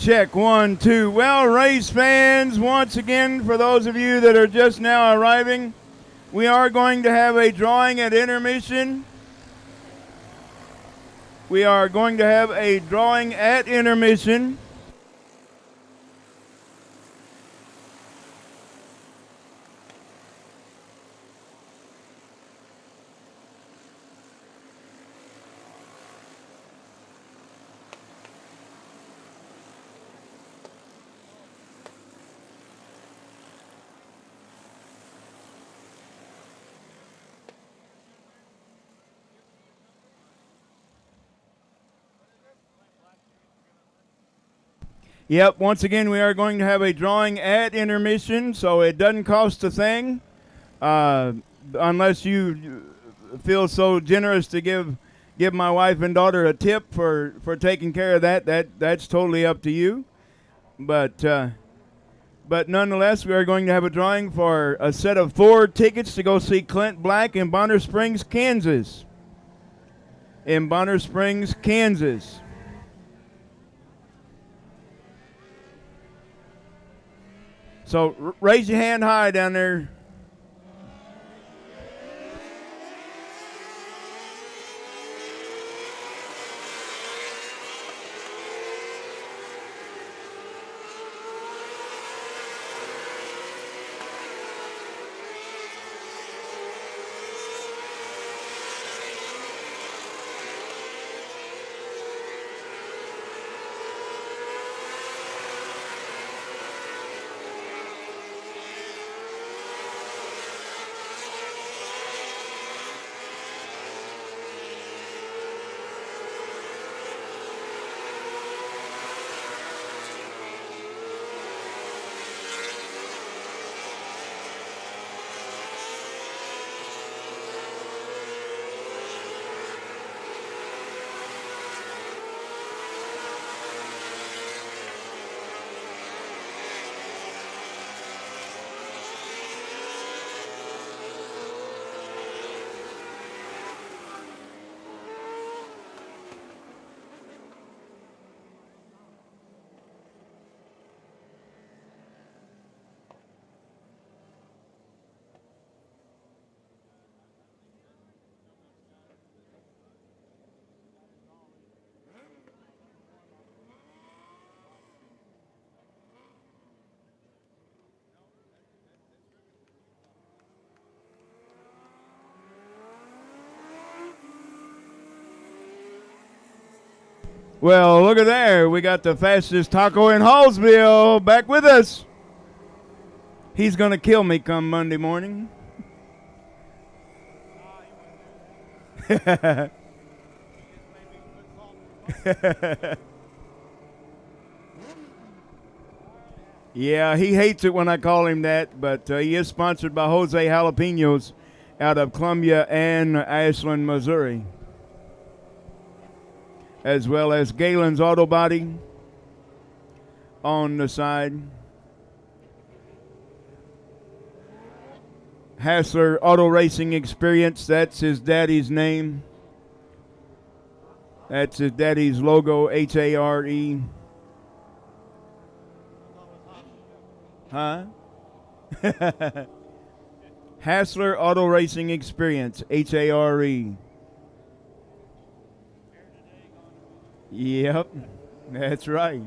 Check 1, 2. Well, race fans, once again, for those of you that are just now arriving, we are going to have a drawing at intermission. We are going to have a drawing at intermission. Yep, once again, we are going to have a drawing at intermission, so it doesn't cost a thing. Unless you feel so generous to give my wife and daughter a tip for taking care of that's totally up to you. But nonetheless, we are going to have a drawing for a set of 4 tickets to go see Clint Black in Bonner Springs, Kansas. In Bonner Springs, Kansas. So raise your hand high down there. Well, look at there. We got the fastest taco in Hallsville back with us. He's going to kill me come Monday morning. Yeah, he hates it when I call him that, but he is sponsored by Jose Jalapenos out of Columbia and Ashland, Missouri, as well as Galen's Auto Body on the side. Hassler Auto Racing Experience, that's his daddy's name. That's his daddy's logo, H-A-R-E. Huh? Hassler Auto Racing Experience, H-A-R-E. Yep, that's right.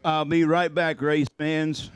I'll be right back, race fans.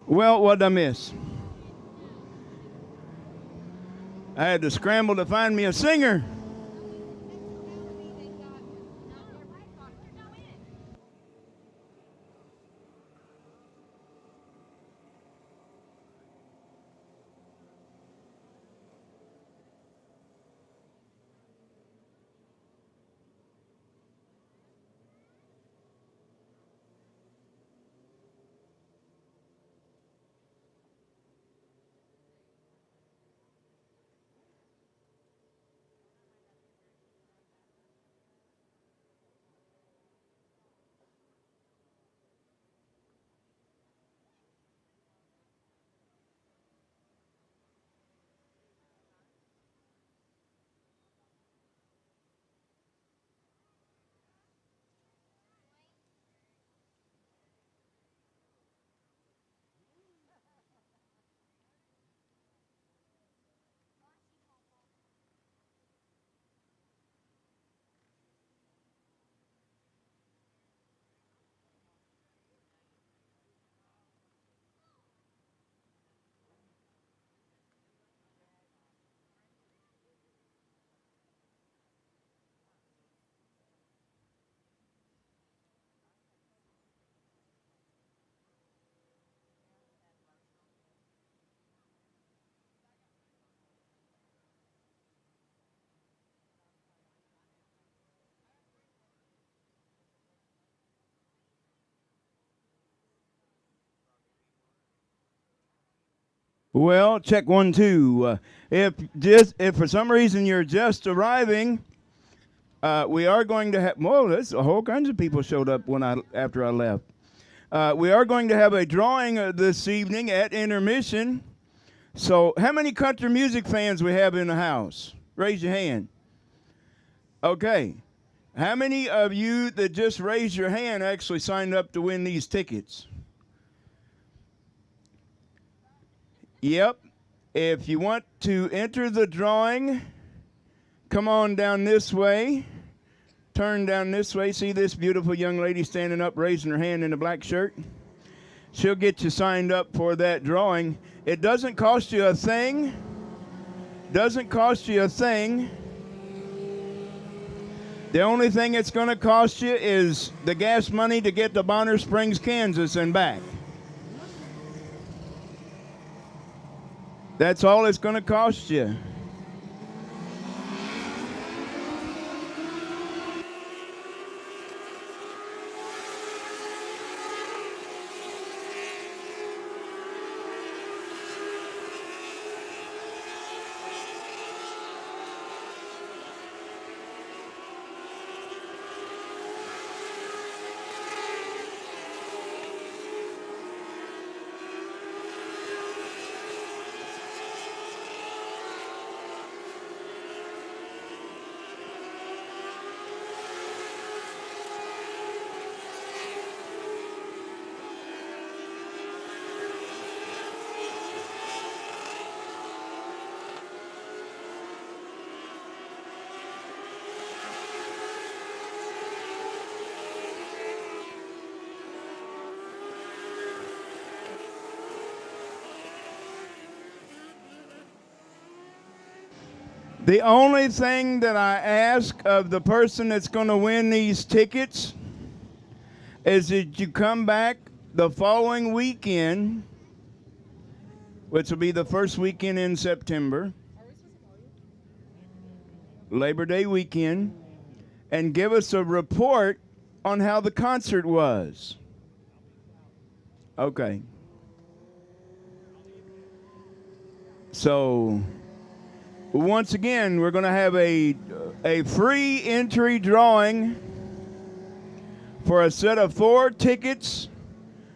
Well, what did I miss? I had to scramble to find me a singer. Well, check 1, 2. If for some reason you're just arriving, we are going to have. Whoa, there's a whole kinds of people showed up after I left. We are going to have a drawing this evening at Intermission. So, how many country music fans we have in the house? Raise your hand. Okay. How many of you that just raised your hand actually signed up to win these tickets? Yep. If you want to enter the drawing, come on down this way. Turn down this way. See this beautiful young lady standing up, raising her hand in a black shirt? She'll get you signed up for that drawing. It doesn't cost you a thing. Doesn't cost you a thing. The only thing it's going to cost you is the gas money to get to Bonner Springs, Kansas and back. That's all it's going to cost you. The only thing that I ask of the person that's going to win these tickets is that you come back the following weekend, which will be the first weekend in September, Labor Day weekend, and give us a report on how the concert was. Okay. So, once again, we're going to have a free entry drawing for a set of 4 tickets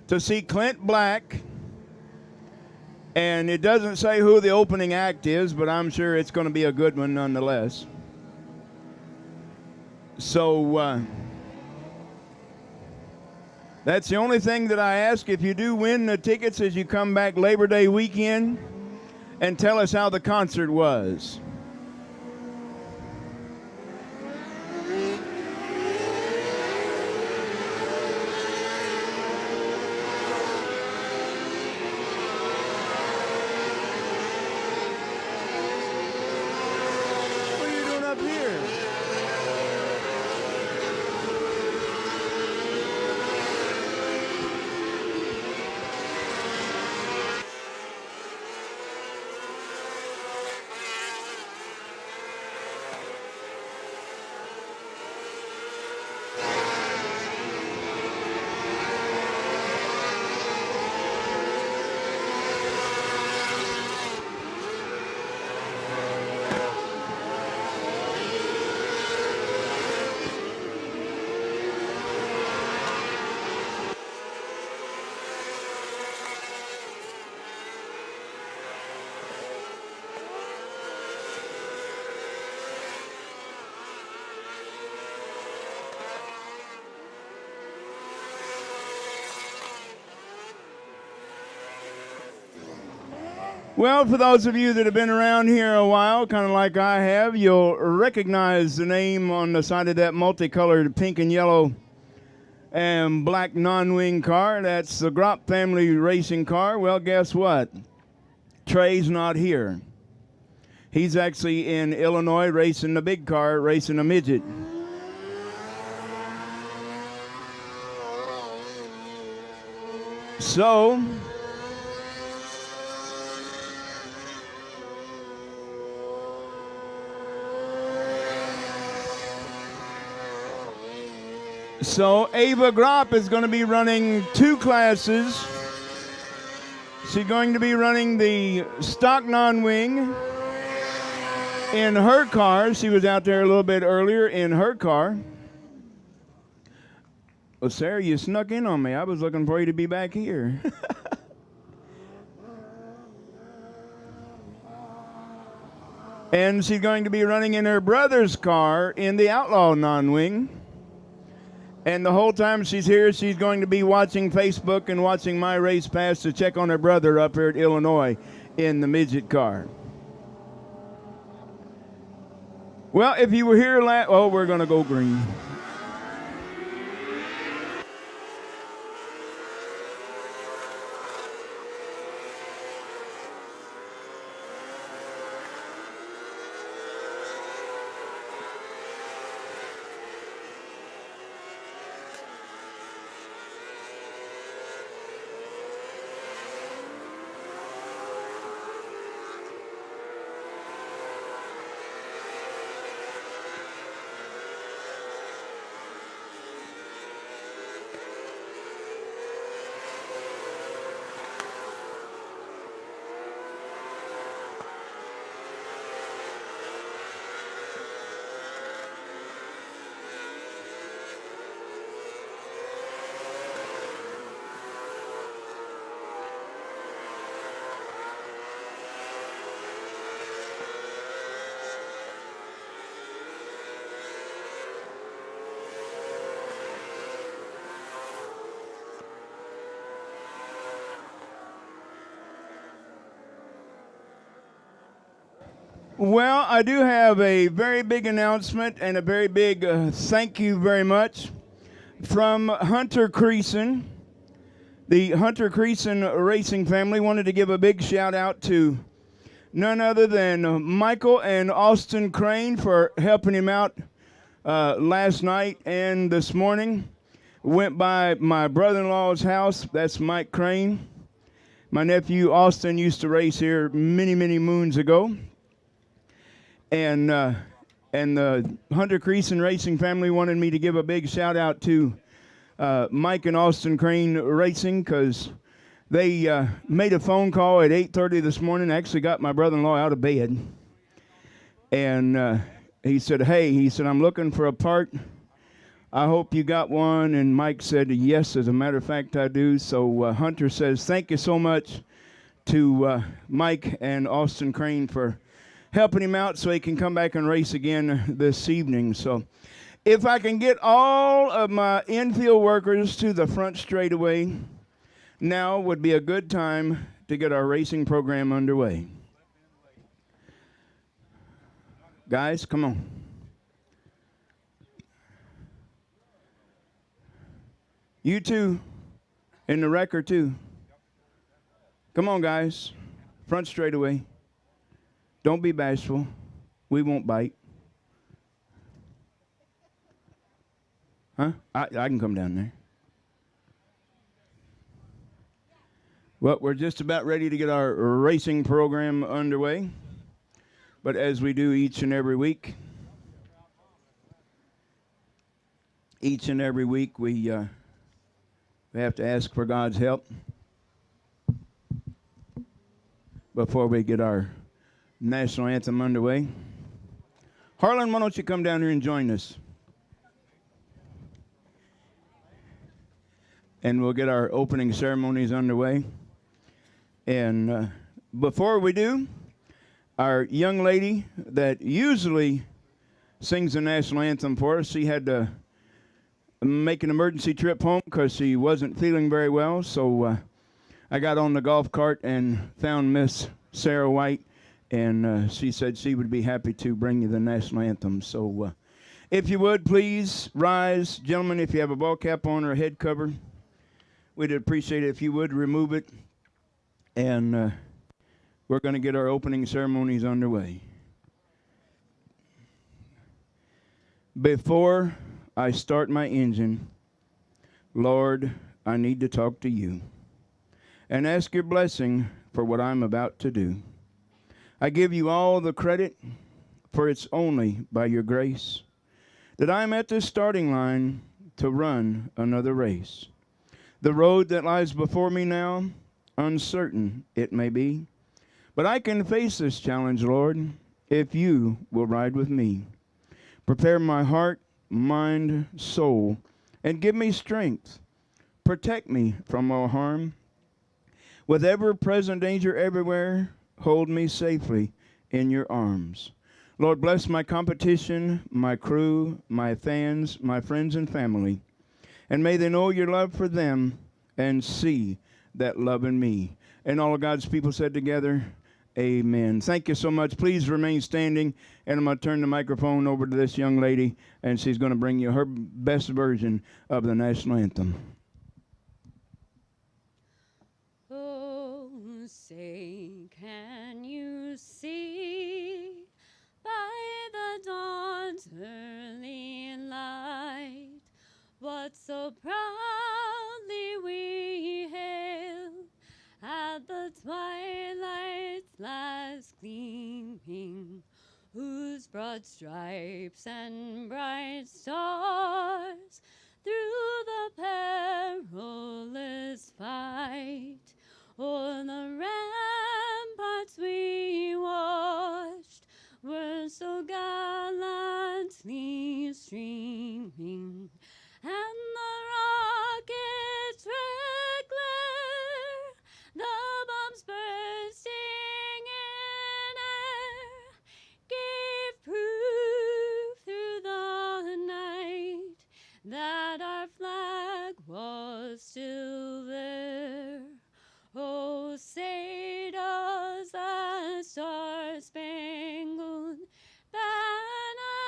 to see Clint Black. And it doesn't say who the opening act is, but I'm sure it's going to be a good one nonetheless. So, that's the only thing that I ask. If you do win the tickets, as you come back Labor Day weekend, and tell us how the concert was. Well, for those of you that have been around here a while, kind of like I have, you'll recognize the name on the side of that multicolored pink and yellow and black non-wing car. That's the Grop family racing car. Well, guess what? Trey's not here. He's actually in Illinois racing the big car, racing a midget. So, Ava Grop is going to be running two classes. She's going to be running the stock non-wing in her car. She was out there a little bit earlier in her car. Well, Sarah, you snuck in on me. I was looking for you to be back here. And she's going to be running in her brother's car in the Outlaw non-wing. And the whole time she's here, she's going to be watching Facebook and watching my race pass to check on her brother up here at Illinois in the midget car. Well, if you were here we're going to go green. Well, I do have a very big announcement and a very big thank you very much from Hunter Creason. The Hunter Creason racing family wanted to give a big shout out to none other than Michael and Austin Crane for helping him out last night and this morning. Went by my brother-in-law's house. That's Mike Crane. My nephew Austin used to race here many, many moons ago. And the Hunter Creason racing family wanted me to give a big shout out to Mike and Austin Crane Racing, because they made a phone call at 8:30 this morning. Actually got my brother-in-law out of bed. And he said, hey, I'm looking for a part. I hope you got one. And Mike said, yes, as a matter of fact, I do. So Hunter says, thank you so much to Mike and Austin Crane for helping him out so he can come back and race again this evening. So if I can get all of my infield workers to the front straightaway, now would be a good time to get our racing program underway. Guys, come on. You too, in the wrecker too. Come on, guys, front straightaway. Don't be bashful. We won't bite. Huh? I can come down there. Well, we're just about ready to get our racing program underway. But as we do each and every week, we have to ask for God's help before we get our national anthem underway. Harlan, why don't you come down here and join us? And we'll get our opening ceremonies underway. And before we do, our young lady that usually sings the national anthem for us, she had to make an emergency trip home because she wasn't feeling very well. So I got on the golf cart and found Miss Sarah White, and she said she would be happy to bring you the national anthem. So if you would, please rise. Gentlemen, if you have a ball cap on or a head cover, we'd appreciate it if you would remove it. And we're going to get our opening ceremonies underway. Before I start my engine, Lord, I need to talk to you and ask your blessing for what I'm about to do. I give you all the credit, for it's only by your grace that I'm at this starting line to run another race. The road that lies before me now, uncertain it may be, but I can face this challenge, Lord, if you will ride with me. Prepare my heart, mind, soul, and give me strength. Protect me from all harm. With ever-present danger everywhere, hold me safely in your arms. Lord, bless my competition, my crew, my fans, my friends and family, and may they know your love for them and see that love in me. And all of God's people said together, amen. Thank you so much. Please remain standing, and I'm going to turn the microphone over to this young lady, and she's going to bring you her best version of the national anthem. Oh, say, can you see by the dawn's early light what so proudly we hailed at the twilight's last gleaming, whose broad stripes and bright stars through the perilous fight o'er the ramparts we watched were so gallantly streaming, and the rockets' red glare, the bombs bursting in air, gave proof through the night that our flag was still there. Oh, say does the star-spangled banner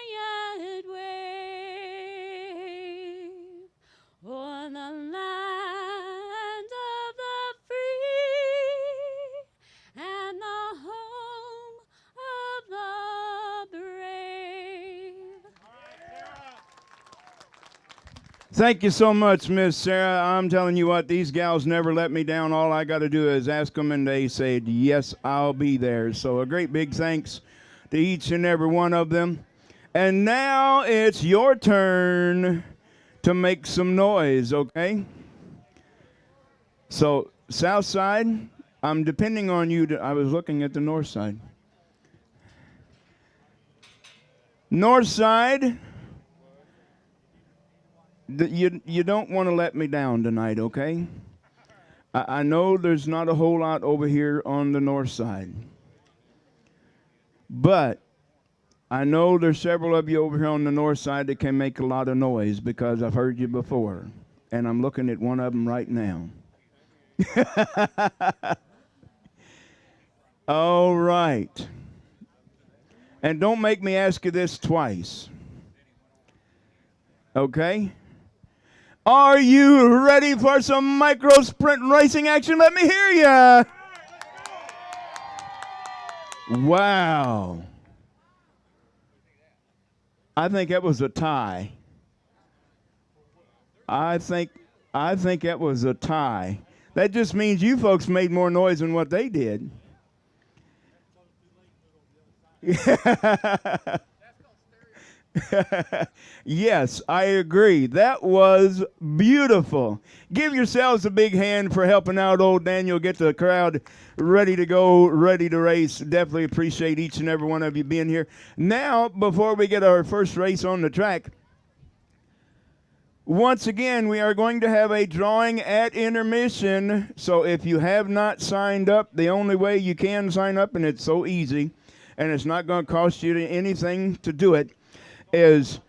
yet wave o'er the land of the free and the home of the brave? Thank you so much, Miss Sarah. I'm telling you what, these gals never let me down. All I got to do is ask them, and they said, yes, I'll be there. So a great big thanks to each and every one of them. And now it's your turn to make some noise, okay? So, south side, I'm depending on you. I was looking at the north side. North side. You don't want to let me down tonight, okay? I know there's not a whole lot over here on the north side. But I know there's several of you over here on the north side that can make a lot of noise because I've heard you before. And I'm looking at one of them right now. All right. And don't make me ask you this twice. Okay? Are you ready for some micro sprint racing action? Let me hear ya. Wow. I think that was a tie. I think that was a tie. That just means you folks made more noise than what they did. Yes, I agree. That was beautiful. Give yourselves a big hand for helping out old Daniel get the crowd ready to go, ready to race. Definitely appreciate each and every one of you being here. Now, before we get our first race on the track, once again, we are going to have a drawing at intermission. So if you have not signed up, the only way you can sign up, and it's so easy, and it's not going to cost you anything to do it, is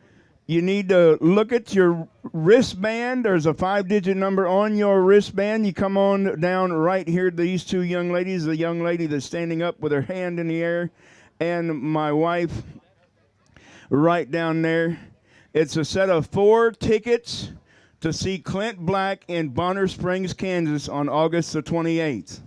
you need to look at your wristband. There's a 5-digit number on your wristband. You come on down right here to these two young ladies. The young lady that's standing up with her hand in the air, and my wife right down there. It's a set of 4 tickets to see Clint Black in Bonner Springs, Kansas on August the 28th.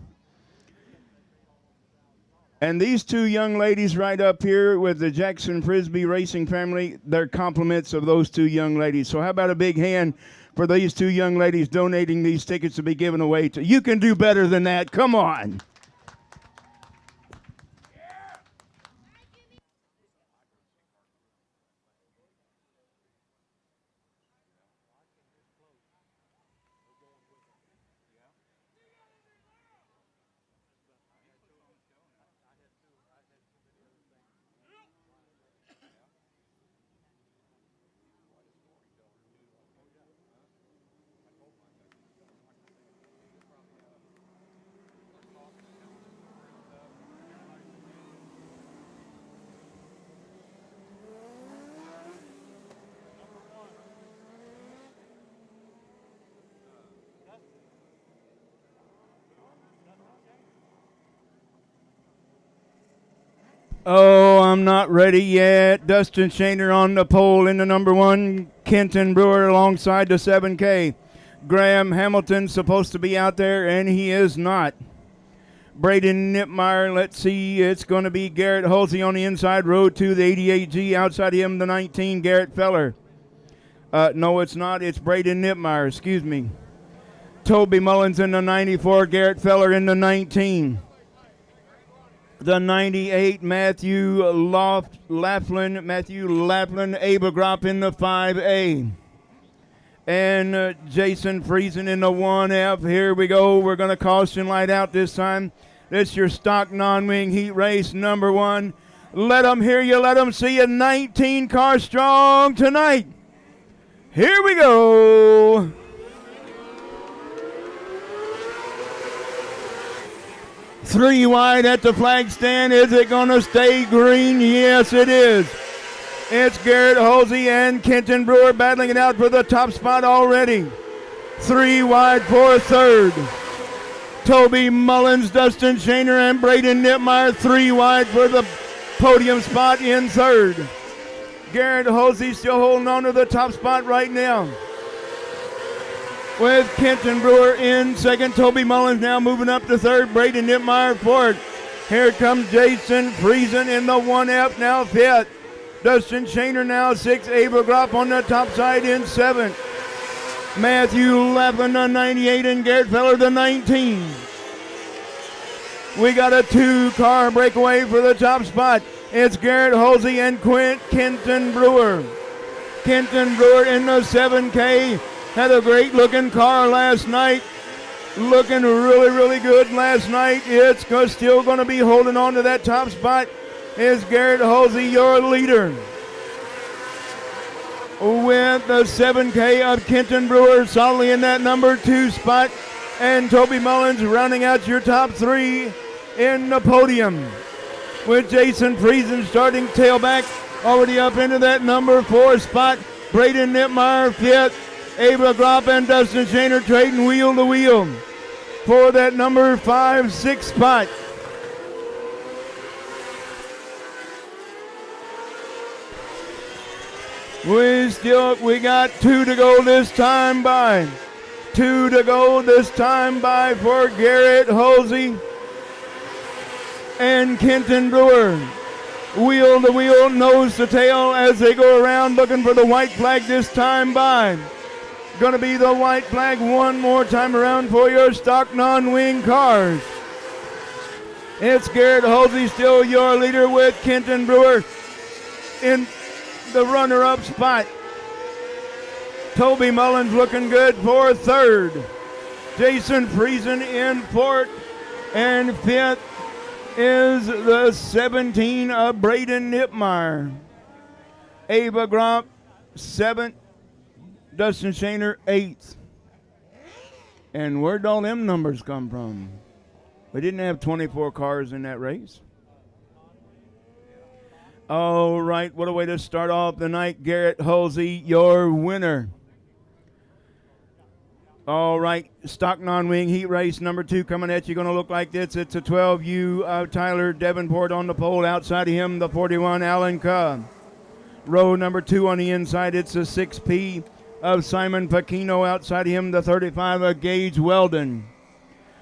And these two young ladies right up here with the Jackson Frisbee Racing family, they're compliments of those two young ladies. So how about a big hand for these two young ladies donating these tickets to be given away to? You can do better than that. Come on. Oh, I'm not ready yet. Dustin Shaner on the pole in the number 1. Kenton Brewer alongside the 7K. Graham Hamilton's supposed to be out there, and he is not. Braden Nipmeyer, let's see, it's going to be Garrett Hulsey on the inside, road to the 88G. Outside of him, the 19, Garrett Feller. No, it's not. It's Braden Nipmeyer, excuse me. Toby Mullins in the 94, Garrett Feller in the 19. The 98, Matthew Laughlin, Abergrop in the 5A. And Jason Friesen in the 1F. Here we go. We're going to caution light out this time. This is your stock non-wing heat race number 1. Let them hear you. Let them see you. 19 car strong tonight. Here we go. Three wide at the flag stand. Is it going to stay green? Yes, it is. It's Garrett Hulsey and Kenton Brewer battling it out for the top spot already. 3 wide for third. Toby Mullins, Dustin Shaner, and Braden Nipmeyer. 3 wide for the podium spot in third. Garrett Hulsey still holding on to the top spot right now, with Kenton Brewer in second. Toby Mullins now moving up to third. Braden Nipmeyer fourth. Here comes Jason Friesen in the 1F, now fifth. Dustin Shaner now sixth. Abergrop on the top side in seventh. Matthew Laughlin the 98 and Garrett Feller the 19. We got a 2-car breakaway for the top spot. It's Garrett Hulsey and Kenton Brewer. Kenton Brewer in the 7K. Had a great looking car last night. Looking really, really good last night. It's still going to be holding on to that top spot. Is Garrett Hulsey your leader, with the 7K of Kenton Brewer solidly in that number 2 spot, and Toby Mullins rounding out your top 3 in the podium, with Jason Friesen starting tailback already up into that number 4 spot. Braden Nipmeyer 5th. Abergrop and Dustin Shaner trading wheel to wheel for that number 5-6 spot. We got 2 to go this time by. 2 to go this time by for Garrett Hulsey and Kenton Brewer. Wheel to wheel, nose to tail as they go around looking for the white flag this time by. Going to be the white flag one more time around for your stock non-wing cars. It's Garrett Hulsey still your leader, with Kenton Brewer in the runner-up spot. Toby Mullins looking good for third. Jason Friesen in fourth, and fifth is the 17 of Braden Nipmeyer. Abergrop 7th. Dustin Shaner 8th. And where'd all them numbers come from? We didn't have 24 cars in that race. All right, what a way to start off the night. Garrett Hulsey, your winner. All right, stock non-wing heat race number 2 coming at you. Going to look like this. It's a 12U of Tyler Davenport on the pole. Outside of him, the 41 Alan Cubb. Row number 2 on the inside, it's a 6P of Simon Pacino. Outside of him, the 35 of Gage Weldon.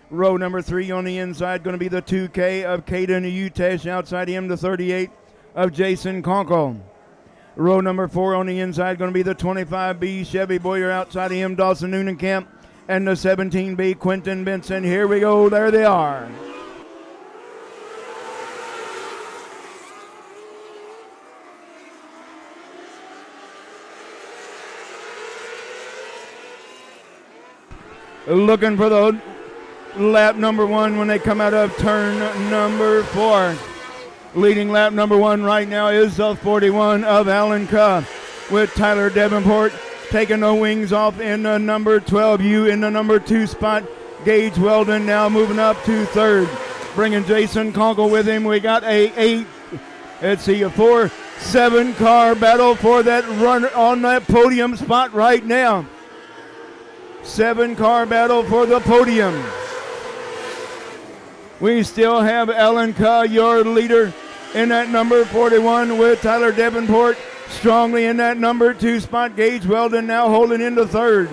Row number 3 on the inside, going to be the 2K of Caden Utesh. Outside of him, the 38 of Jason Conkle. Row number 4 on the inside, going to be the 25B Chevy Boyer. Outside of him, Dawson Noonenkamp. And the 17B Quentin Benson. Here we go. There they are. Looking for the lap number 1 when they come out of turn number 4. Leading lap number 1 right now is the 41 of Alan Cubb, with Tyler Davenport taking the wings off in the number 12U. In the number 2 spot, Gage Weldon now moving up to 3rd, bringing Jason Conkle with him. We got a 4-7 car battle for that run on that podium spot right now. 7 car battle for the podium. We still have Alan Cubb, your leader, in that number 41, with Tyler Davenport strongly in that number 2 spot. Gage Weldon now holding into 3rd.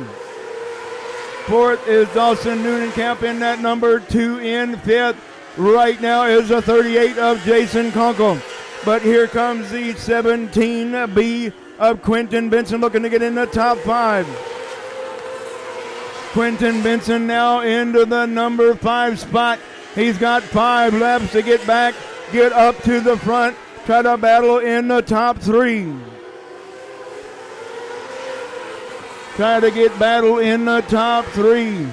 4th is Dawson Noonenkamp in that number 2. In 5th right now is the 38 of Jason Conkle. But here comes the 17B of Quentin Benson looking to get in the top 5. Quentin Benson now into the number 5 spot. He's got 5 laps to get back, get up to the front, try to battle in the top 3. Try to get battle in the top 3.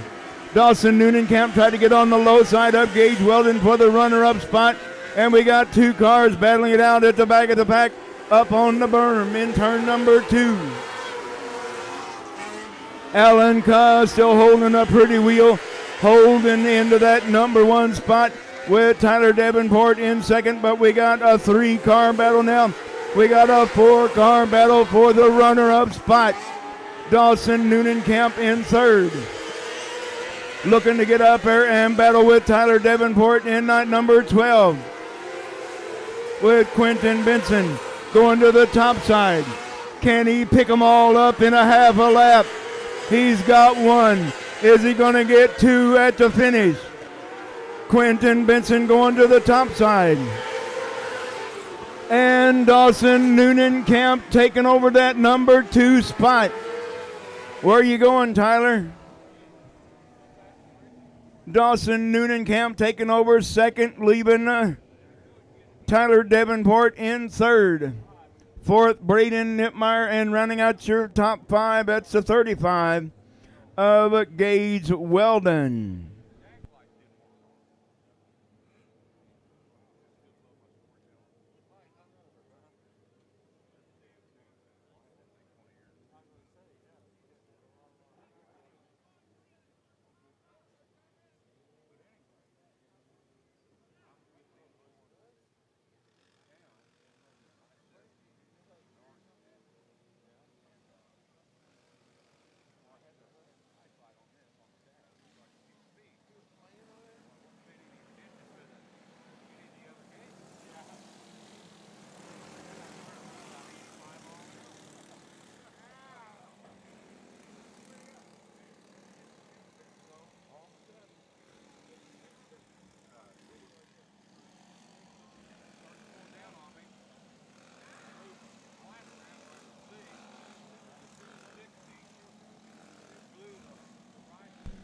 Dawson Noonenkamp tried to get on the low side of Gage Weldon for the runner-up spot. And we got 2 cars battling it out at the back of the pack up on the berm in turn number 2. Alan Cubb still holding a pretty wheel, holding into that number 1 spot with Tyler Davenport in 2nd, but we got a 3-car battle now. We got a 4-car battle for the runner-up spot. Dawson Noonenkamp in 3rd. Looking to get up there and battle with Tyler Davenport in that number 12. With Quentin Benson going to the top side. Can he pick them all up in a half a lap? He's got 1. Is he going to get 2 at the finish? Quentin Benson going to the top side. And Dawson Noonenkamp taking over that number 2 spot. Where are you going, Tyler? Dawson Noonenkamp taking over 2nd, leaving Tyler Davenport in 3rd. 4th, Braden Nipmeyer, and rounding out your top 5, that's the 35 of Gage Weldon.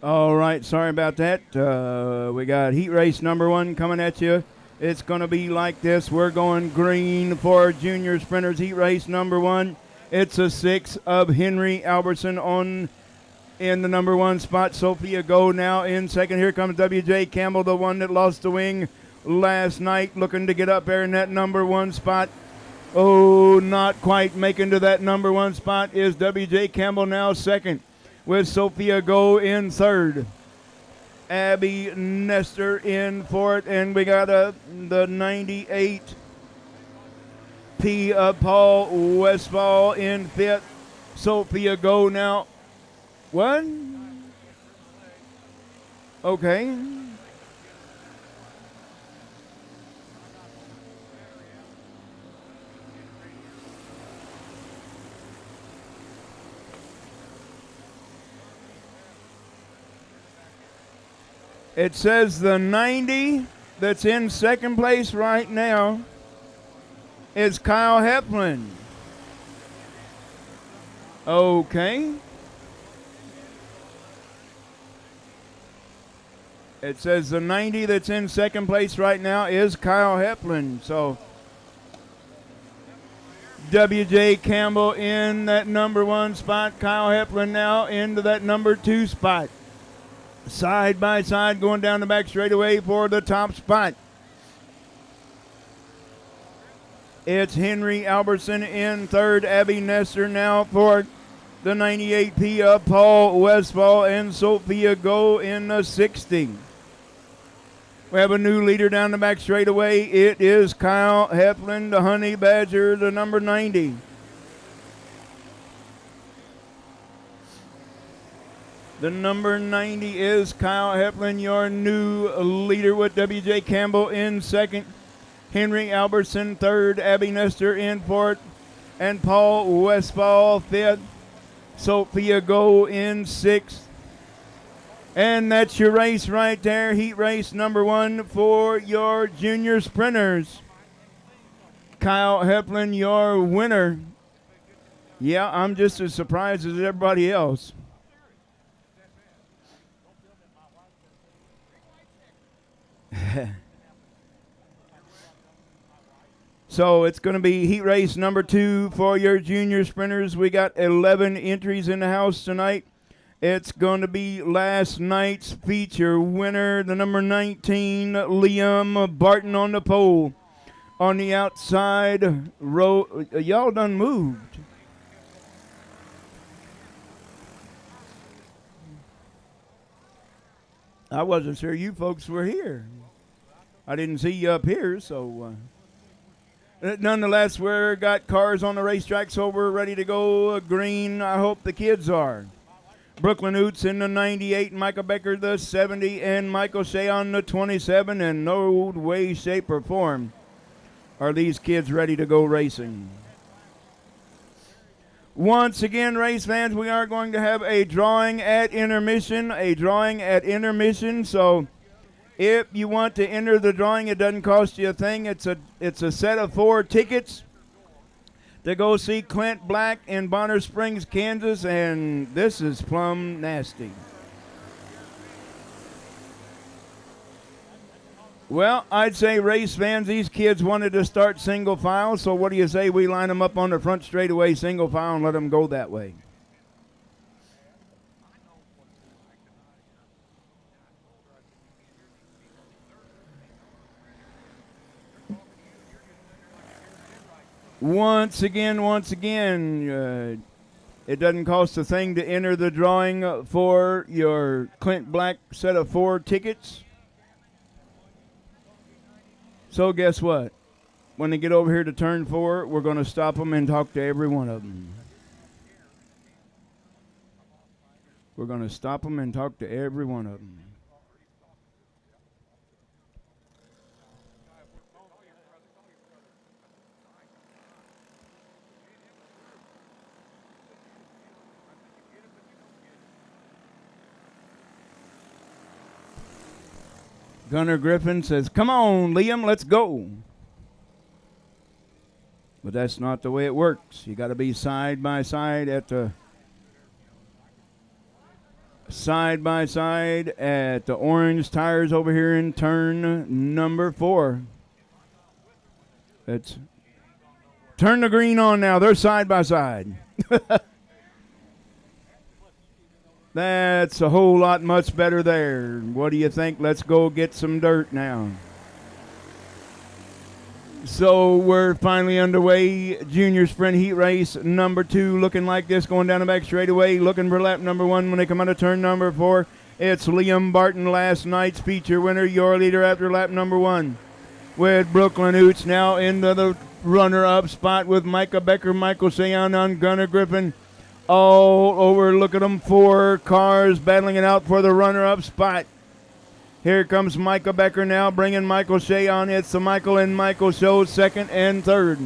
All right, sorry about that. We got heat race number 1 coming at you. It's going to be like this. We're going green for junior sprinters. Heat race number 1. It's a 6 of Henry Albertson on in the number 1 spot. Sophia Go now in 2nd. Here comes W.J. Campbell, the one that lost the wing last night, looking to get up there in that number 1 spot. Oh, not quite making to that number 1 spot is W.J. Campbell now 2nd. With Sophia Go in 3rd. Abby Nestor in 4th. And we got the 98 P of Paul Westfall in 5th. Sophia Go now. 1, Okay. It says the 90 that's in second place right now is Kyle Heflin. Okay. It says the 90 that's in second place right now is Kyle Heflin. So W.J. Campbell in that number 1 spot. Kyle Heflin now into that number 2 spot. Side by side going down the back straightaway for the top spot. It's Henry Albertson in third. Abby Nestor now for the 98P of Paul Westfall, and Sophia Go in the 60. We have a new leader down the back straightaway. It is Kyle Heflin, the Honey Badger, the number 90. The number 90 is Kyle Heflin, your new leader, with W.J. Campbell in second. Henry Albertson third. Abby Nestor in fourth. And Paul Westfall fifth. Sophia Go in sixth. And that's your race right there. Heat race number 1 for your junior sprinters. Kyle Heflin, your winner. Yeah, I'm just as surprised as everybody else. So it's going to be heat race number 2 for your junior sprinters. We got 11 entries in the house tonight. It's going to be last night's feature winner, the number 19, Liam Barton on the pole. On the outside row, y'all done moved. I wasn't sure you folks were here. I didn't see you up here, so nonetheless, we've got cars on the racetrack, so we're ready to go green. I hope the kids are. Brooklyn Oots in the 98, Michael Becker the 70, and Michael Shea on the 27. In no way, shape, or form are these kids ready to go racing. Once again, race fans, we are going to have a drawing at intermission. So if you want to enter the drawing, it doesn't cost you a thing. It's a set of 4 tickets to go see Clint Black in Bonner Springs, Kansas, and this is plumb nasty. Well, I'd say race fans, these kids wanted to start single file, so what do you say we line them up on the front straightaway single file and let them go that way? Once again, it doesn't cost a thing to enter the drawing for your Clint Black set of 4 tickets. So guess what? When they get over here to turn 4, we're going to stop them and talk to every one of them. We're going to stop them and talk to every one of them. Gunnar Griffin says, "Come on, Liam, let's go." But that's not the way it works. You got to be side by side at the orange tires over here in turn number 4. Let's turn the green on now. They're side by side. That's a whole lot much better there. What do you think? Let's go get some dirt now. So we're finally underway. Junior sprint heat race number 2 looking like this, going down the back straightaway, looking for lap number 1 when they come out of turn number 4. It's Liam Barton, last night's feature winner, your leader after lap number 1. With Brooklyn Oots now into the runner-up spot with Micah Becker, Michael Sayon on Gunnar Griffin. All over, look at them, 4 cars battling it out for the runner-up spot. Here comes Micah Becker now, bringing Michael Shea on. It's the Michael and Michael show, second and third.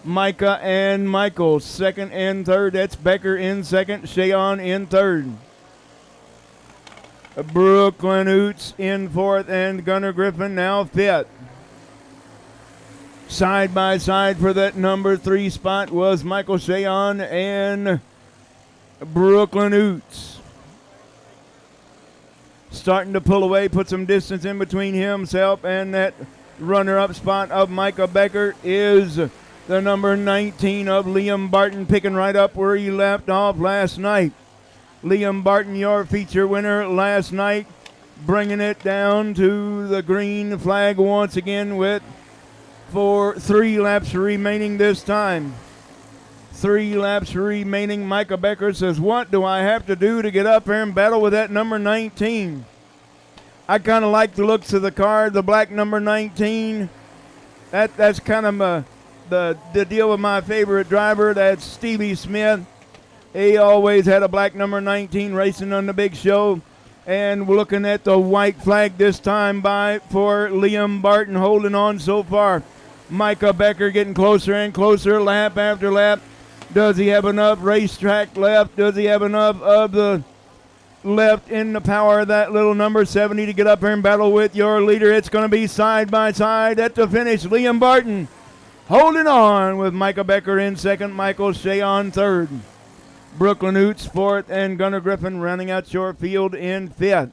Micah and Michael, second and third. That's Becker in second, Shea on in third. Brooklyn Oots in fourth, and Gunnar Griffin now fifth. Side by side for that number 3 spot was Michael Shayon and Brooklyn Oots. Starting to pull away, put some distance in between himself and that runner-up spot of Micah Becker is the number 19 of Liam Barton, picking right up where he left off last night. Liam Barton, your feature winner last night, bringing it down to the green flag once again with 3 laps remaining this time. 3 laps remaining. Micah Becker says, what do I have to do to get up here and battle with that number 19? I kind of like the looks of the car, the black number 19. That's kind of the deal with my favorite driver. That's Stevie Smith. He always had a black number 19 racing on the big show. And we're looking at the white flag this time for Liam Barton, holding on so far. Micah Becker getting closer and closer, lap after lap. Does he have enough racetrack left? Does he have enough of the left in the power of that little number 70 to get up here and battle with your leader? It's going to be side by side at the finish. Liam Barton holding on with Micah Becker in second, Michael Shea on third. Brooklyn Oots fourth, and Gunnar Griffin rounding out your field in fifth.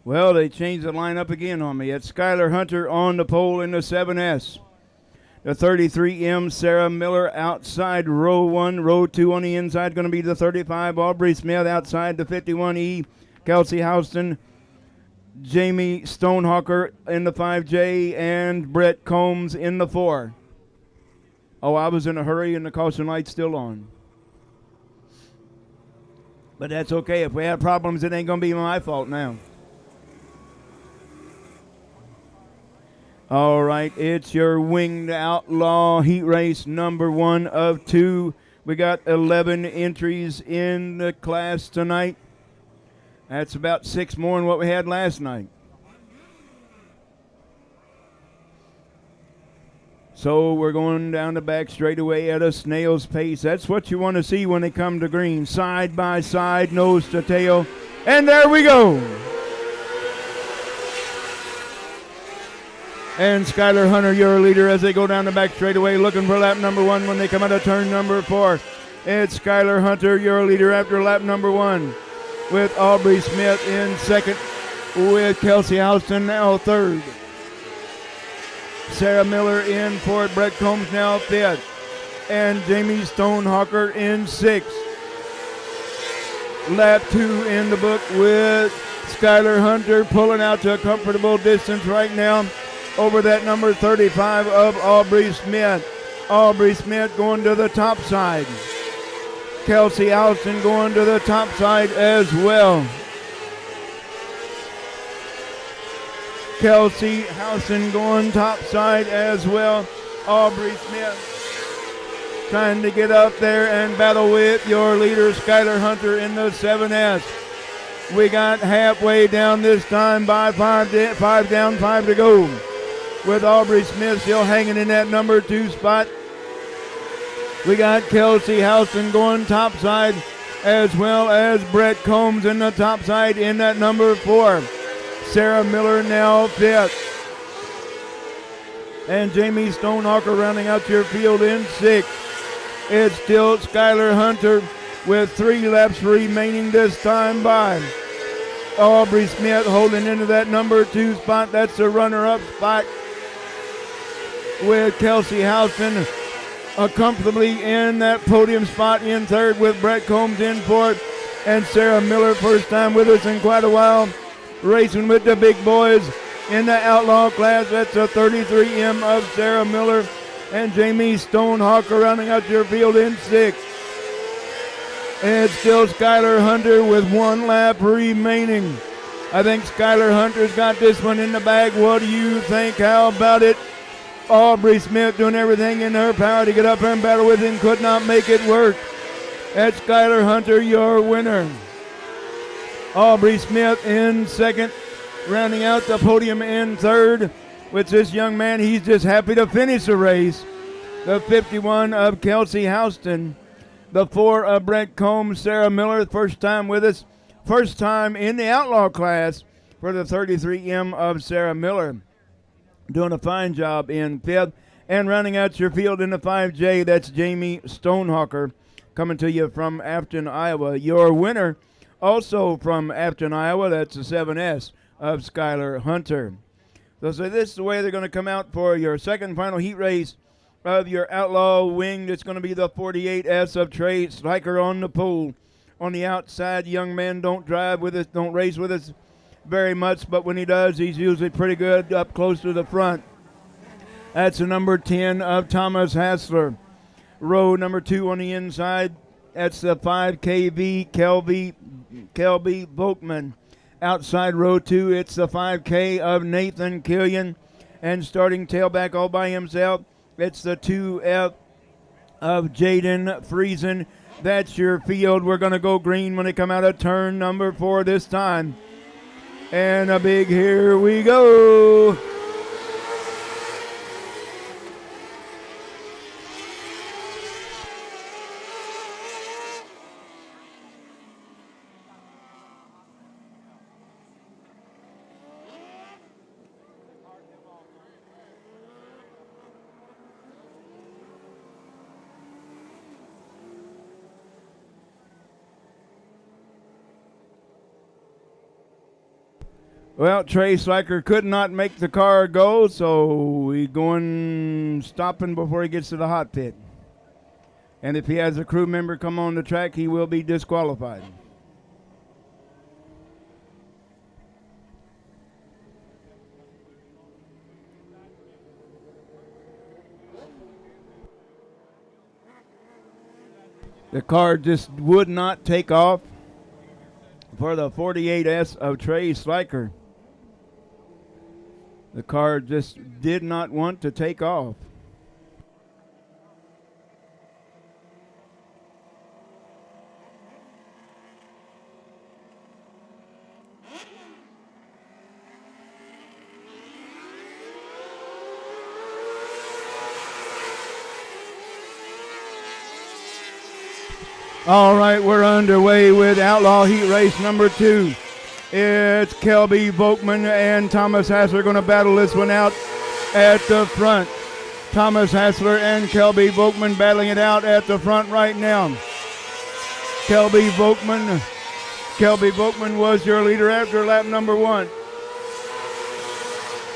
Well, they changed the lineup again on me. It's Skylar Hunter on the pole in the 7S. The 33M, Sarah Miller outside row 1. Row 2 on the inside going to be the 35, Aubrey Smith outside the 51E. Kelsey Houston, Jamie Stonehawker in the 5J, and Brett Combs in the 4. Oh, I was in a hurry and the caution light's still on. But that's okay. If we have problems, it ain't going to be my fault now. All right, it's your Winged Outlaw heat race number 1 of 2. We got 11 entries in the class tonight. That's about 6 more than what we had last night. So we're going down the back straightaway at a snail's pace. That's what you want to see when they come to green. Side by side, nose to tail. And there we go. And Skylar Hunter, your leader, as they go down the back straightaway, looking for lap number 1 when they come out of turn number 4. It's Skylar Hunter, your leader, after lap number 1, with Aubrey Smith in second, with Kelsey Houston now third. Sarah Miller in fourth, Brett Combs now fifth, and Jamie Stonehawker in sixth. Lap 2 in the book with Skylar Hunter pulling out to a comfortable distance right now over that number 35 of Aubrey Smith. Aubrey Smith going to the top side. Kelsey Houston going to the top side as well. Kelsey Houston going top side as well. Aubrey Smith trying to get up there and battle with your leader, Skylar Hunter, in the 7S. We got halfway down this time by 5 down, 5 to go. With Aubrey Smith still hanging in that number 2 spot. We got Kelsey Houston going top side, as well as Brett Combs in the top side in that number 4. Sarah Miller now 5th. And Jamie Stonehawker rounding out your field in 6th. It's still Skylar Hunter with 3 laps remaining this time by. Aubrey Smith holding into that number 2 spot. That's the runner-up spot with Kelsey Houston comfortably in that podium spot in third with Brett Combs in fourth. And Sarah Miller, first time with us in quite a while, racing with the big boys in the Outlaw class. That's a 33M of Sarah Miller. And Jamie Stonehawker rounding out your field in sixth. And it's still Skylar Hunter with one lap remaining. I think Skylar Hunter's got this one in the bag. What do you think? How about it? Aubrey Smith doing everything in her power to get up there and battle with him. Could not make it work. That's Skylar Hunter, your winner. Aubrey Smith in second. Rounding out the podium in third with this young man. He's just happy to finish the race. The 51 of Kelsey Houston. The 4 of Brett Combs. Sarah Miller, first time with us. First time in the Outlaw class for the 33M of Sarah Miller. Doing a fine job in fifth. And rounding out your field in the 5J, that's Jamie Stonehawker coming to you from Afton, Iowa. Your winner also from Afton, Iowa, that's the 7S of Skylar Hunter. So this is the way they're going to come out for your second final heat race of your Outlaw wing. It's going to be the 48S of Trey Sliker on the pole. On the outside, young man don't drive with us, don't race with us very much, but when he does, he's usually pretty good up close to the front. That's the number 10 of Thomas Hassler. Row number 2 on the inside, that's the 5KV Kelby Volkman. Outside row 2, it's the 5K of Nathan Killian. And starting tailback all by himself, it's the 2F of Jaden Friesen. That's your field. We're going to go green when they come out of turn number 4 this time. And a big here we go. Well, Trey Sliker could not make the car go, so he's going stopping before he gets to the hot pit. And if he has a crew member come on the track, he will be disqualified. The car just would not take off for the 48S of Trey Sliker. The car just did not want to take off. All right, we're underway with Outlaw Heat Race number 2. It's Kelby Volkman and Thomas Hassler going to battle this one out at the front. Thomas Hassler and Kelby Volkman battling it out at the front right now. Kelby Volkman was your leader after lap number 1.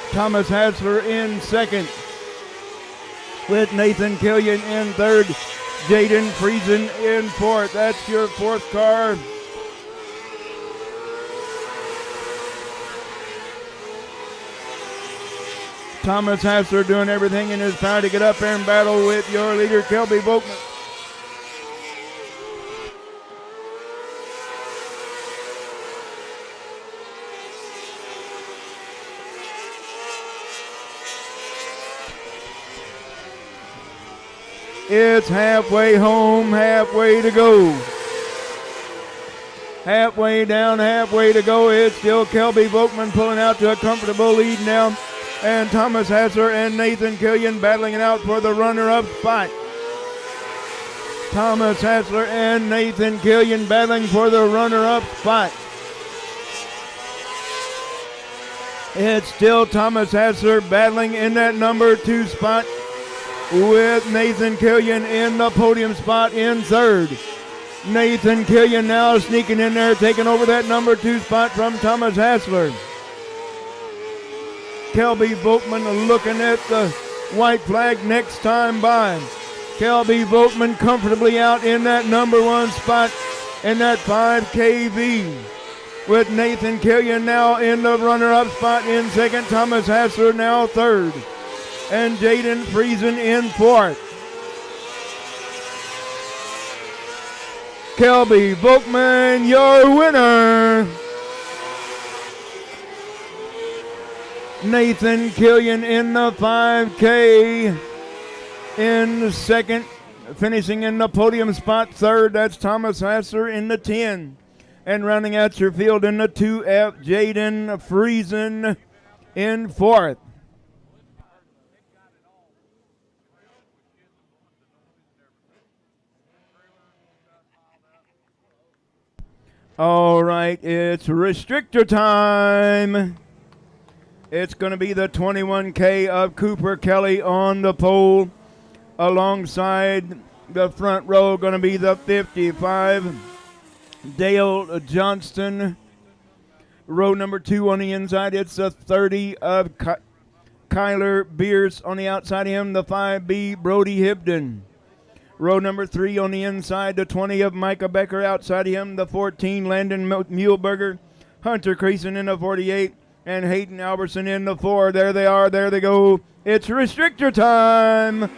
Thomas Hassler in second with Nathan Killian in third. Jaden Friesen in fourth. That's your fourth car. Thomas Hassler doing everything in his power to get up there and battle with your leader, Kelby Volkman. It's halfway home, halfway to go. Halfway down, halfway to go. It's still Kelby Volkman pulling out to a comfortable lead now. And Thomas Hassler and Nathan Killian battling it out for the runner-up spot. Thomas Hassler and Nathan Killian battling for the runner-up spot. It's still Thomas Hassler battling in that number 2 spot, with Nathan Killian in the podium spot in third. Nathan Killian now sneaking in there, taking over that number 2 spot from Thomas Hassler. Kelby Volkman looking at the white flag next time by. Kelby Volkman comfortably out in that number 1 spot in that 5KV. With Nathan Killian now in the runner-up spot in second. Thomas Hassler now third. And Jaden Friesen in fourth. Kelby Volkman, your winner. Nathan Killian in the 5K in second. Finishing in the podium spot third, that's Thomas Hassler in the 10. And rounding out your field in the 2F, Jaden Friesen in fourth. All right, it's restrictor time. It's going to be the 21K of Cooper Kelly on the pole. Alongside the front row, going to be the 55, Dale Johnston. Row number 2 on the inside, it's the 30 of Kyler Bierce. On the outside of him, the 5B, Brody Hibden. Row number 3 on the inside, the 20 of Micah Becker. Outside of him, the 14, Landon Muehlberger. Hunter Creason in the 48, and Hayden Albertson in the 4. There they are, there they go. It's restrictor time.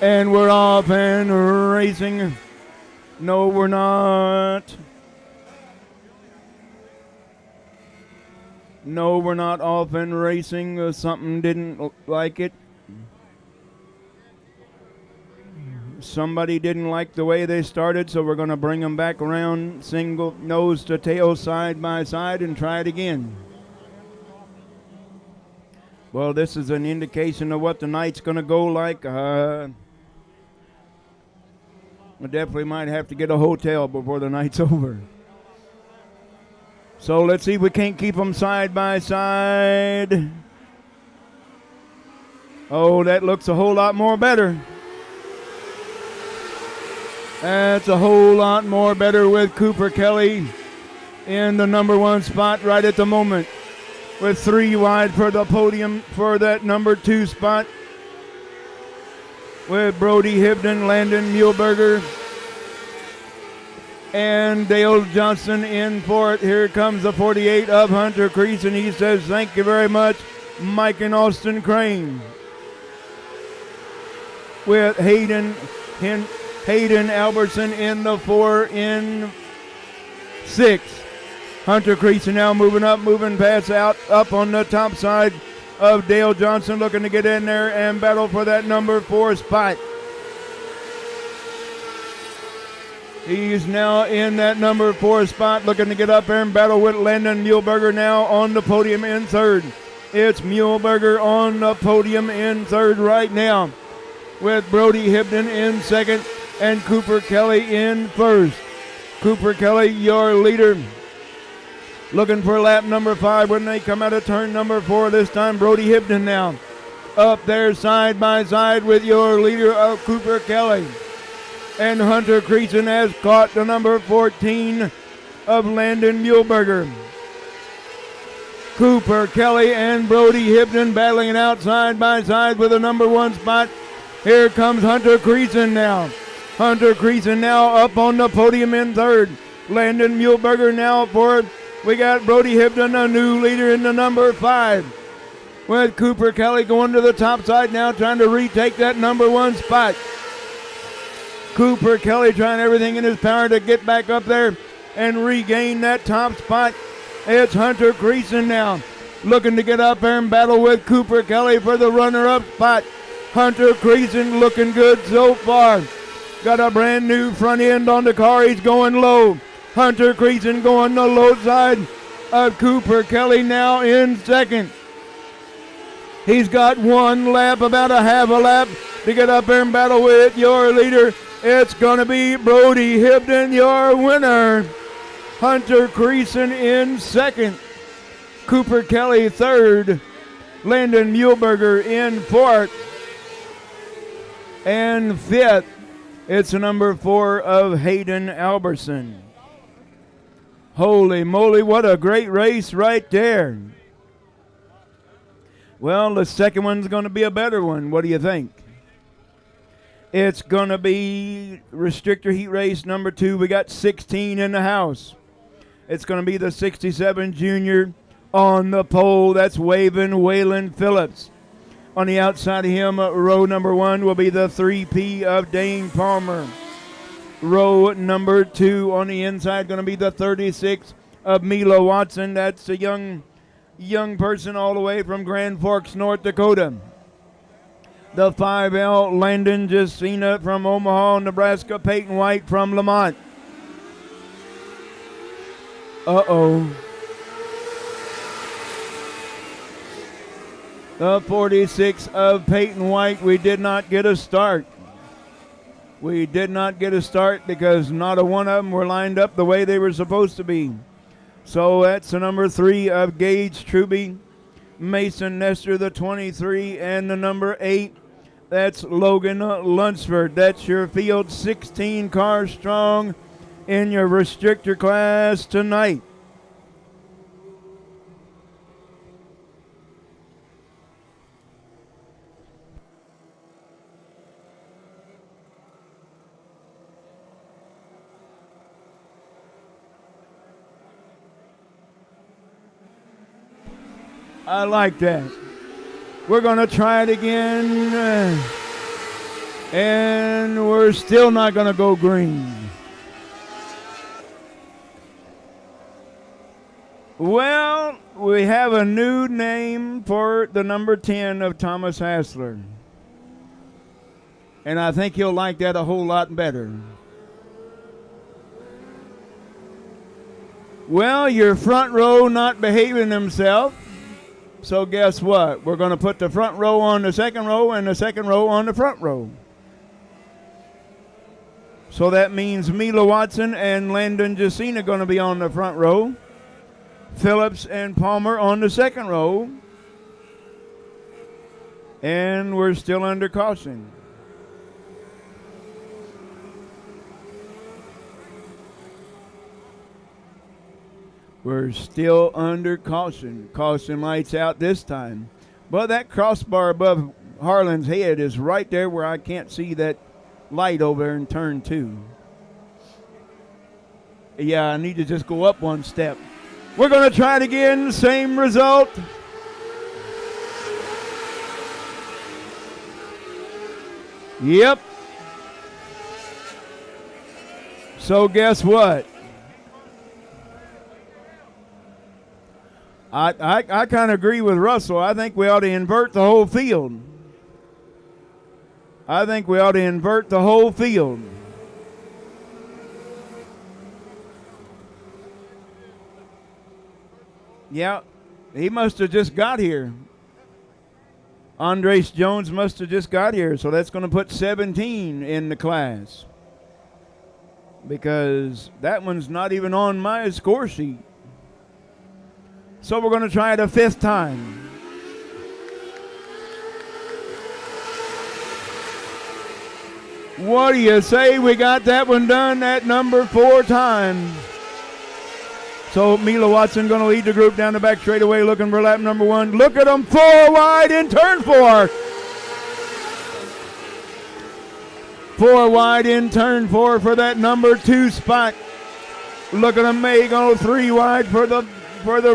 And we're off and racing. No, we're not. No, we're not off and racing. Something didn't like it. Somebody didn't like the way they started, so we're going to bring them back around single nose to tail, side by side, and try it again. Well, this is an indication of what the night's going to go like. I definitely might have to get a hotel before the night's over. So let's see if we can't keep them side by side. Oh, that looks a whole lot more better. That's a whole lot more better with Cooper Kelly in the number 1 spot right at the moment. With 3 wide for the podium for that number 2 spot. With Brody Hibden, Landon Muehlberger, and Dale Johnson in for it. Here comes the 48 of Hunter Creason. He says, thank you very much, Mike and Austin Crane. With Hayden Albertson in the 4 in 6. Hunter Creason now moving past out up on the top side of Dale Johnson, looking to get in there and battle for that number 4 spot. He's now in that number 4 spot, looking to get up there and battle with Landon Muehlberger now on the podium in third. It's Muehlberger on the podium in third right now, with Brody Hibden in second and Cooper Kelly in first. Cooper Kelly, your leader. Looking for lap number 5 when they come out of turn number 4. This time Brody Hibden now up there side by side with your leader of Cooper Kelly. And Hunter Creason has caught the number 14 of Landon Muehlberger. Cooper Kelly and Brody Hibden battling it out side by side with the number 1 spot. Here comes Hunter Creason now. Hunter Creason now up on the podium in third. Landon Muehlberger now fourth. We got Brody Hibden, a new leader in the number 5. With Cooper Kelly going to the top side now, trying to retake that number 1 spot. Cooper Kelly trying everything in his power to get back up there and regain that top spot. It's Hunter Creason now, looking to get up there and battle with Cooper Kelly for the runner-up spot. Hunter Creason looking good so far. Got a brand new front end on the car. He's going low. Hunter Creason going the low side of Cooper Kelly now in second. He's got 1 lap, about a half a lap to get up there and battle with your leader. It's going to be Brody Hibden, your winner. Hunter Creason in second. Cooper Kelly third. Landon Muehlberger in fourth. And fifth, it's the number 4 of Hayden Albertson. Holy moly, what a great race right there. Well, the second one's going to be a better one. What do you think? It's going to be Restrictor Heat Race number 2. We got 16 in the house. It's going to be the 67 Junior on the pole. That's Waylon Phillips. On the outside of him, row number 1 will be the 3P of Dane Palmer. Row number 2 on the inside going to be the 36 of Mila Watson. That's a young person all the way from Grand Forks, North Dakota. The 5L Landon Jacina from Omaha, Nebraska. Peyton White from Lamont. Uh-oh. The 46 of Peyton White, we did not get a start. We did not get a start because not a one of them were lined up the way they were supposed to be. So that's the number 3 of Gage Truby. Mason Nestor, the 23, and the number 8. That's Logan Lunsford. That's your field, 16 cars strong in your restrictor class tonight. I like that. We're going to try it again. And we're still not going to go green. Well, we have a new name for the number 10 of Thomas Hassler. And I think he'll like that a whole lot better. Well, your front row not behaving themselves. So guess what? We're going to put the front row on the second row and the second row on the front row. So that means Mila Watson and Landon Jacina going to be on the front row. Phillips and Palmer on the second row. And we're still under caution. We're still under caution. Caution lights out this time. But that crossbar above Harlan's head is right there where I can't see that light over there in turn 2. Yeah, I need to just go up one step. We're going to try it again. Same result. Yep. So guess what? I kind of agree with Russell. I think we ought to invert the whole field. I think we ought to invert the whole field. Yeah, he must have just got here. Andres Jones must have just got here, so that's going to put 17 in the class. Because that one's not even on my score sheet. So we're going to try it a 5th time. What do you say? We got that one done at number 4 times. So Mila Watson going to lead the group down the back straightaway looking for lap number 1. Look at them, 4 wide in turn 4. 4 wide in turn 4 for that number 2 spot. Look at them, May go 3 wide for the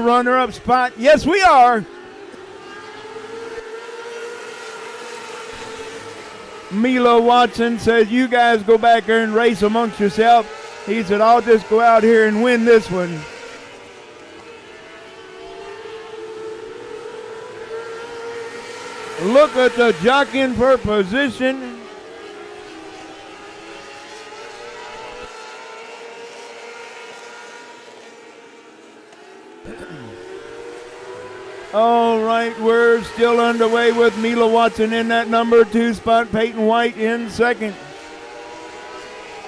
runner-up spot. Yes, we are. Mila Watson says, you guys go back there and race amongst yourself. He said, I'll just go out here and win this one. Look at the jockeying for position. All right, we're still underway with Mila Watson in that number 2 spot. Peyton White in second.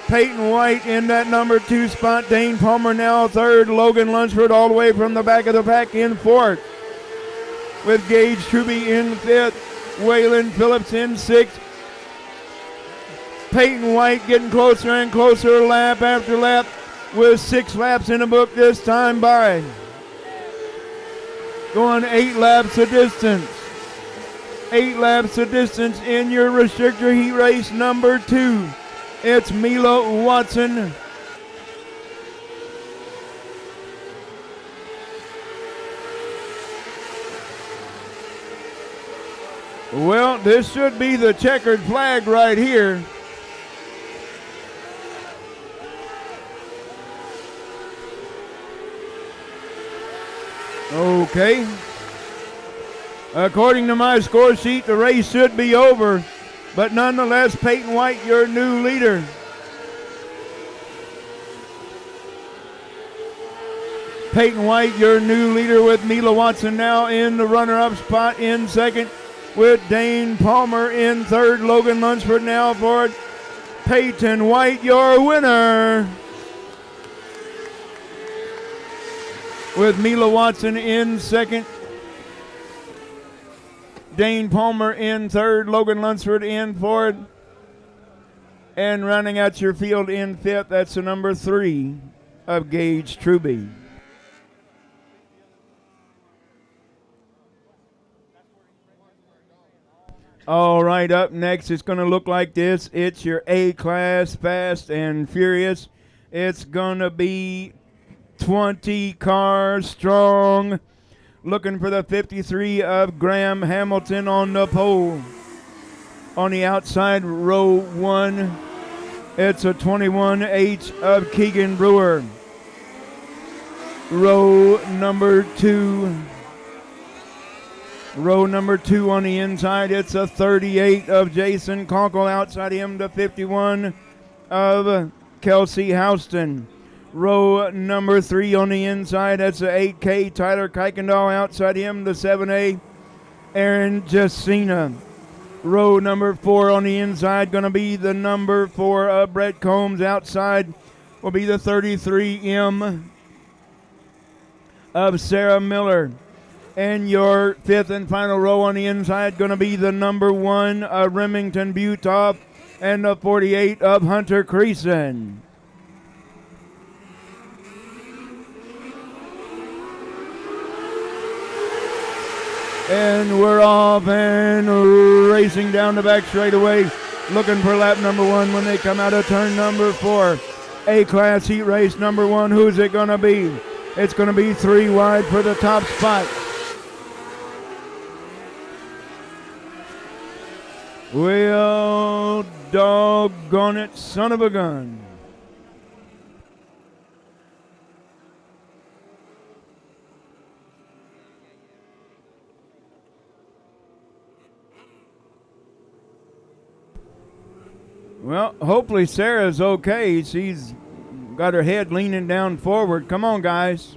Peyton White in that number 2 spot. Dane Palmer now third. Logan Lunsford all the way from the back of the pack in fourth. With Gage Truby in fifth. Waylon Phillips in sixth. Peyton White getting closer and closer lap after lap with 6 laps in the book this time by. Going 8 laps of distance. 8 laps the distance in your Restrictor Heat Race number 2. It's Mila Watson. Well, this should be the checkered flag right here. Okay. According to my score sheet, the race should be over, but nonetheless, Peyton White, your new leader. Peyton White, your new leader, with Mila Watson now in the runner-up spot. In second, with Dane Palmer in third. Logan Lunsford now for Peyton White, your winner. With Mila Watson in second, Dane Palmer in third, Logan Lunsford in fourth, and rounding out your field in fifth, that's the number 3 of Gage Truby. All right, up next, it's going to look like this. It's your A-Class Fast and Furious. It's going to be 20 cars strong. Looking for the 53 of Graham Hamilton on the pole. On the outside, row 1, it's a 21H of Keegan Brewer. Row number 2 on the inside, it's a 38 of Jason Conkle. Outside him, the 51 of Kelsey Houston. Row number 3 on the inside, that's the 8K Tyler Kuykendall. Outside him, the 7A Aaron Jacina. Row number 4 on the inside, going to be the number 4 of Brett Combs. Outside will be the 33M of Sarah Miller. And your 5th and final row on the inside, going to be the number 1 of Remington Butoff and the 48 of Hunter Creason. And we're off and racing down the back straightaway, looking for lap number 1 when they come out of turn number 4. A-Class Heat Race number 1, who's it going to be? It's going to be 3 wide for the top spot. Well, doggone it, son of a gun. Well, hopefully Sarah's okay. She's got her head leaning down forward. Come on, guys.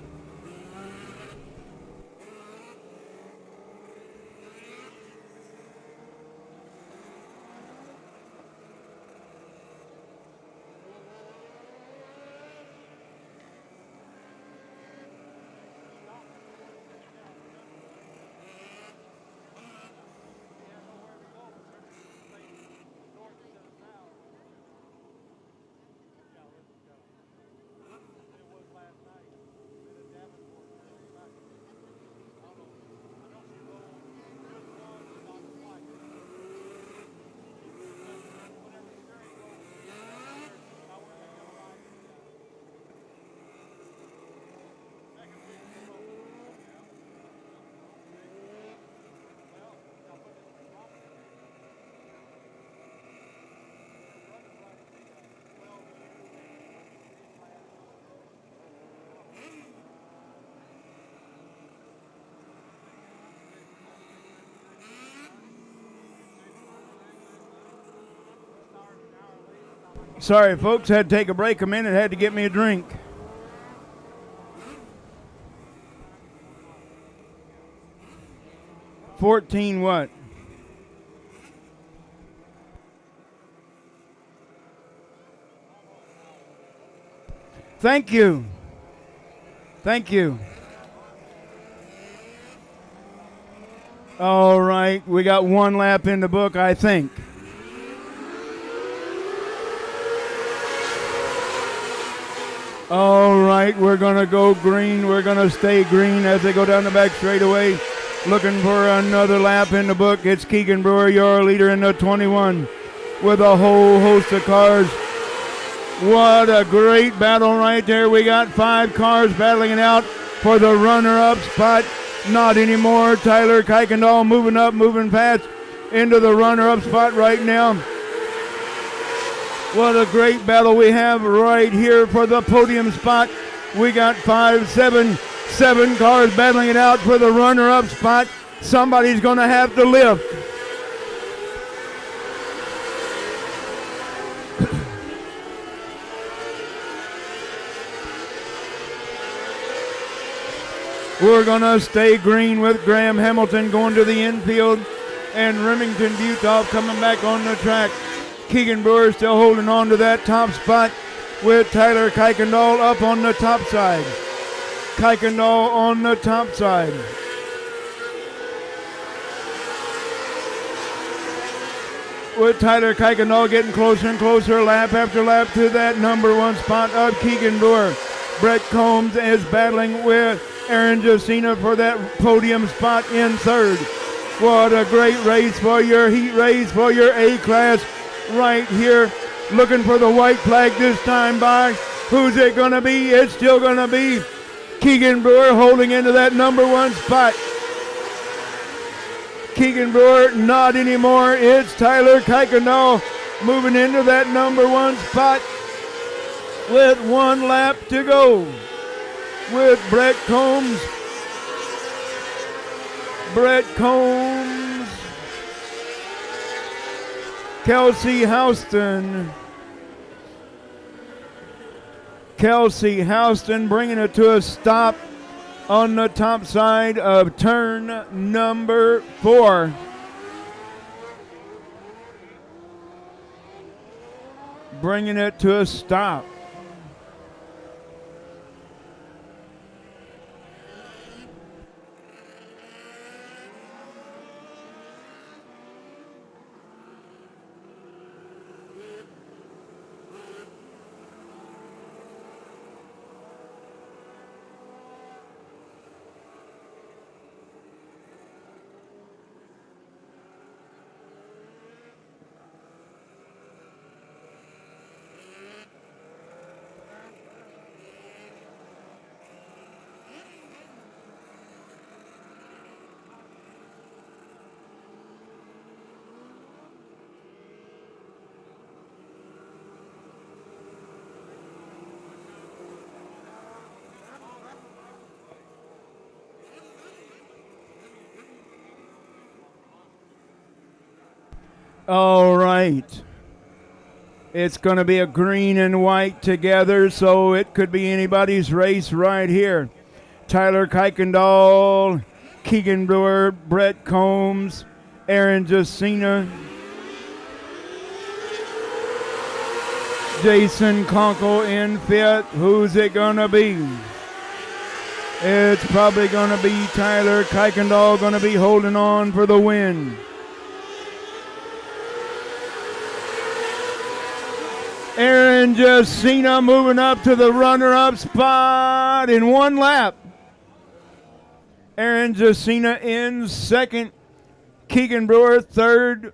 Sorry, folks, had to take a break a minute, had to get me a drink. $14 what? Thank you. Thank you. All right, we got 1 lap in the book, I think. All right, we're going to go green. We're going to stay green as they go down the back straightaway. looking for another lap in the book. It's Keegan Brewer, your leader in the 21, with a whole host of cars. What a great battle right there. We got 5 cars battling it out for the runner-up spot. Not anymore. Tyler Kuykendall moving up, moving fast into the runner-up spot right now. What a great battle we have right here for the podium spot. We got 7 cars battling it out for the runner-up spot. Somebody's going to have to lift. We're going to stay green with Graham Hamilton going to the infield and Remington Butoff coming back on the track. Keegan Brewer still holding on to that top spot with Tyler Kuykendall up on the top side. Kuykendall on the top side. With Tyler Kuykendall getting closer and closer lap after lap to that number 1 spot of Keegan Brewer. Brett Combs is battling with Aaron Josina for that podium spot in 3rd. What a great race for your heat race for your A-class right here. Looking for the white flag this time by. Who's it going to be? It's still going to be Keegan Brewer holding into that number 1 spot. Keegan Brewer not anymore. It's Tyler Kuykendall moving into that number 1 spot with 1 lap to go. With Brett Combs, Kelsey Houston bringing it to a stop on the top side of turn number 4. Bringing it to a stop. All right. It's going to be a green and white together, so it could be anybody's race right here. Tyler Kuykendall, Keegan Brewer, Brett Combs, Aaron Jacina, Jason Conkle in 5th. Who's it going to be? It's probably going to be Tyler Kuykendall going to be holding on for the win. Aaron Jacina moving up to the runner-up spot in 1 lap. Aaron Jacina in 2nd. Keegan Brewer 3rd.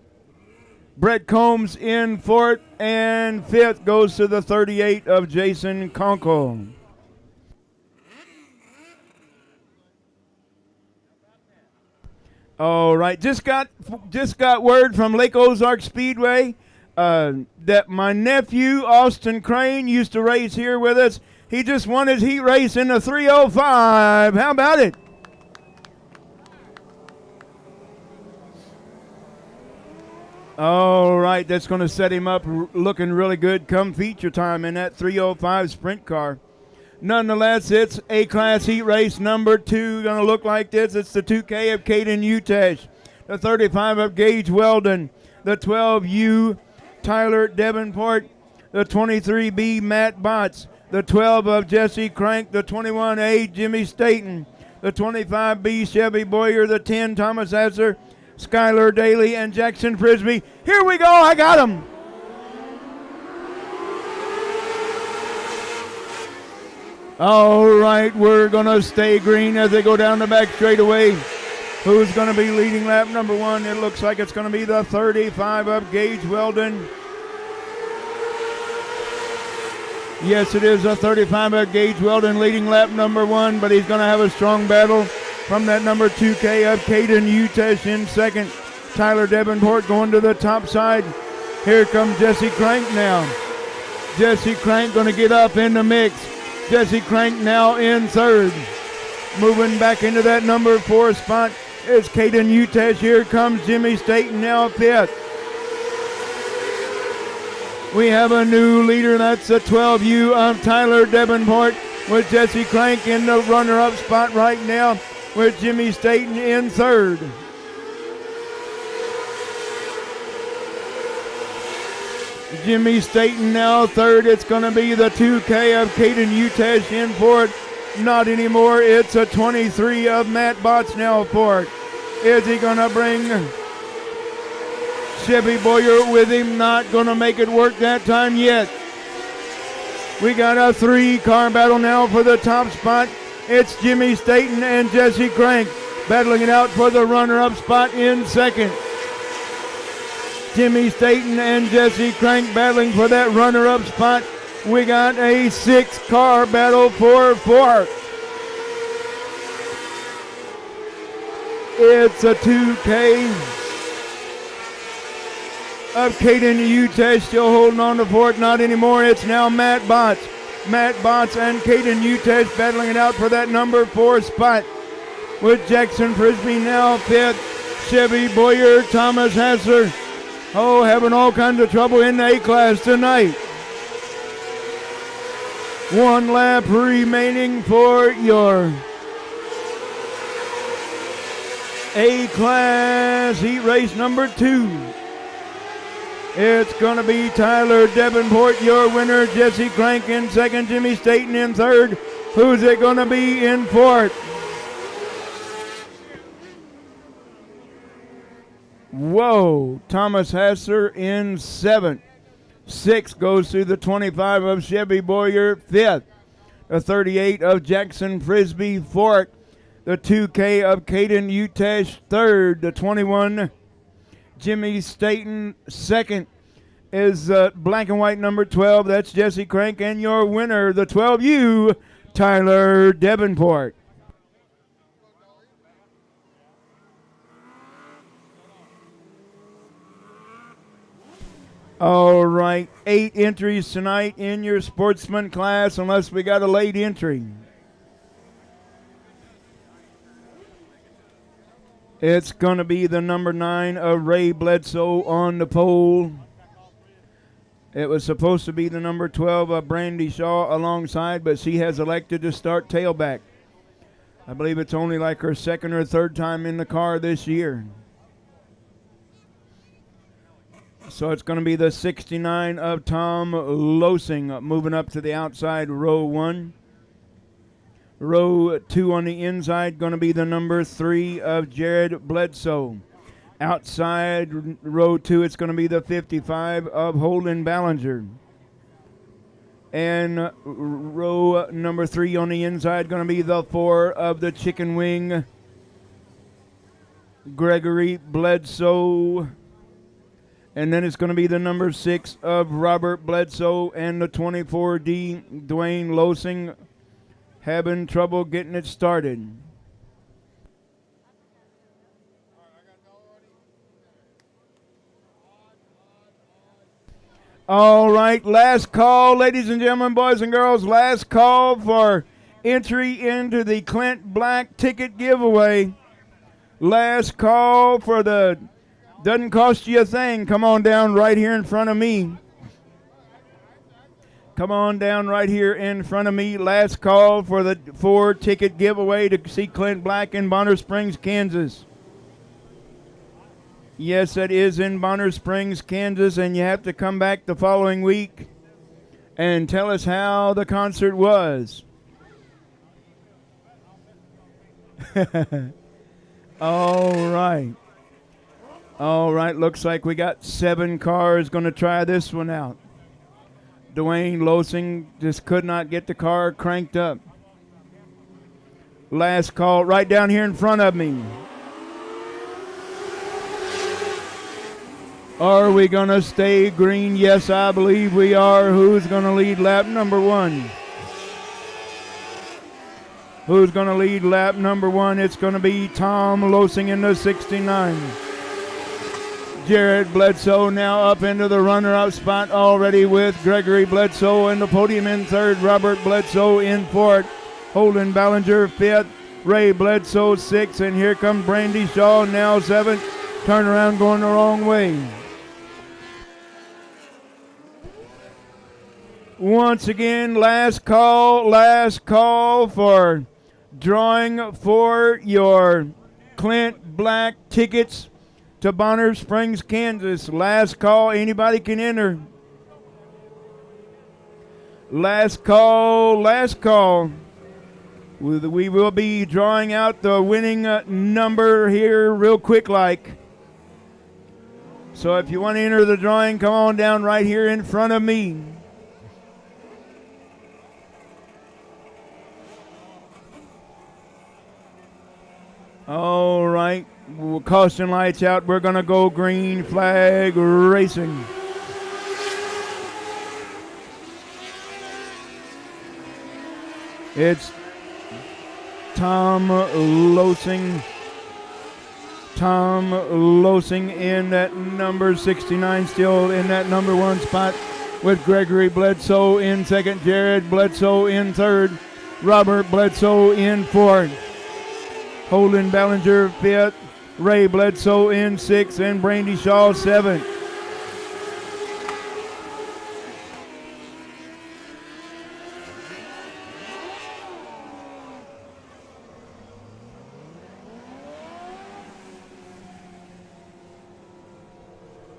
Brett Combs in 4th. And 5th goes to the 38 of Jason Conkle. All right, just got word from Lake Ozark Speedway that my nephew, Austin Crane, used to race here with us. He just won his heat race in the 305. How about it? All right, that's going to set him up looking really good come feature time in that 305 sprint car. Nonetheless, it's A-Class heat race number 2. Going to look like this. It's the 2K of Caden Utesh, the 35 of Gage Weldon, the 12U Tyler Davenport, the 23B Matt Botts, the 12 of Jesse Crank, the 21A Jimmy Staten, the 25B Chevy Boyer, the 10 Thomas Asser, Skylar Daly, and Jackson Frisbee. Here we go. I got him. All right, we're going to stay green as they go down the back straightaway Who's going to be leading lap number 1? It looks like it's going to be the 35 of Gage Weldon. Yes, it is a 35 of Gage Weldon leading lap number 1, but he's going to have a strong battle from that number 2K of Caden Utesh in second. Tyler Davenport going to the top side. Here comes Jesse Crank now. Jesse Crank going to get up in the mix. Jesse Crank now in third. Moving back into that number 4 spot is Caden Utesh. Here comes Jimmy Staten now fifth. We have a new leader. That's the 12U of Tyler Davenport with Jesse Crank in the runner-up spot right now with Jimmy Staten in third. Jimmy Staten now third. It's going to be the 2K of Caden Utesh in fourth. Not anymore. It's a 23 of Matt Botts now fourth. Is he going to bring Chevy Boyer with him? Not going to make it work that time yet. We got a 3-car battle now for the top spot. It's Jimmy Staten and Jesse Crank battling it out for the runner-up spot in second. Jimmy Staten and Jesse Crank battling for that runner-up spot. We got a 6-car battle for fourth. It's a 2K of Caden Utesh still holding on to fourth. Not anymore. It's now Matt Botts. Matt Botts and Caden Utesh battling it out for that number 4 spot. With Jackson Frisbee now fifth. Chevy Boyer, Thomas Hassler. Oh, having all kinds of trouble in the A-class tonight. 1 lap remaining for your A-class heat race number 2. It's going to be Tyler Davenport, your winner. Jesse Crank in second. Jimmy Staten in third. Who's it going to be in fourth? Whoa, Thomas Hassler in seventh. 6 goes through the 25 of Chevy Boyer, fifth. The 38 of Jackson Frisbee, fourth. The 2K of Caden Utesh, third. The 21, Jimmy Staten, second. Is black and white number 12. That's Jesse Crank. And your winner, the 12U, Tyler Davenport. All right, 8 entries tonight in your Sportsman class, unless we got a late entry. It's going to be the number 9 of Ray Bledsoe on the pole. It was supposed to be the number 12 of Brandy Shaw alongside, but she has elected to start tailback. I believe it's only like her second or third time in the car this year. So it's going to be the 69 of Tom Losing moving up to the outside, row 1. Row 2 on the inside, going to be the number 3 of Jared Bledsoe. Outside row 2, it's going to be the 55 of Holden Ballinger. And row number 3 on the inside, going to be the 4 of the Chicken Wing, Gregory Bledsoe. And then it's going to be the number 6 of Robert Bledsoe and the 24D, Dwayne Losing, having trouble getting it started. All right, last call, ladies and gentlemen, boys and girls, last call for entry into the Clint Black ticket giveaway. Last call for the doesn't cost you a thing. Come on down right here in front of me. Come on down right here in front of me. Last call for the 4-ticket giveaway to see Clint Black in Bonner Springs, Kansas. Yes, it is in Bonner Springs, Kansas, and you have to come back the following week and tell us how the concert was. All right. All right, looks like we got 7 cars going to try this one out. Dwayne Losing just could not get the car cranked up. Last call right down here in front of me. Are we going to stay green? Yes, I believe we are. Who's going to lead lap number 1? Who's going to lead lap number 1? It's going to be Tom Losing in the 69. Jared Bledsoe now up into the runner-up spot already with Gregory Bledsoe in the podium in 3rd. Robert Bledsoe in 4th. Holden Ballinger 5th. Ray Bledsoe 6th. And here comes Brandy Shaw now 7th. Turnaround going the wrong way. Once again, last call for drawing for your Clint Black tickets to Bonner Springs, Kansas. Last call. Anybody can enter. Last call. We will be drawing out the winning number here real quick like. So if you want to enter the drawing, come on down right here in front of me. All right, caution lights out. We're going to go green flag racing. It's Tom Losing. Tom Losing in that number 69, still in that number 1 spot with Gregory Bledsoe in 2nd, Jared Bledsoe in 3rd, Robert Bledsoe in 4th. Holden Ballinger 5th, Ray Bledsoe in 6th, and Brandy Shaw 7th.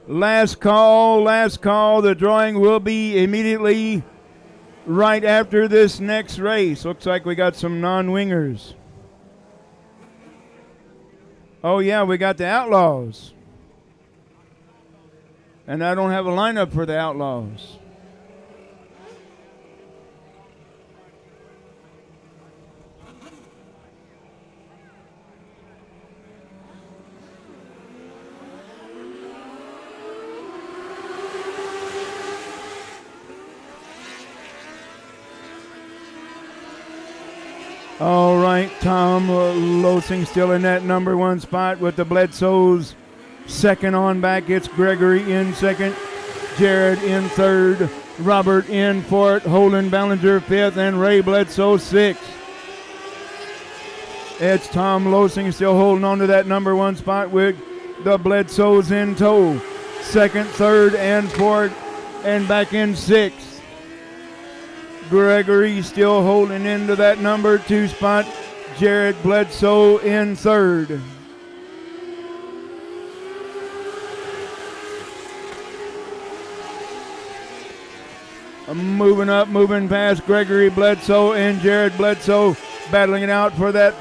Last call. The drawing will be immediately right after this next race. Looks like we got some non-wingers. Oh, yeah, we got the Outlaws. And I don't have a lineup for the Outlaws. All right, Tom Losing still in that number 1 spot with the Bledsoes 2nd on back. It's Gregory in 2nd, Jared in 3rd, Robert in 4th, Holden Ballinger 5th, and Ray Bledsoe 6th. It's Tom Losing still holding on to that number 1 spot with the Bledsoes in tow. 2nd, 3rd, and 4th, and back in 6th. Gregory still holding into that number 2 spot. Jared Bledsoe in 3rd. Moving up, moving past Gregory Bledsoe and Jared Bledsoe, battling it out for that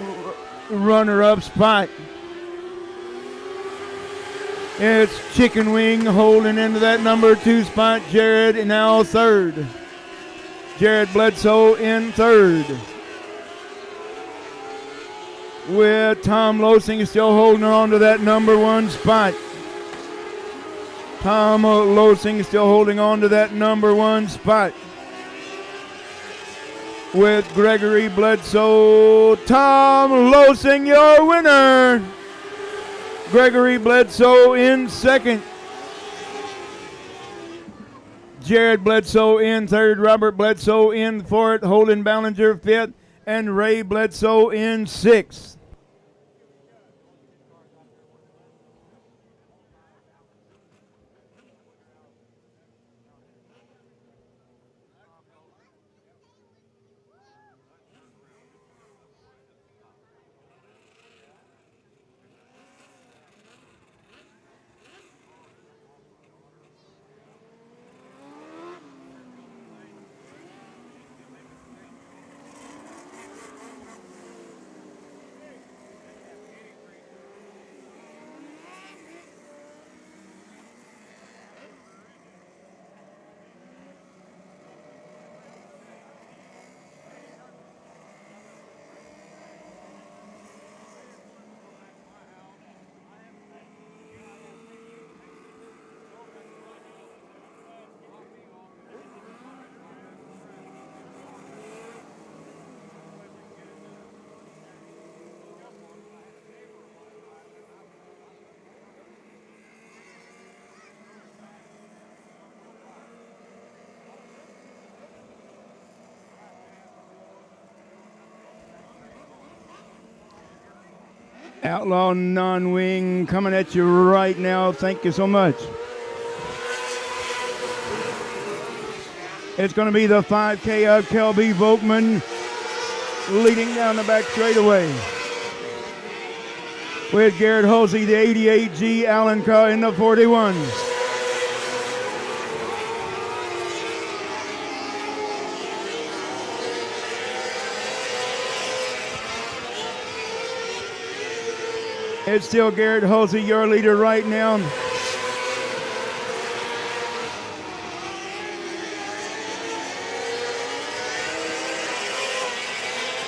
runner-up spot. It's Chicken Wing holding into that number 2 spot. Jared now 3rd. Jared Bledsoe in 3rd. With Tom Losing still holding on to that number 1 spot. Tom Losing still holding on to that number 1 spot. With Gregory Bledsoe, Tom Losing, your winner. Gregory Bledsoe in 2nd. Jared Bledsoe in 3rd, Robert Bledsoe in 4th, Holden Ballinger 5th, and Ray Bledsoe in 6th. Outlaw non-wing coming at you right now. Thank you so much. It's going to be the 5K of Kelby Volkman leading down the back straightaway. With Garrett Hulsey, the 88G, Alan Carr in the 41. It's still Garrett Hulsey, your leader right now.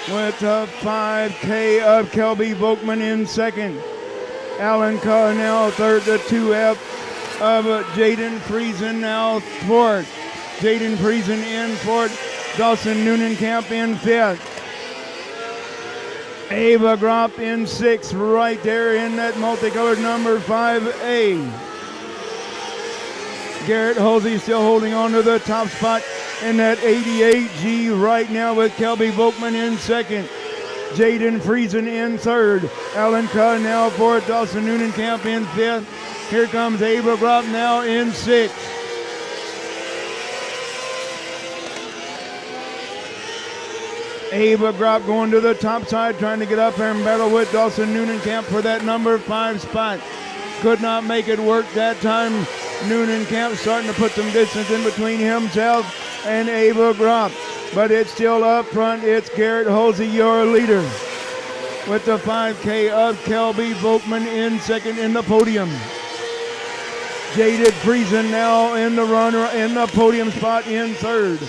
With the 5K of Kelby Volkman in second. Alan Carr now third, the 2F of Jaden Friesen now fourth. Jaden Friesen in fourth. Dawson Neunenkamp in fifth. Ava Gropp in sixth, right there in that multicolored number 5A. Garrett Hulsey still holding on to the top spot in that 88G right now with Kelby Volkman in second. Jaden Friesen in third. Alan Carr now fourth. Dawson Neunenkamp in fifth. Here comes Ava Gropp now in sixth. Ava Gropp going to the top side, trying to get up there and battle with Dawson Neunenkamp for that number 5 spot. Could not make it work that time. Neunenkamp starting to put some distance in between himself and Ava Gropp. But it's still up front. It's Garrett Hulsey, your leader, with the 5K of Kelby Volkman in second in the podium. Jaden Friesen now in the runner in the podium spot in third,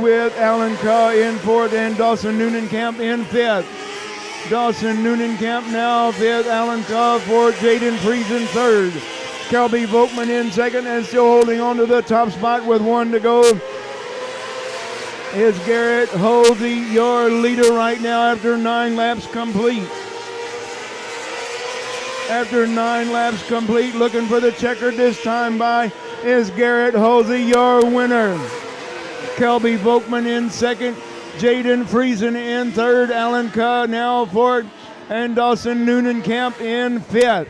with Alan Carr in fourth and Dawson Neunenkamp in fifth. Dawson Neunenkamp now fifth, Alan Carr fourth, Jaden Friesen third. Kelby Volkman in second and still holding on to the top spot with 1 to go is Garrett Hulsey, your leader right now after 9 laps complete. After 9 laps complete, looking for the checkered this time by is Garrett Hulsey, your winner. Kelby Volkman in second, Jaden Friesen in third, Alan Carr now fourth, and Dawson Neunenkamp in fifth.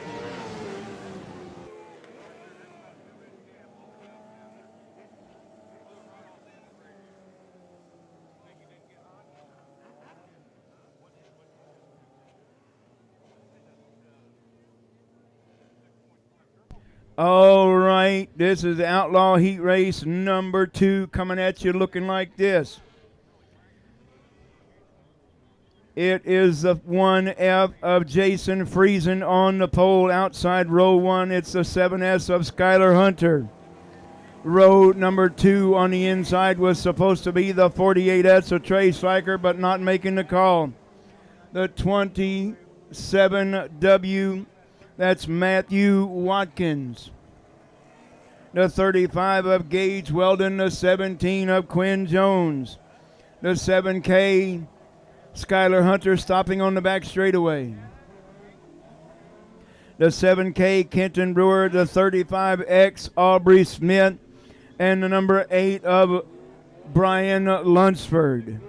All right, this is Outlaw Heat Race number 2 coming at you looking like this. It is the 1F of Jason Friesen on the pole outside row 1. It's the 7S of Skylar Hunter. Row number 2 on the inside was supposed to be the 48S of Trey Sliker, but not making the call. The 27W, that's Matthew Watkins. The 35 of Gage Weldon, the 17 of Quinn Jones. The 7K, Skylar Hunter stopping on the back straightaway. The 7K, Kenton Brewer, the 35X, Aubrey Smith, and the number 8 of Brian Lunsford.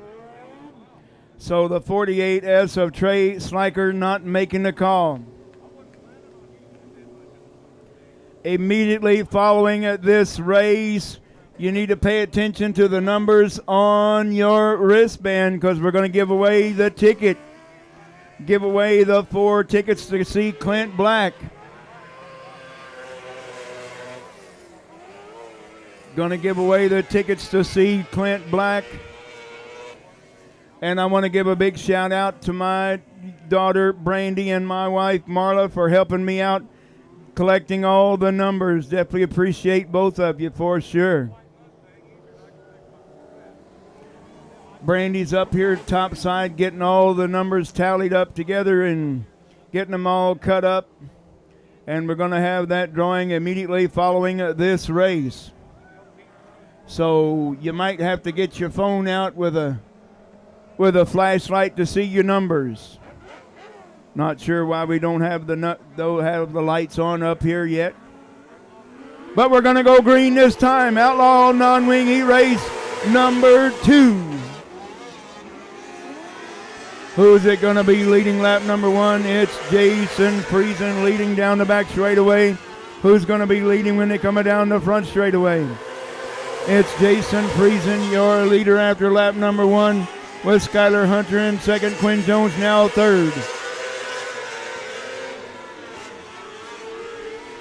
So the 48S of Trey Sliker not making the call. Immediately following this race, you need to pay attention to the numbers on your wristband because we're going to give away the ticket. Give away the 4 tickets to see Clint Black. Going to give away the tickets to see Clint Black. And I want to give a big shout out to my daughter Brandy and my wife Marla for helping me out collecting all the numbers. Definitely appreciate both of you for sure. Brandy's up here top side getting all the numbers tallied up together and getting them all cut up. And we're going to have that drawing immediately following this race. So you might have to get your phone out with a flashlight to see your numbers. Not sure why we don't have the lights on up here yet. But we're going to go green this time. Outlaw non-wing heat race number 2. Who's it going to be leading lap number 1? It's Jason Friesen leading down the back straightaway. Who's going to be leading when they come down the front straightaway? It's Jason Friesen, your leader after lap number 1, with Skylar Hunter in second. Quinn Jones now third.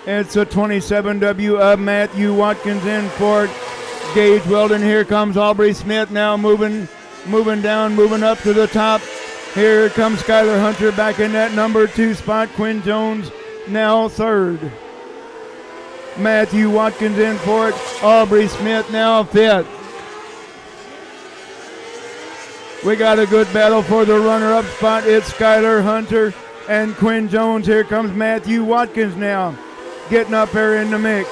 It's a 27W of Matthew Watkins in fourth. Gage Weldon. Here comes Aubrey Smith now moving down, moving up to the top. Here comes Skylar Hunter back in that number 2 spot. Quinn Jones now third. Matthew Watkins in fourth. Aubrey Smith now fifth. We got a good battle for the runner-up spot. It's Skylar Hunter and Quinn Jones. Here comes Matthew Watkins now, getting up here in the mix.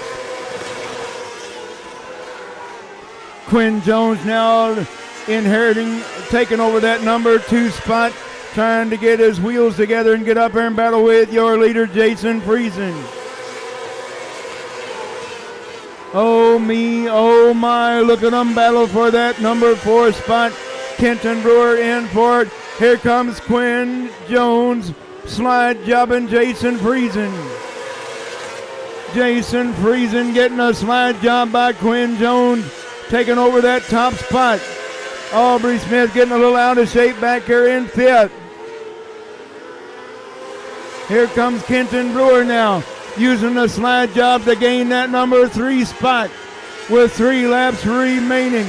Quinn Jones now taking over that number 2 spot, trying to get his wheels together and get up here and battle with your leader, Jason Friesen. Oh me, oh my, look at them battle for that number 4 spot. Kenton Brewer in for it. Here comes Quinn Jones, slide jobbing Jason Friesen. Jason Friesen getting a slide job by Quinn Jones, taking over that top spot. Aubrey Smith getting a little out of shape back here in fifth. Here comes Kenton Brewer now, using the slide job to gain that number 3 spot with 3 laps remaining.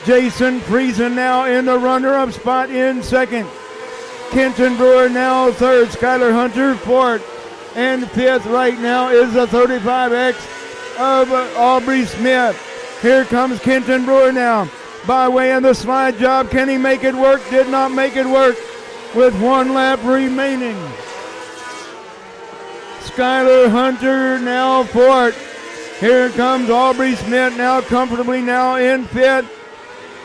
Jason Friesen now in the runner-up spot in second. Kenton Brewer now third. Skylar Hunter fourth. And fifth right now is the 35X of Aubrey Smith. Here comes Kenton Brewer now by way of the slide job. Can he make it work? Did not make it work with 1 lap remaining. Skylar Hunter now fourth. Here comes Aubrey Smith now comfortably now in fifth.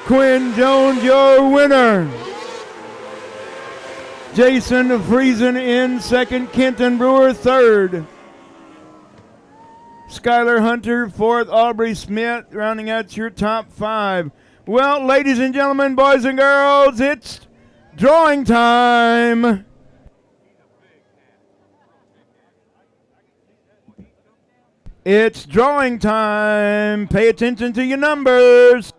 Quinn Jones, your winner. Jason Friesen in second, Kenton Brewer third. Skylar Hunter fourth, Aubrey Smith rounding out your top 5. Well, ladies and gentlemen, boys and girls, it's drawing time. It's drawing time. Pay attention to your numbers.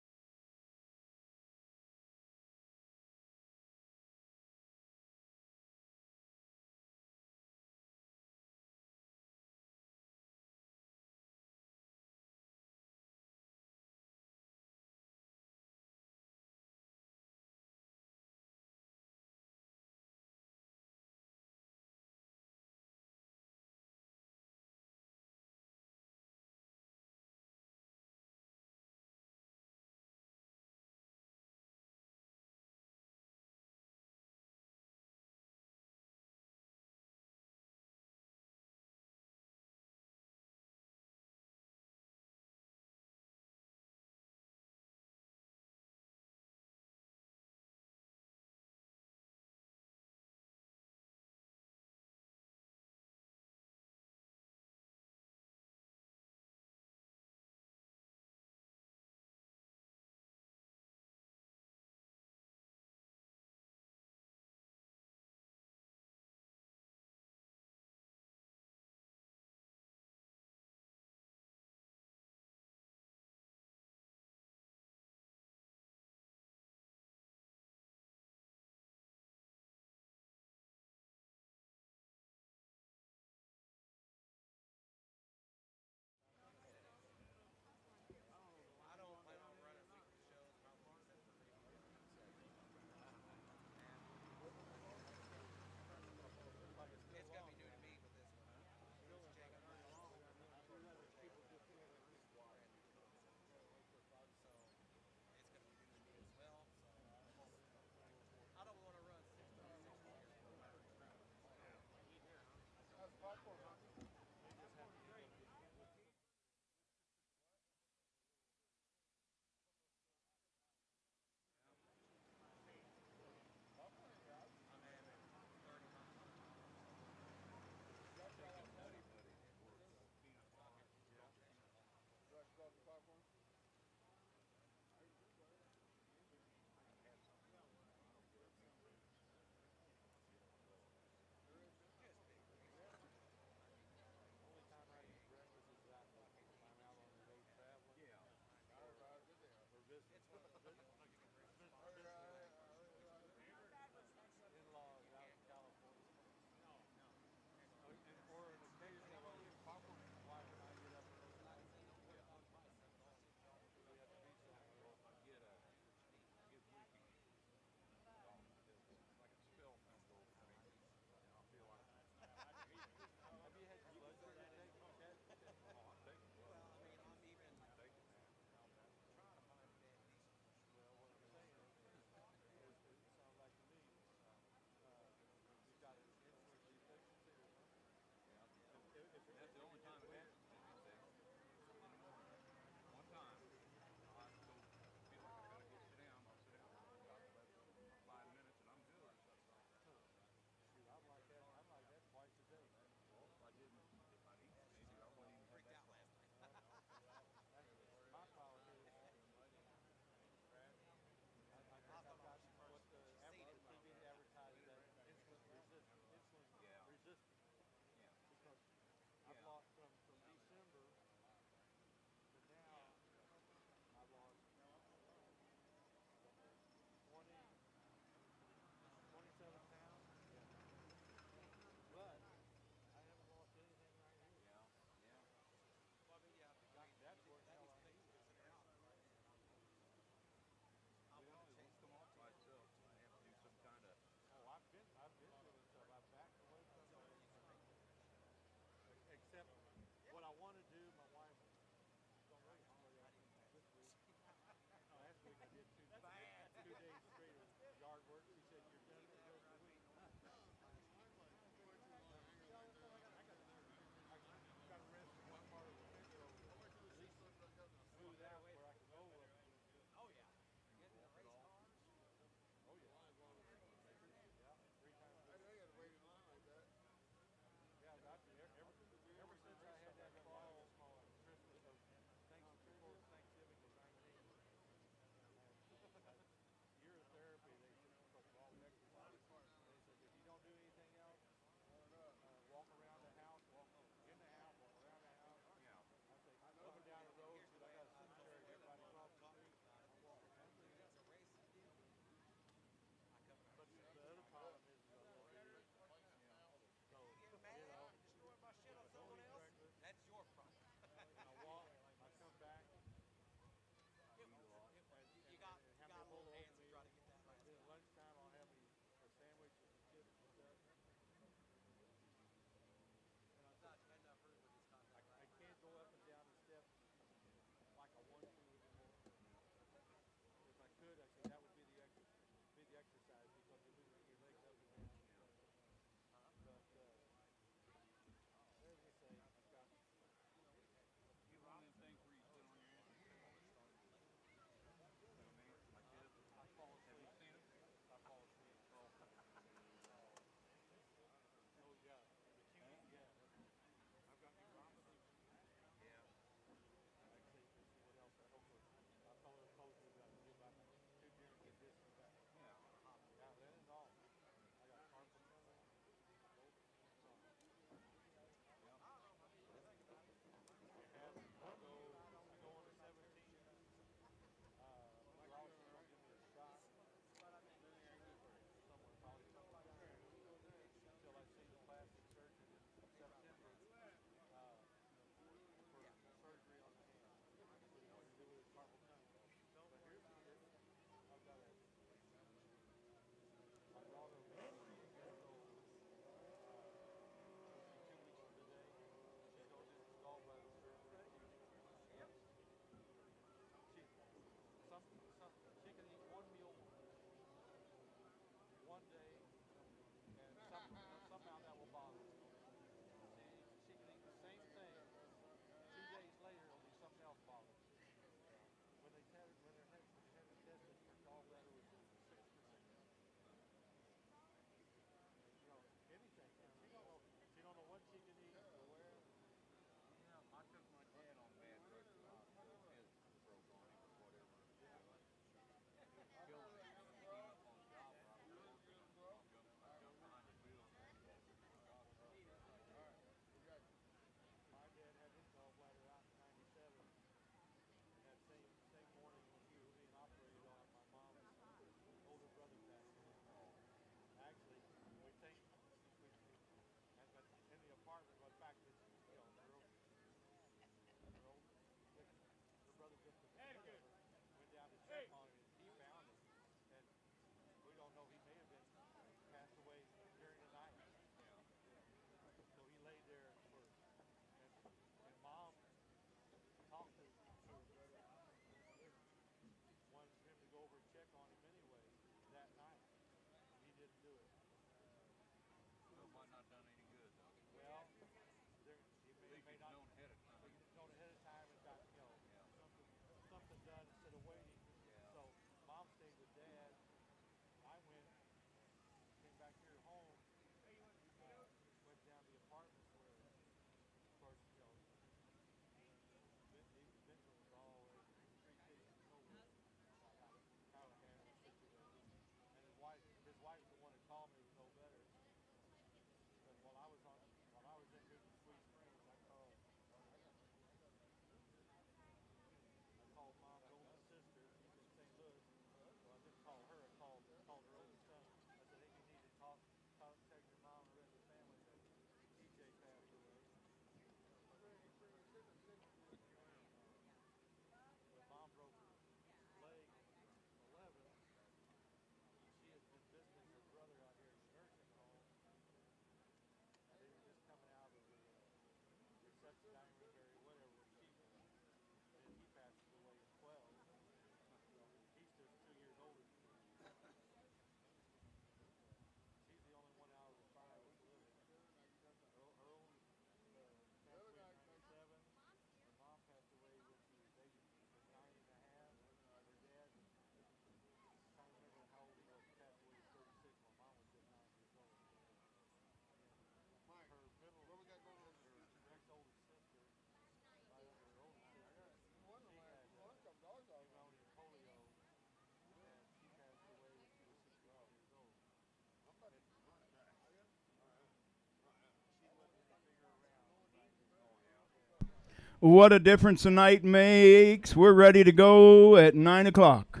What a difference a night makes. We're ready to go at 9 o'clock.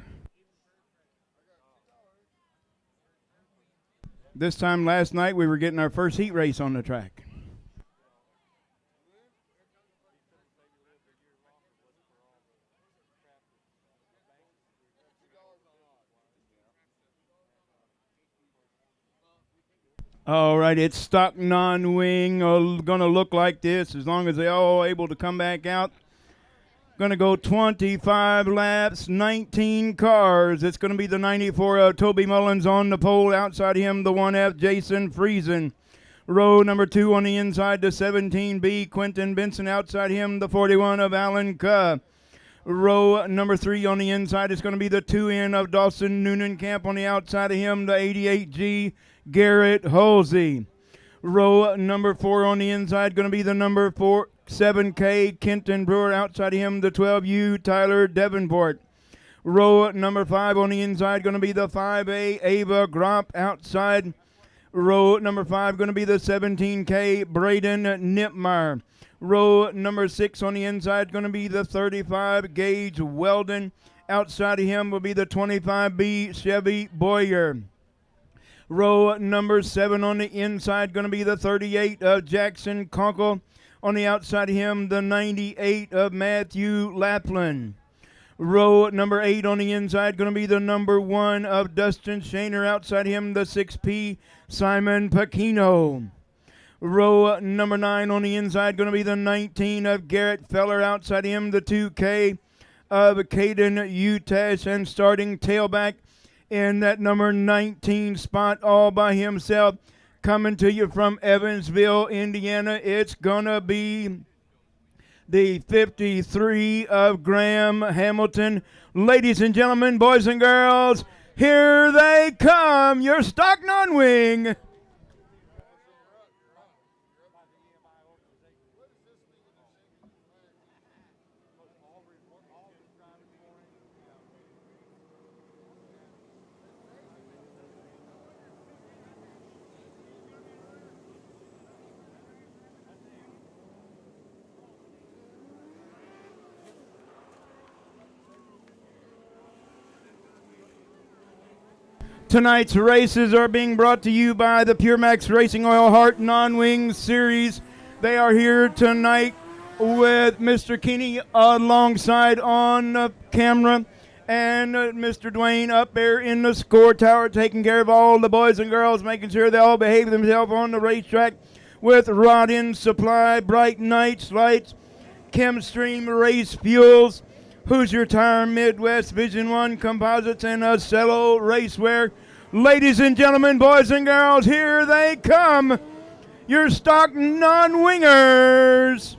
This time last night, we were getting our first heat race on the track. All right, it's stock non-wing, going to look like this as long as they're all able to come back out. Going to go 25 laps, 19 cars. It's going to be the 94 Toby Mullins on the pole. Outside him, the 1F Jason Friesen. Row number 2 on the inside, the 17B Quentin Benson. Outside him, the 41 of Alan Cuh. Row number 3 on the inside is going to be the 2N of Dawson Noonenkamp. On the outside of him, the 88G Garrett Halsey. Row number 4 on the inside going to be the number 7K Kenton Brewer. Outside of him, the 12U Tyler Davenport. Row number 5 on the inside going to be the 5A Ava Grop. Outside row number 5 going to be the 17K Braden Nipmeyer. Row number 6 on the inside going to be the 35 Gage Weldon. Outside of him will be the 25B Chevy Boyer. Row number 7 on the inside going to be the 38 of Jackson Conkle. On the outside of him, the 98 of Matthew Laplin. Row number 8 on the inside going to be the number 1 of Dustin Shaner. Outside him, the 6P Simon Pacino. Row number 9 on the inside going to be the 19 of Garrett Feller. Outside him, the 2K of Caden Utash. And starting tailback in that number 19 spot all by himself, coming to you from Evansville, Indiana, it's going to be the 53 of Graham Hamilton. Ladies and gentlemen, boys and girls, here they come, your stock non-wing. Tonight's races are being brought to you by the PureMax Racing Oil Heart Non-Wing Series. They are here tonight with Mr. Keeney alongside on the camera and Mr. Dwayne up there in the score tower taking care of all the boys and girls, making sure they all behave themselves on the racetrack with Rod-In Supply, Bright Nights Lights, Chemstream Race Fuels, Hoosier Tire, Midwest Vision 1 Composites, and Acello Racewear. Ladies and gentlemen, boys and girls, here they come, your stock non-wingers.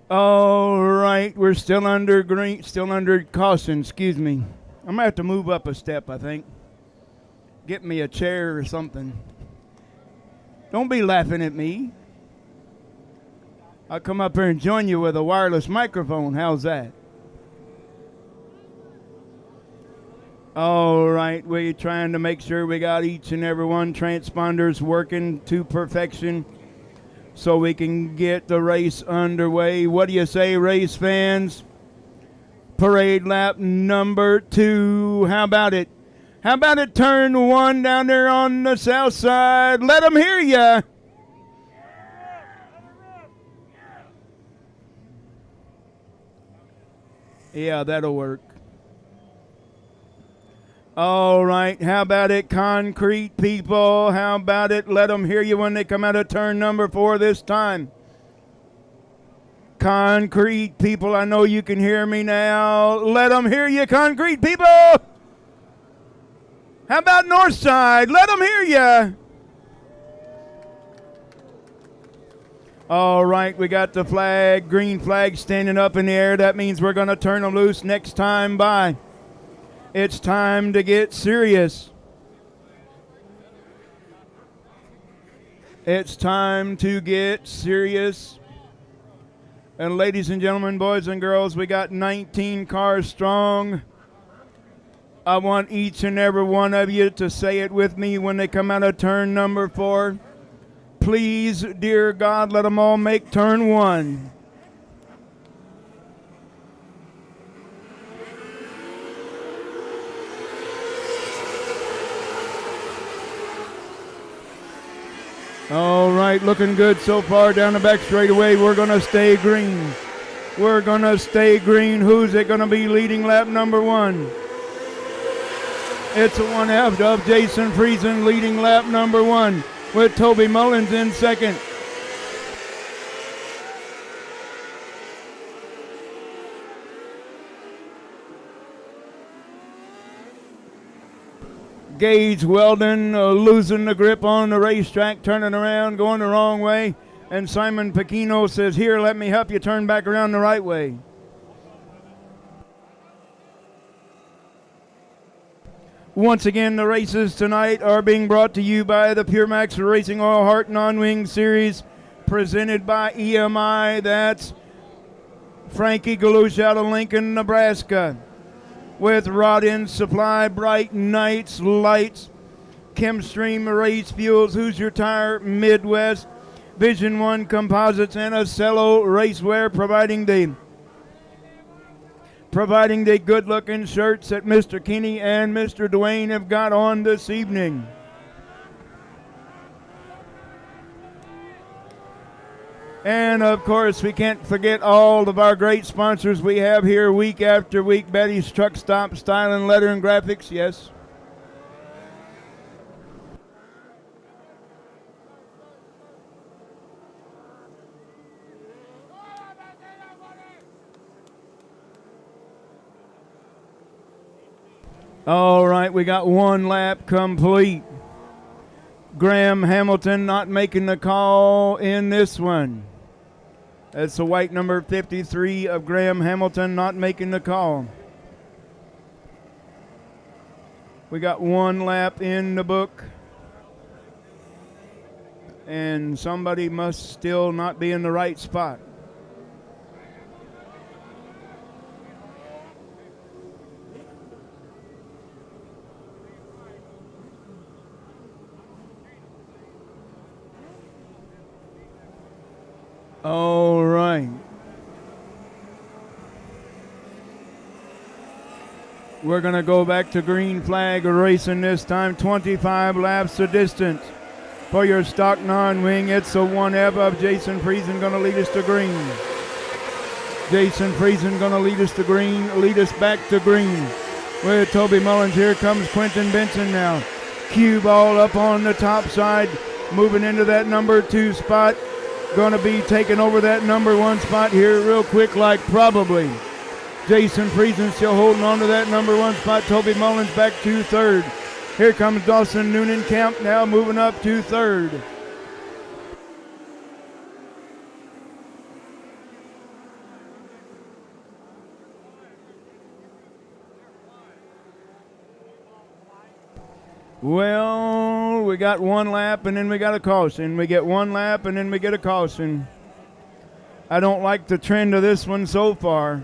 All right, we're still under green, still under caution, excuse me. I'm going to have to move up a step, I think. Get me a chair or something. Don't be laughing at me. I'll come up here and join you with a wireless microphone. How's that? All right, we're trying to make sure we got each and every one transponders working to perfection, so we can get the race underway. What do you say, race fans? Parade lap number 2. How about it? How about it, turn 1 down there on the south side? Let them hear ya. Yeah, that'll work. All right, how about it, concrete people? How about it? Let them hear you when they come out of turn number 4 this time. Concrete people, I know you can hear me now. Let them hear you, concrete people. How about north side? Let them hear you. All right, we got the flag, green flag standing up in the air. That means we're going to turn them loose next time by. It's time to get serious. It's time to get serious. And ladies and gentlemen, boys and girls, we got 19 cars strong. I want each and every one of you to say it with me when they come out of turn number 4. Please, dear God, let them all make turn 1. All right, looking good so far down the back straightaway. We're going to stay green. We're going to stay green. Who's it going to be leading lap number 1? It's a 1F of Jason Friesen leading lap number 1 with Toby Mullins in second. Gage Weldon losing the grip on the racetrack, turning around, going the wrong way. And Simon Pacino says, here, let me help you turn back around the right way. Once again, the races tonight are being brought to you by the PureMax Racing Oil Heart Non-Wing Series, presented by EMI. That's Frankie Galush out of Lincoln, Nebraska. With Rod End Supply, Bright Nights, Lights, Chemstream Race Fuels, Hoosier Tire, Midwest, Vision One Composites, and Acello Racewear, providing the good-looking shirts that Mr. Kinney and Mr. Dwayne have got on this evening. And, of course, we can't forget all of our great sponsors we have here week after week. Betty's Truck Stop, Style and Letter and Graphics, yes. All right, we got 1 lap complete. Graham Hamilton not making the call in this one. That's the white number 53 of Graham Hamilton not making the call. We got 1 lap in the book. And somebody must still not be in the right spot. All right. We're going to go back to green flag racing this time. 25 laps of distance for your stock non-wing. It's a 1F of Jason Friesen going to lead us to green. Jason Friesen going to lead us to green, lead us back to green. With Toby Mullins, here comes Quentin Benson now. Cue ball up on the top side, moving into that number 2 spot. Going to be taking over that number 1 spot here real quick, like probably. Jason Friesen still holding on to that number 1 spot. Toby Mullins back to 3rd. Here comes Dawson Noonan-Camp now moving up to 3rd. Well, we got 1 lap and then we got a caution. We get 1 lap and then we get a caution. I don't like the trend of this one so far.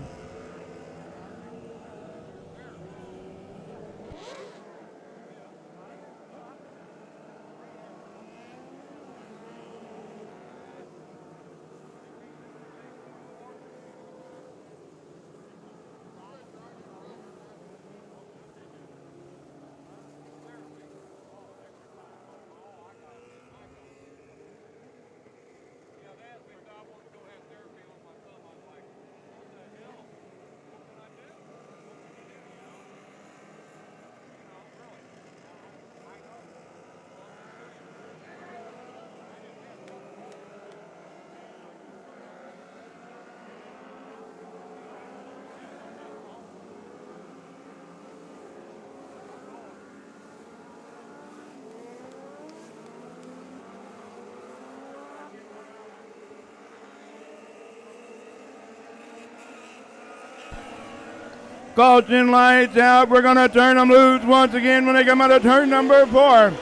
Caution lights out. We're going to turn them loose once again when they come out of turn number 4.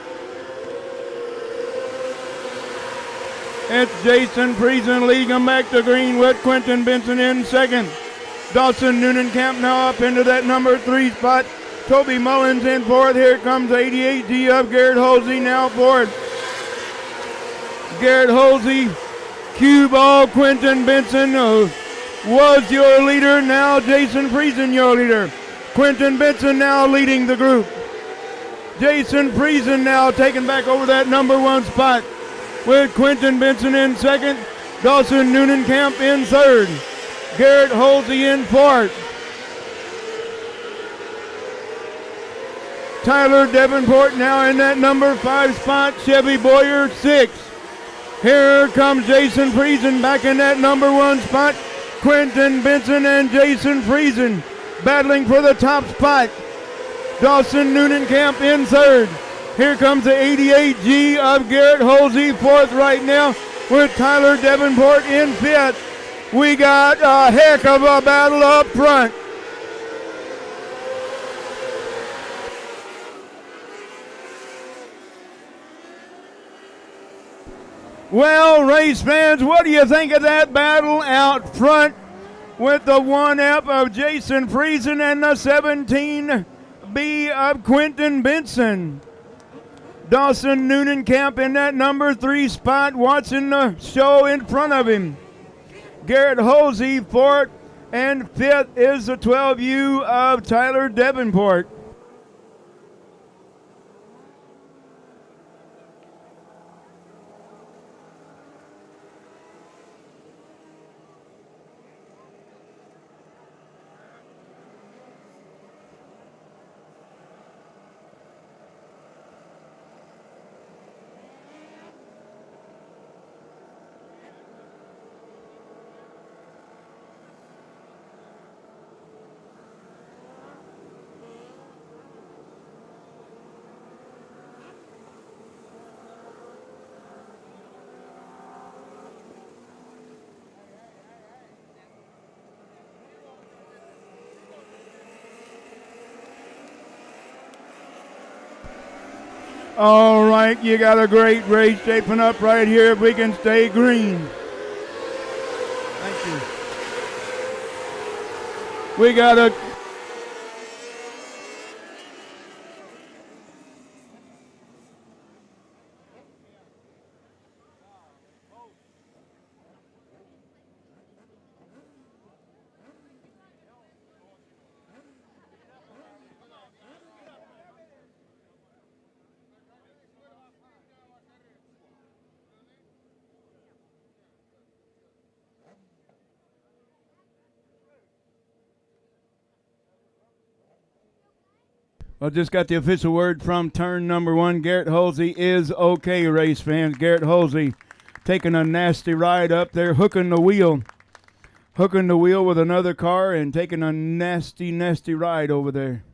It's Jason Friesen leading them back to green with Quentin Benson in second. Dawson Noonan-Camp now up into that number 3 spot. Toby Mullins in fourth. Here comes 88G of Garrett Holsey now fourth. Garrett Holsey, cue ball, Quentin Benson was your leader. Now Jason Friesen your leader. Quentin Benson now leading the group. Jason Friesen now taking back over that number 1 spot with Quentin Benson in second. Dawson Noonan-Camp in third. Garrett Holsey in fourth. Tyler Davenport now in that number 5 spot. Chevy Boyer 6. Here comes Jason Friesen back in that number 1 spot. Quentin Benson and Jason Friesen battling for the top spot. Dawson Noonan-Camp in third. Here comes the 88G of Garrett Holsey, fourth right now, with Tyler Davenport in fifth. We got a heck of a battle up front. Well, race fans, what do you think of that battle out front with the 1F of Jason Friesen and the 17B of Quentin Benson? Dawson Noonan-Camp in that number 3 spot, watching the show in front of him. Garrett Holsey, fourth, and fifth is the 12U of Tyler Davenport. All right, you got a great race shaping up right here if we can stay green. Thank you. We got a Well, just got the official word from turn number 1. Garrett Holsey is okay, race fans. Garrett Holsey taking a nasty ride up there, hooking the wheel with another car and taking a nasty, nasty ride over there.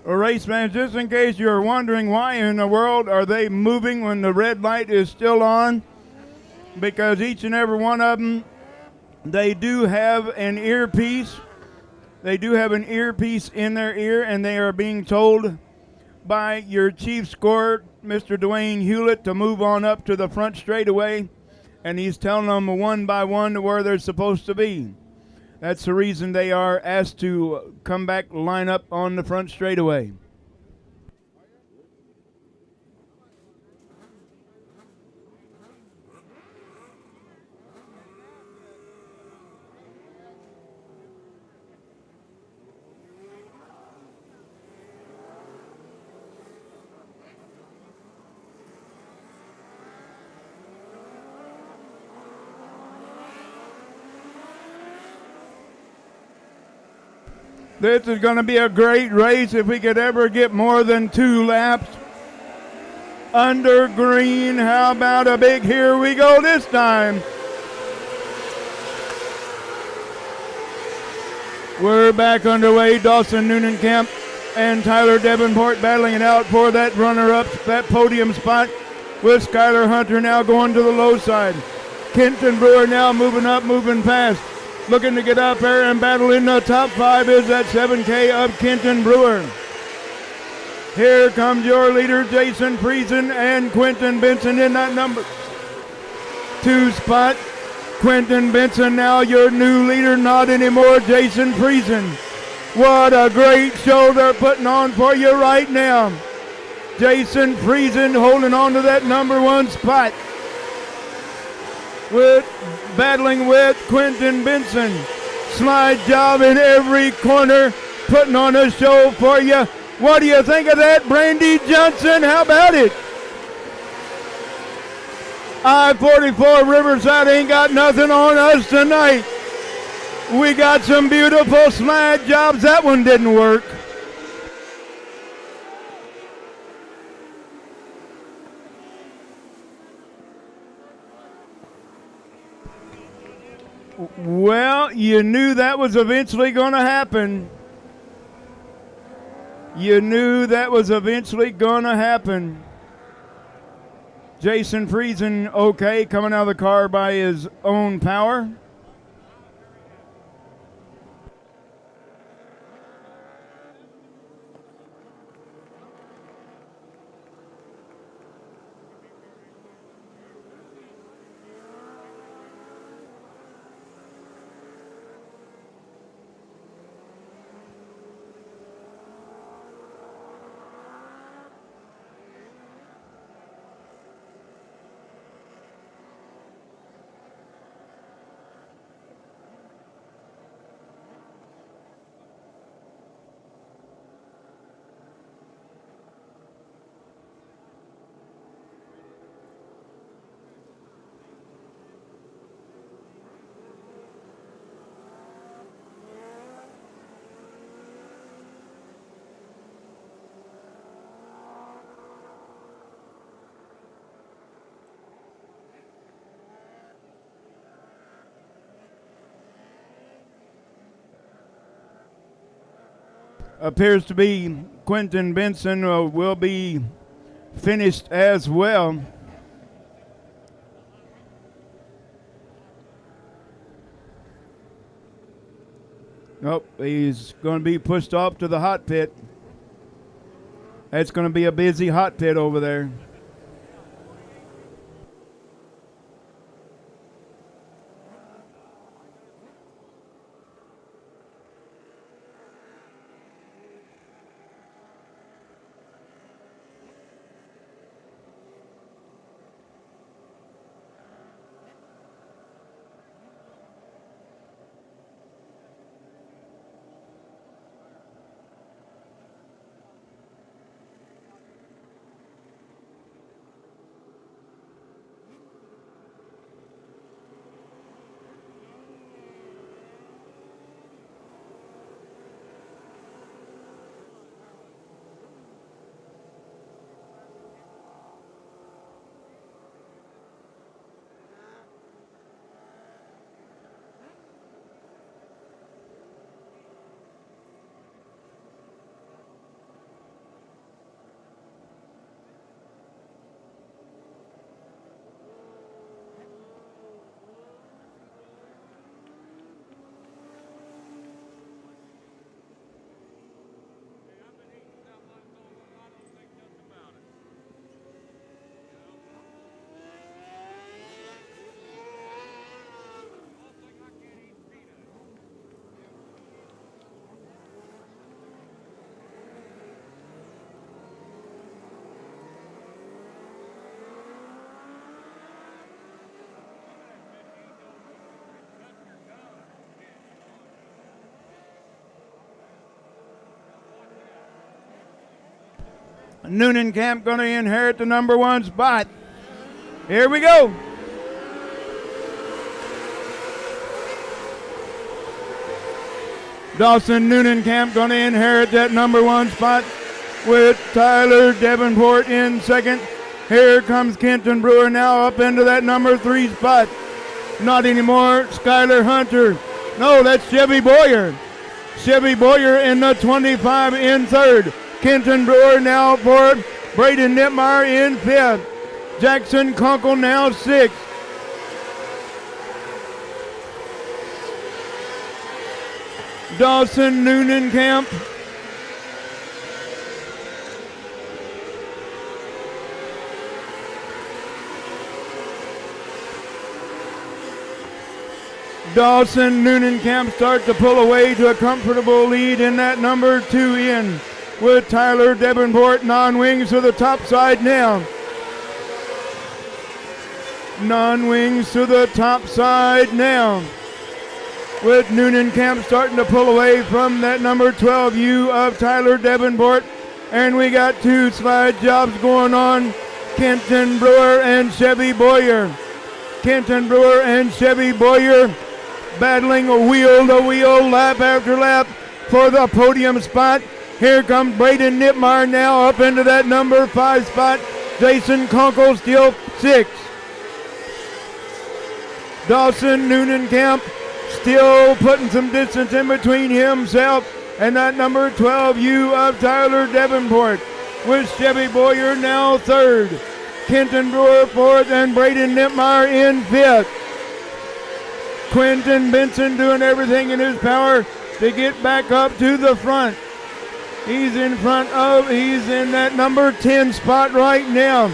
Well, race fans, just in case you're wondering why in the world are they moving when the red light is still on, because each and every one of them, they do have an earpiece. They do have an earpiece in their ear, and they are being told by your chief scorer, Mr. Dwayne Hewlett, to move on up to the front straightaway, and he's telling them one by one to where they're supposed to be. That's the reason they are asked to come back, line up on the front straightaway. This is going to be a great race if we could ever get more than 2 laps. Under green, how about a big here we go this time? We're back underway. Dawson Noonenkamp and Tyler Davenport battling it out for that runner-up, that podium spot, with Skylar Hunter now going to the low side. Kenton Brewer now moving up, moving fast. Looking to get up there and battle in the top 5 is that 7K of Kenton Brewer. Here comes your leader, Jason Friesen and Quentin Benson in that number 2 spot. Quentin Benson now your new leader, not anymore Jason Friesen. What a great show they're putting on for you right now. Jason Friesen holding on to that number 1 spot. With battling with Quentin Benson. Slide job in every corner, putting on a show for you. What do you think of that, Brandy Johnson? How about it? I-44 Riverside ain't got nothing on us tonight. We got some beautiful slide jobs. That one didn't work. Well, you knew that was eventually going to happen. You knew that was eventually going to happen. Jason Friesen, okay, coming out of the car by his own power. Appears to be Quentin Benson will be finished as well. Nope, he's going to be pushed off to the hot pit. It's going to be a busy hot pit over there. Noonenkamp going to inherit the number 1 spot. Here we go. Dawson Noonenkamp going to inherit that number 1 spot with Tyler Davenport in second. Here comes Kenton Brewer now up into that number 3 spot. Not anymore, Skylar Hunter. No, that's Chevy Boyer. Chevy Boyer in the 25 in third. Kenton Brewer now for Braden Nittmeyer in fifth. Jackson Kunkel now sixth. Dawson Noonenkamp. Dawson Noonenkamp starts to pull away to a comfortable lead in that number 2 in with Tyler Davenport non-wings to the top side now. Non-wings to the top side now with Noonenkamp starting to pull away from that number 12 U of Tyler Davenport. And we got 2 slide jobs going on. Kenton Brewer and Chevy Boyer. Kenton Brewer and Chevy Boyer battling wheel to wheel, lap after lap for the podium spot. Here comes Braden Nittmeyer now up into that number 5 spot. Jason Kunkel still 6. Dawson Noonenkamp still putting some distance in between himself and that number 12 U of Tyler Davenport with Chevy Boyer now 3rd. Kenton Brewer 4th and Braden Nittmeyer in 5th. Quentin Benson doing everything in his power to get back up to the front. He's in that number 10 spot right now.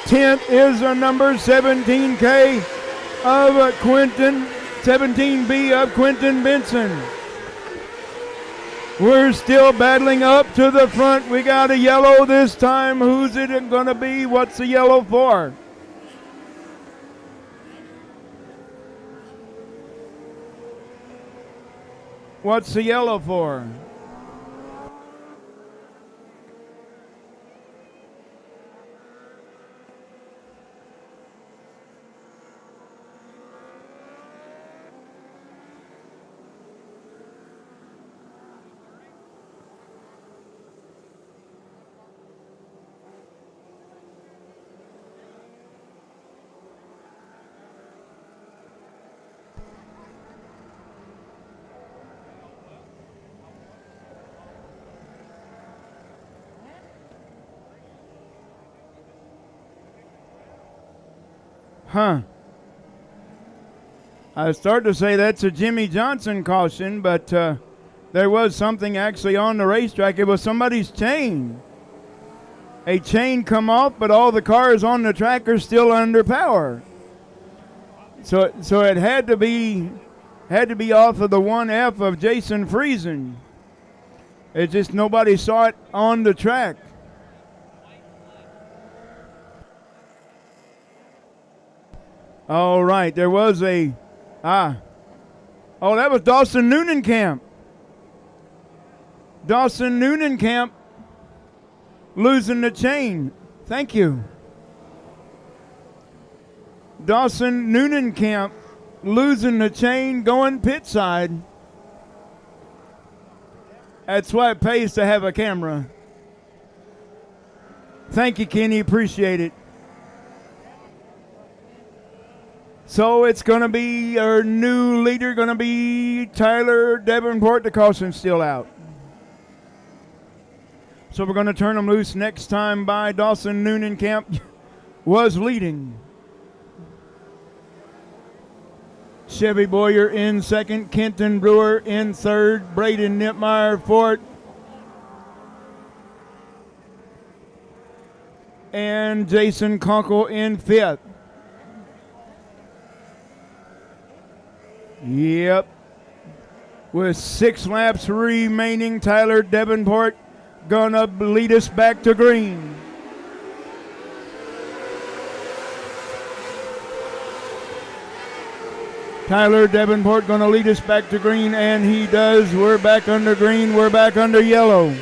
10th is a number 17K of Quentin, 17B of Quentin Benson. We're still battling up to the front. We got a yellow this time. Who's it going to be? What's the yellow for? What's the yellow for? Huh. I started to say that's a Jimmy Johnson caution, but there was something actually on the racetrack. It was somebody's chain. A chain come off, but all the cars on the track are still under power. So it had to be off of the 1F of Jason Friesen. It just nobody saw it on the track. All right, there was that was Dawson Noonenkamp. Dawson Noonenkamp losing the chain. Thank you. Dawson Noonenkamp losing the chain, going pit side. That's why it pays to have a camera. Thank you, Kenny. Appreciate it. So it's going to be our new leader, going to be Tyler Davenport. The caution's still out. So we're going to turn them loose next time by. Dawson Noonenkamp was leading. Chevy Boyer in second. Kenton Brewer in third. Braden Nittmeyer fourth. And Jason Kunkel in fifth. Yep. With 6 laps remaining, Tyler Davenport gonna lead us back to green. Tyler Davenport gonna lead us back to green, and he does. We're back under green. We're back under yellow.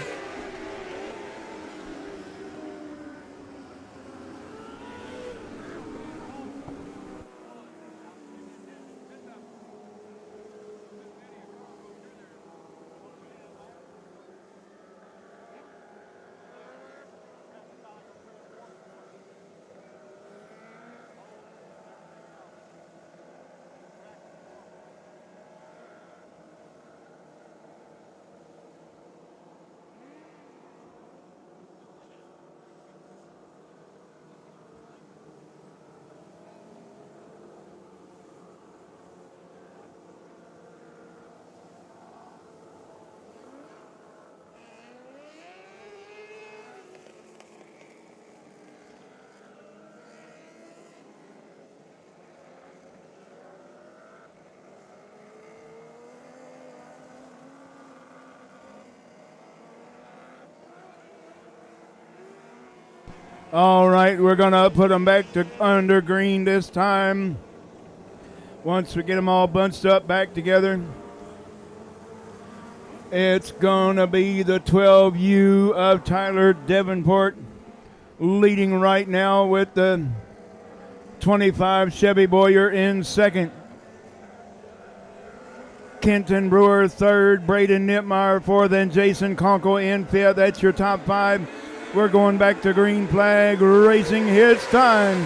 All right, we're going to put them back to under green this time. Once we get them all bunched up back together, it's going to be the 12U of Tyler Davenport leading right now with the 25 Chevy Boyer in second. Kenton Brewer third, Braden Nipmeyer fourth, and Jason Conkle in fifth. That's your top five. We're going back to green flag racing. It's time.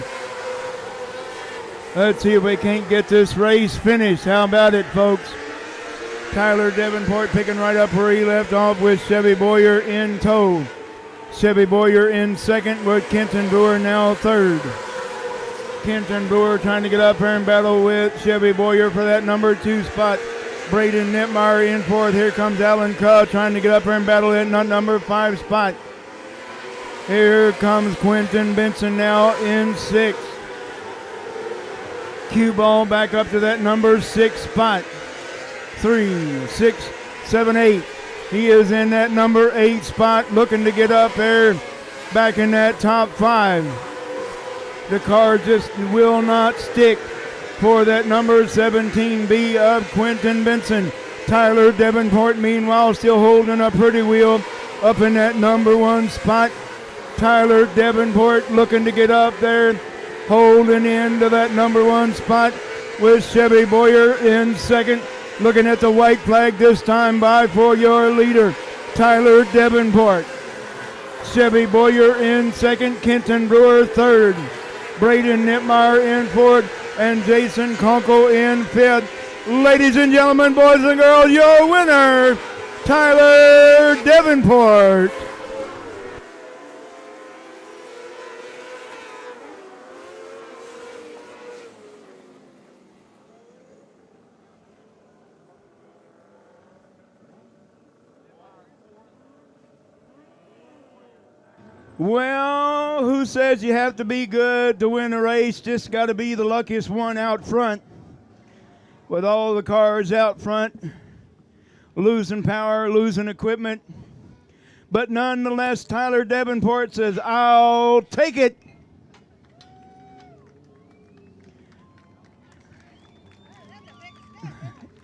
Let's see if we can't get this race finished. How about it, folks? Tyler Davenport picking right up where he left off with Chevy Boyer in tow. Chevy Boyer in second with Kenton Brewer now third. Kenton Brewer trying to get up here and battle with Chevy Boyer for that number 2 spot. Braden Nipmeyer in fourth. Here comes Alan Cull trying to get up here and battle at number 5 spot. Here comes Quentin Benson now in sixth. Cue ball back up to that number 6 spot. 3, 6, 7, 8. He is in that number 8 spot, looking to get up there back in that top 5. The car just will not stick for that number 17B of Quentin Benson. Tyler Davenport, meanwhile, still holding a pretty wheel up in that number 1 spot. Tyler Davenport looking to get up there, holding into that number 1 spot with Chevy Boyer in second. Looking at the white flag this time by for your leader, Tyler Davenport. Chevy Boyer in second, Kenton Brewer third, Braden Nipmeyer in fourth, and Jason Conkle in fifth. Ladies and gentlemen, boys and girls, your winner, Tyler Davenport. Well, who says you have to be good to win a race? Just got to be the luckiest one out front. With all the cars out front, losing power, losing equipment. But nonetheless, Tyler Davenport says, I'll take it.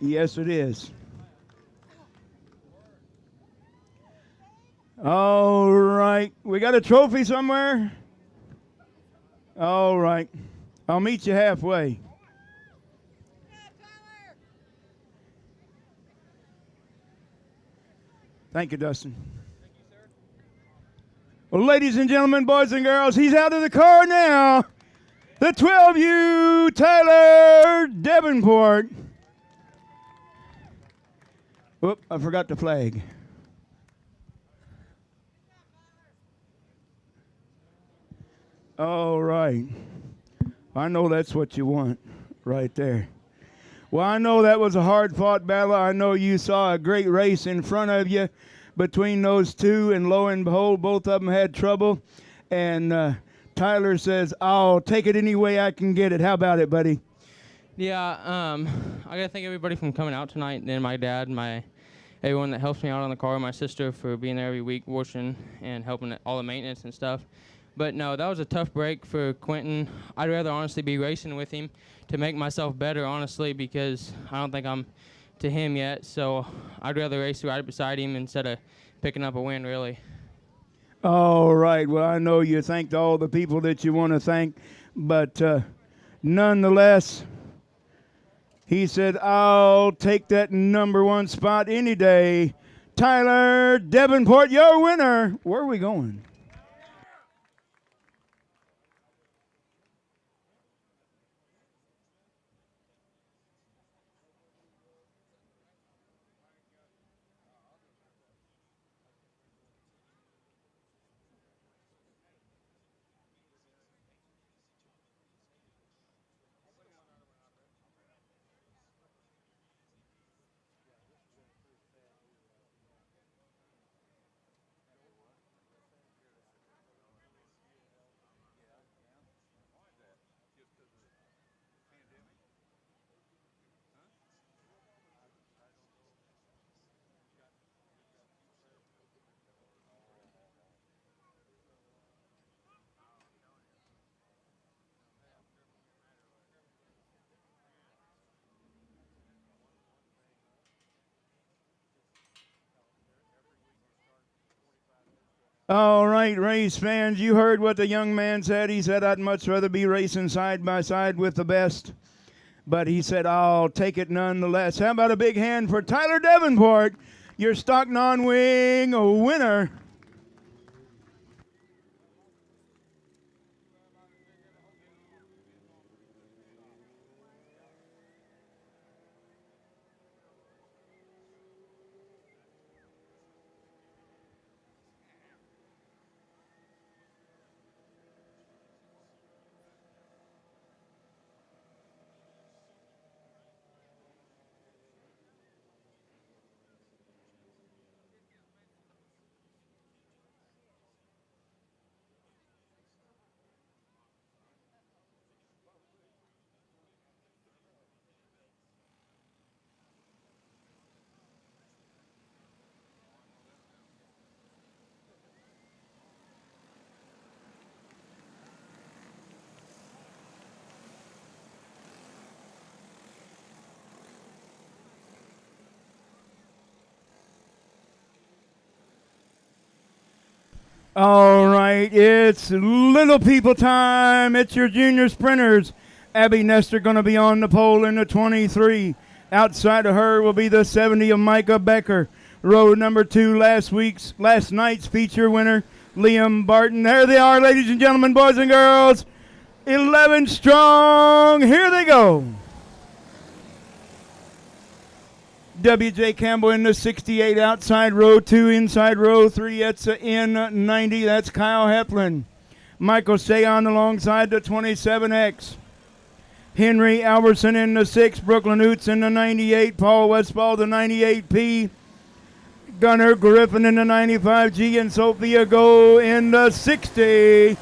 Yes, it is. All right. We got a trophy somewhere? All right. I'll meet you halfway. Thank you, Dustin. Thank you, sir. Well, ladies and gentlemen, boys and girls, he's out of the car now. The 12U Tyler Davenport. Whoop, I forgot the flag. All right. I know that's what you want right there. Well, I know that was a hard-fought battle. I know you saw a great race in front of you between those two, and lo and behold, both of them had trouble. And Tyler says, I'll take it any way I can get it. How about it, buddy? Yeah, I gotta thank everybody for coming out tonight, and my dad, everyone that helps me out on the car, my sister for being there every week, watching and helping all the maintenance and stuff. But no, that was a tough break for Quentin. I'd rather honestly be racing with him to make myself better, honestly, because I don't think I'm to him yet. So I'd rather race right beside him instead of picking up a win, really. All right. Well, I know you thanked all the people that you want to thank, but nonetheless, he said, I'll take that number 1 spot any day. Tyler Davenport, your winner. Where are we going? All right, race fans, you heard what the young man said. He said, I'd much rather be racing side by side with the best. But he said, I'll take it nonetheless. How about a big hand for Tyler Davenport, your stock non-wing winner? All right, it's little people time. It's your junior sprinters. Abby Nestor going to be on the pole in the 23. Outside of her will be the 70 of Micah Becker. Row number 2, last night's feature winner, Liam Barton. There they are, ladies and gentlemen, boys and girls. 11 strong. Here they go. W.J. Campbell in the 68, outside row 2, inside row 3. It's in 90. That's Kyle Heflin. Michael Sayon alongside the 27X. Henry Alberson in the 6. Brooklyn Oots in the 98. Paul Westfall the 98P. Gunnar Griffin in the 95G. And Sophia Go in the 60.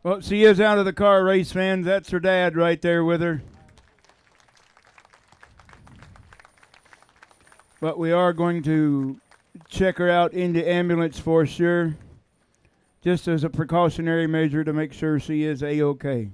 Well, she is out of the car, race fans. That's her dad right there with her. But we are going to check her out in the ambulance for sure, just as a precautionary measure to make sure she is A-OK.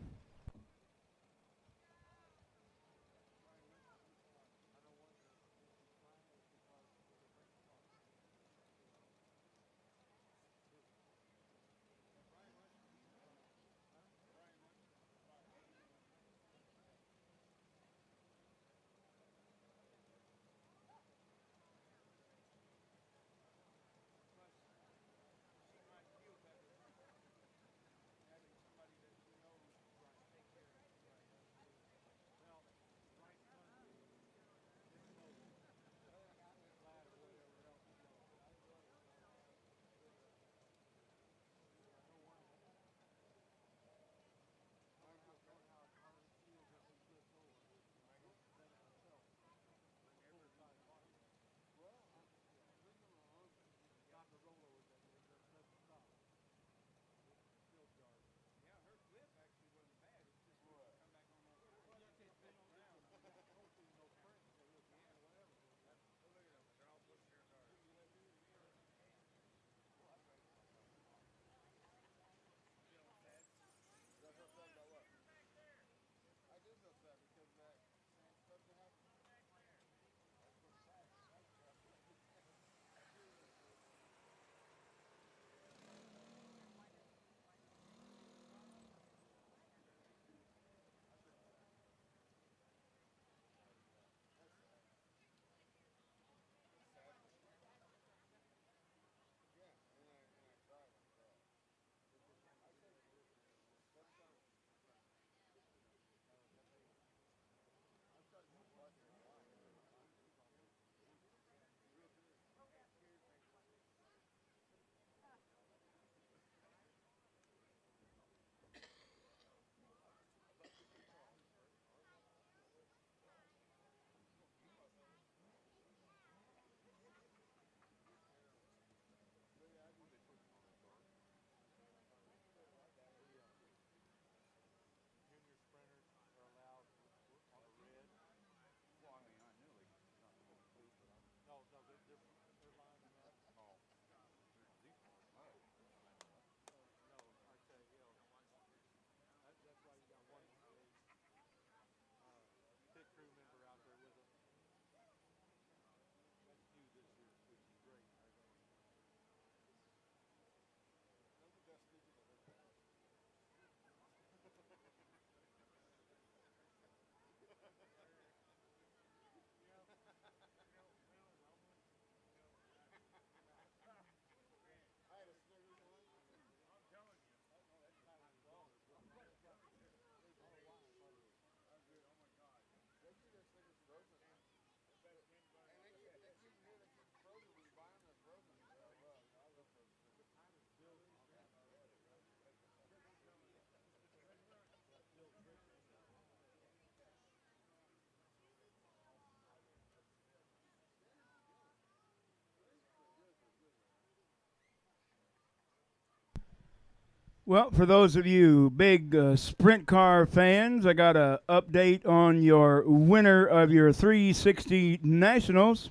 Well, for those of you big sprint car fans, I got an update on your winner of your 360 Nationals.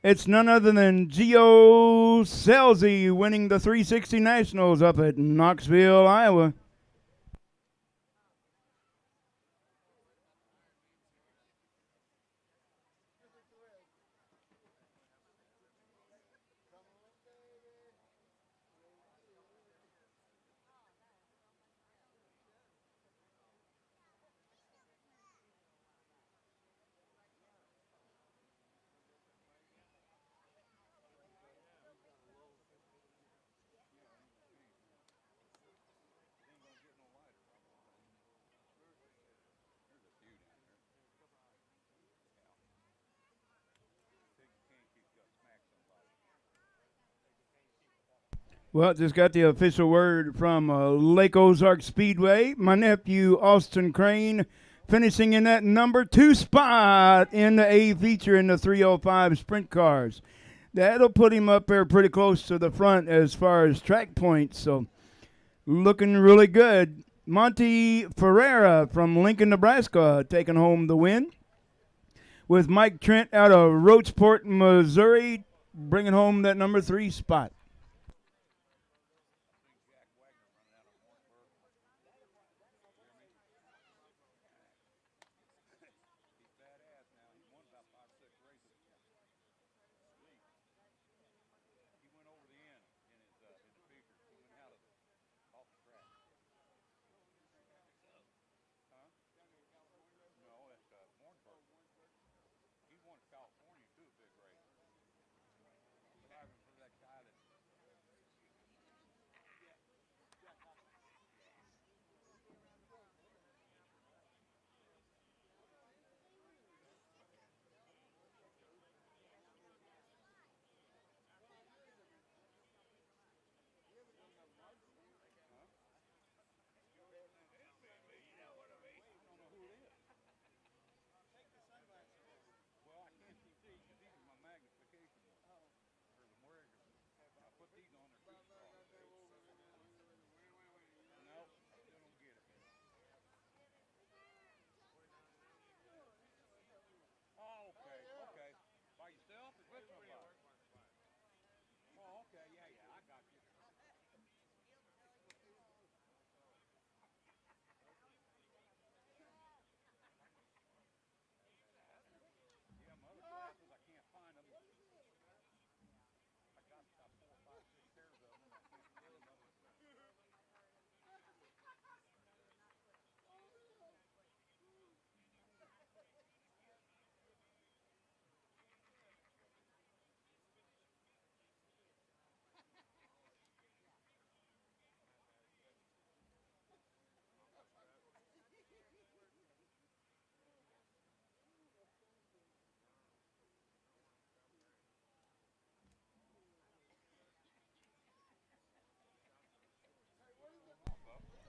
It's none other than Gio Selzy winning the 360 Nationals up at Knoxville, Iowa. Well, just got the official word from Lake Ozark Speedway. My nephew, Austin Crane, finishing in that number 2 spot in the A feature in the 305 sprint cars. That'll put him up there pretty close to the front as far as track points, so looking really good. Monty Ferreira from Lincoln, Nebraska, taking home the win, with Mike Trent out of Roachport, Missouri, bringing home that number 3 spot.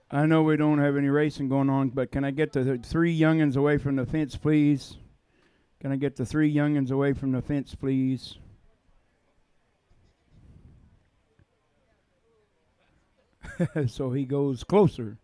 I know we don't have any racing going on, but can I get the 3 youngins away from the fence, please? Can I get the 3 youngins away from the fence, please? So he goes closer.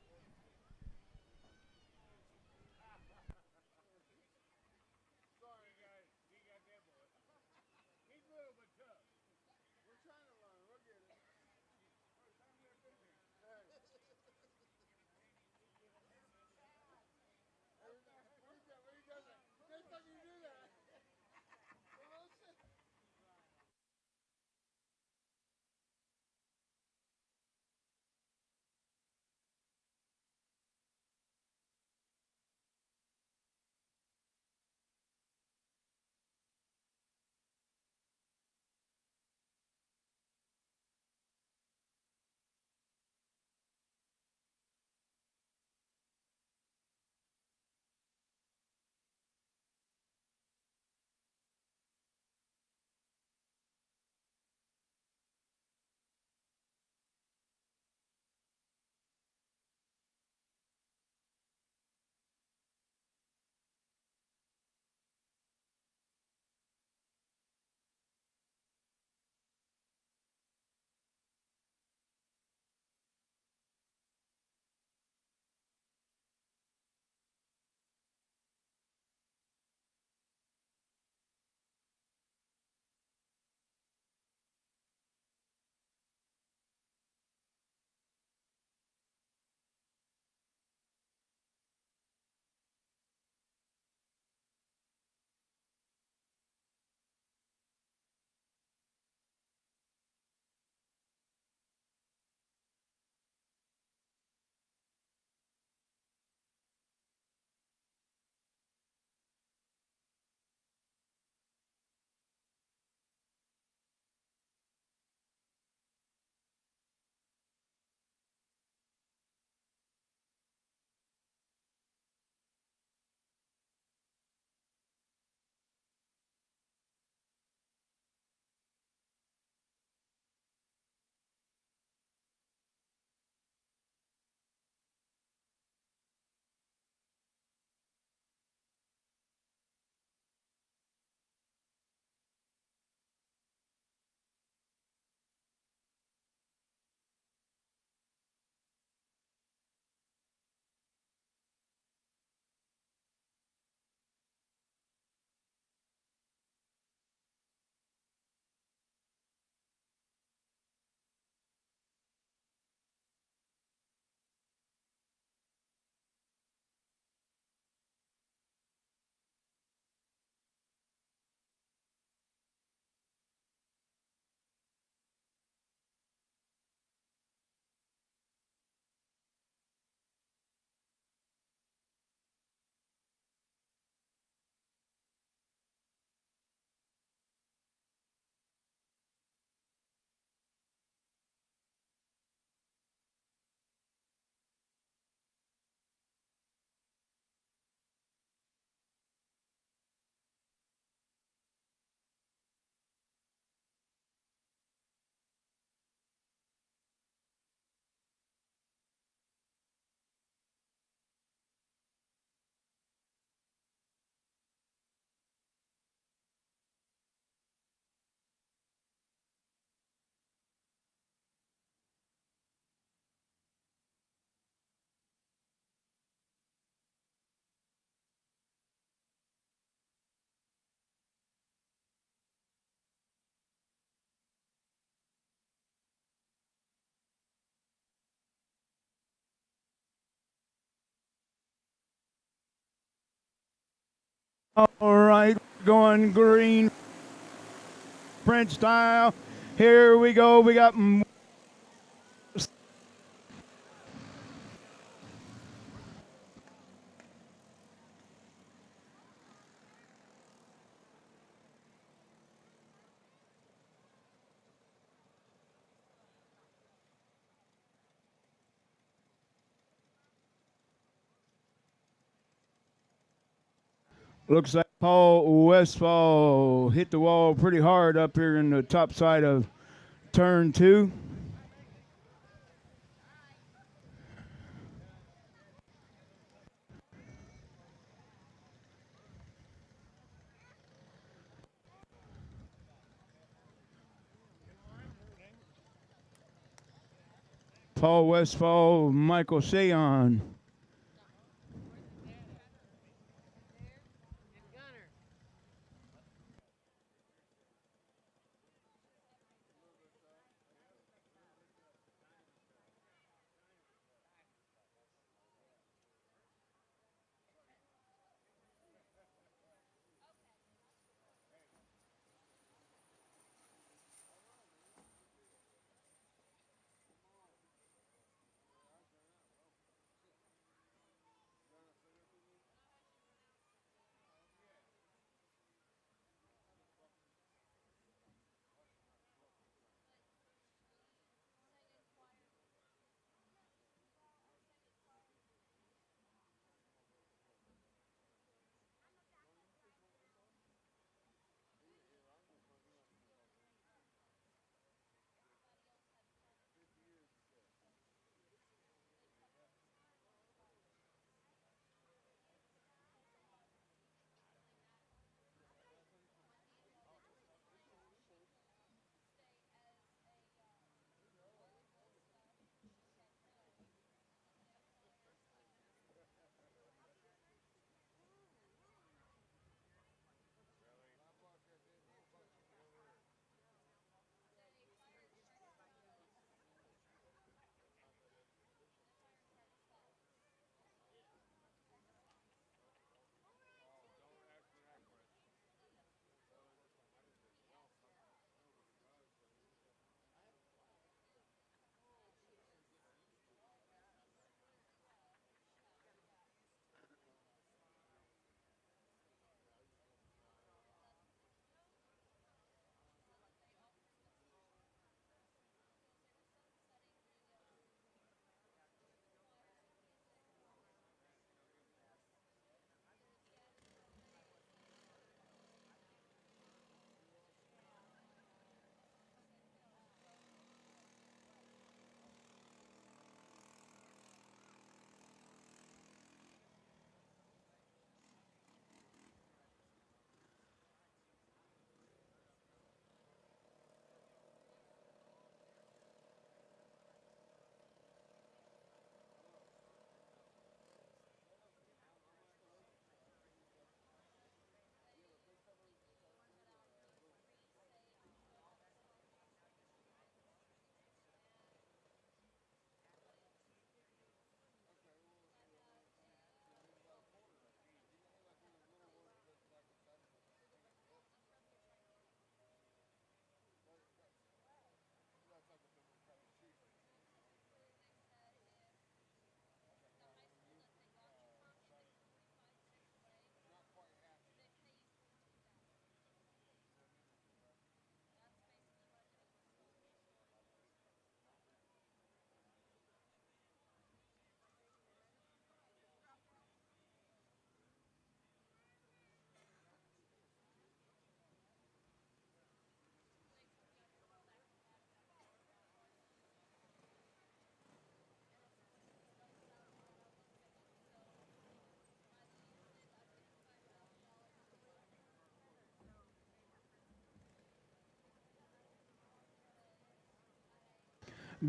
All right, going green French style. Here we go. We got looks like Paul Westfall hit the wall pretty hard up here in the top side of turn 2. Paul Westfall, Michael Shayon.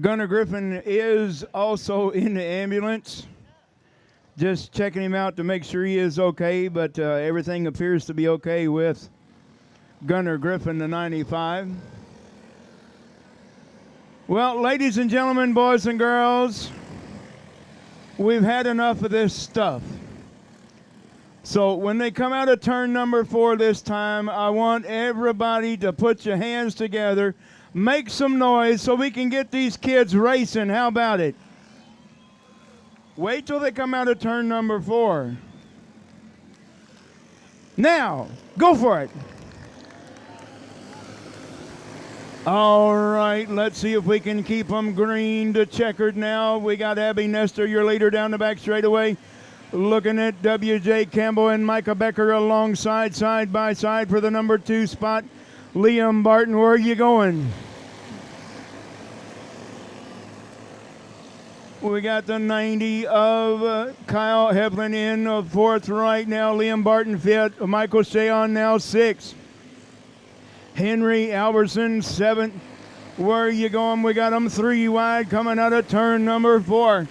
Gunner Griffin is also in the ambulance. Just checking him out to make sure he is okay, but everything appears to be okay with Gunner Griffin, the 95. Well, ladies and gentlemen, boys and girls, we've had enough of this stuff. So when they come out of turn number 4 this time, I want everybody to put your hands together, make some noise so we can get these kids racing. How about it? Wait till they come out of turn number 4. Now, go for it. All right, let's see if we can keep them green to checkered now. We got Abby Nestor, your leader, down the back straightaway. Looking at W.J. Campbell and Micah Becker alongside, side by side for the number 2 spot. Liam Barton, where are you going? We got the 90 of Kyle Heflin in 4th right now. Liam Barton 5th. Michael Shayon now 6th. Henry Albertson 7th. Where are you going? We got them 3 wide coming out of turn number 4.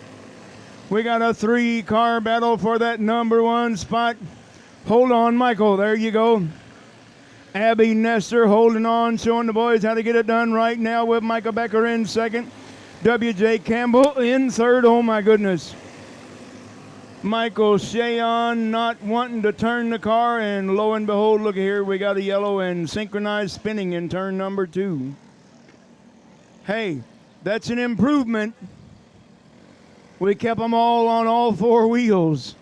We got a 3-car battle for that number 1 spot. Hold on, Michael. There you go. Abby Nestor holding on, showing the boys how to get it done right now with Micah Becker in 2nd. W.J. Campbell in 3rd. Oh, my goodness. Michael Shayon not wanting to turn the car, and lo and behold, look here, we got a yellow and synchronized spinning in turn number 2. Hey, that's an improvement. We kept them all on all 4 wheels.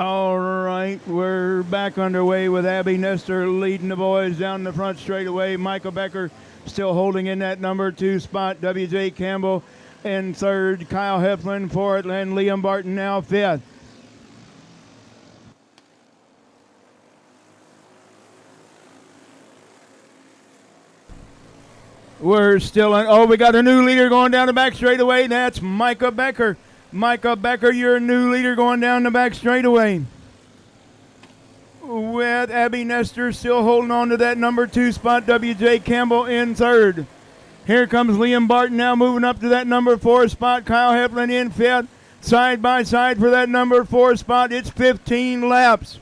All right, we're back underway with Abby Nestor leading the boys down the front straightaway. Michael Becker still holding in that number 2 spot. W.J. Campbell in third. Kyle Heflin fourth, and Liam Barton now fifth. We're still in. Oh, we got a new leader going down the back straightaway. That's Micah Becker. Micah Becker, you're a new leader going down the back straightaway. With Abby Nestor still holding on to that number 2 spot. W.J. Campbell in third. Here comes Liam Barton now moving up to that number 4 spot. Kyle Heflin in fifth. Side by side for that number 4 spot. It's 15 laps.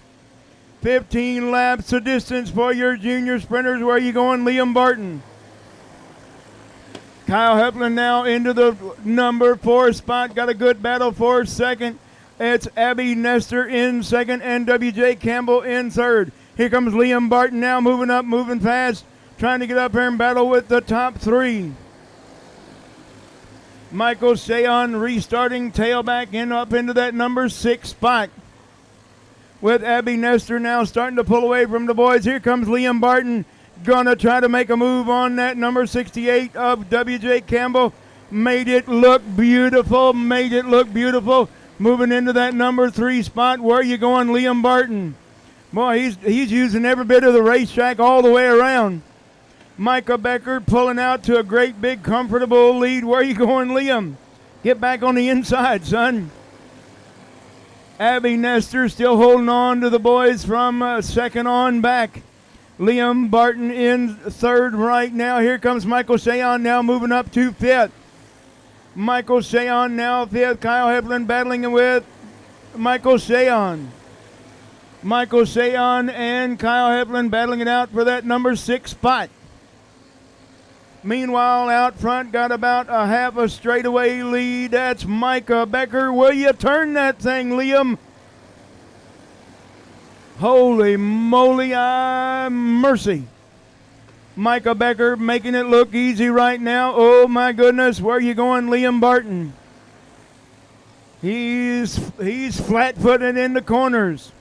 15 laps the distance for your junior sprinters. Where are you going, Liam Barton? Kyle Heflin now into the number 4 spot. Got a good battle for second. It's Abby Nestor in second and W.J. Campbell in third. Here comes Liam Barton now moving up, moving fast, trying to get up here and battle with the top 3. Michael Shayon restarting tailback in up into that number 6 spot. With Abby Nestor now starting to pull away from the boys. Here comes Liam Barton. Gonna try to make a move on that number 68 of W.J. Campbell. Made it look beautiful. Made it look beautiful. Moving into that number 3 spot. Where are you going, Liam Barton? Boy, he's using every bit of the racetrack all the way around. Micah Becker pulling out to a great big comfortable lead. Where are you going, Liam? Get back on the inside, son. Abby Nestor still holding on to the boys from second on back. Liam Barton in third right now. Here comes Michael Shayon now moving up to fifth. Michael Shayon now fifth. Kyle Heflin battling with Michael Shayon. Michael Shayon and Kyle Heflin battling it out for that number 6 spot. Meanwhile, out front, got about a half a straightaway lead. That's Micah Becker. Will you turn that thing, Liam? Holy moly, mercy. Micah Becker making it look easy right now. Oh, my goodness. Where are you going, Liam Barton? He's flat-footed in the corners.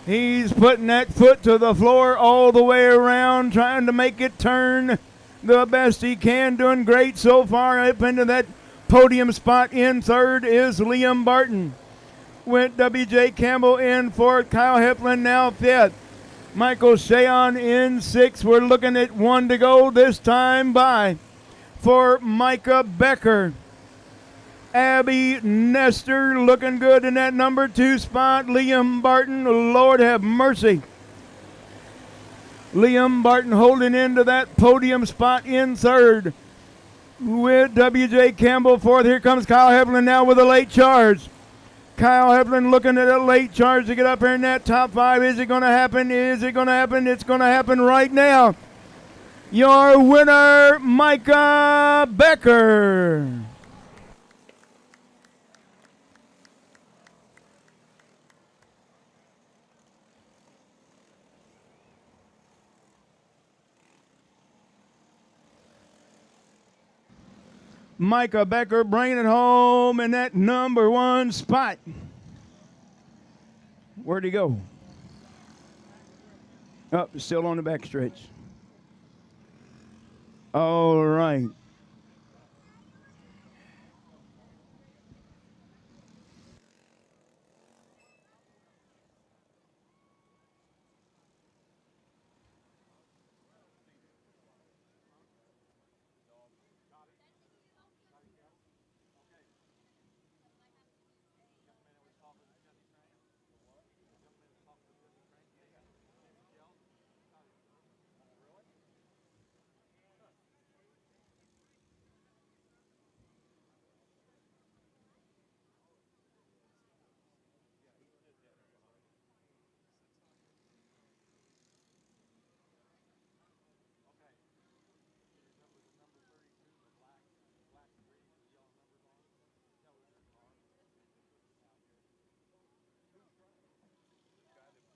He's putting that foot to the floor all the way around, trying to make it turn the best he can. Doing great so far. Up into that podium spot in third is Liam Barton. With W.J. Campbell in fourth. Kyle Heflin now fifth. Michael Shayon in sixth. We're looking at 1 to go this time by for Micah Becker. Abby Nestor looking good in that number 2 spot. Liam Barton, Lord have mercy. Liam Barton holding into that podium spot in third. With W.J. Campbell fourth. Here comes Kyle Heflin now with a late charge. Kyle Heflin looking at a late charge to get up here in that top 5. Is it going to happen? Is it going to happen? It's going to happen right now. Your winner, Micah Becker. Micah Becker bringing it home in that number 1 spot. Where'd he go? Oh, still on the back stretch. All right.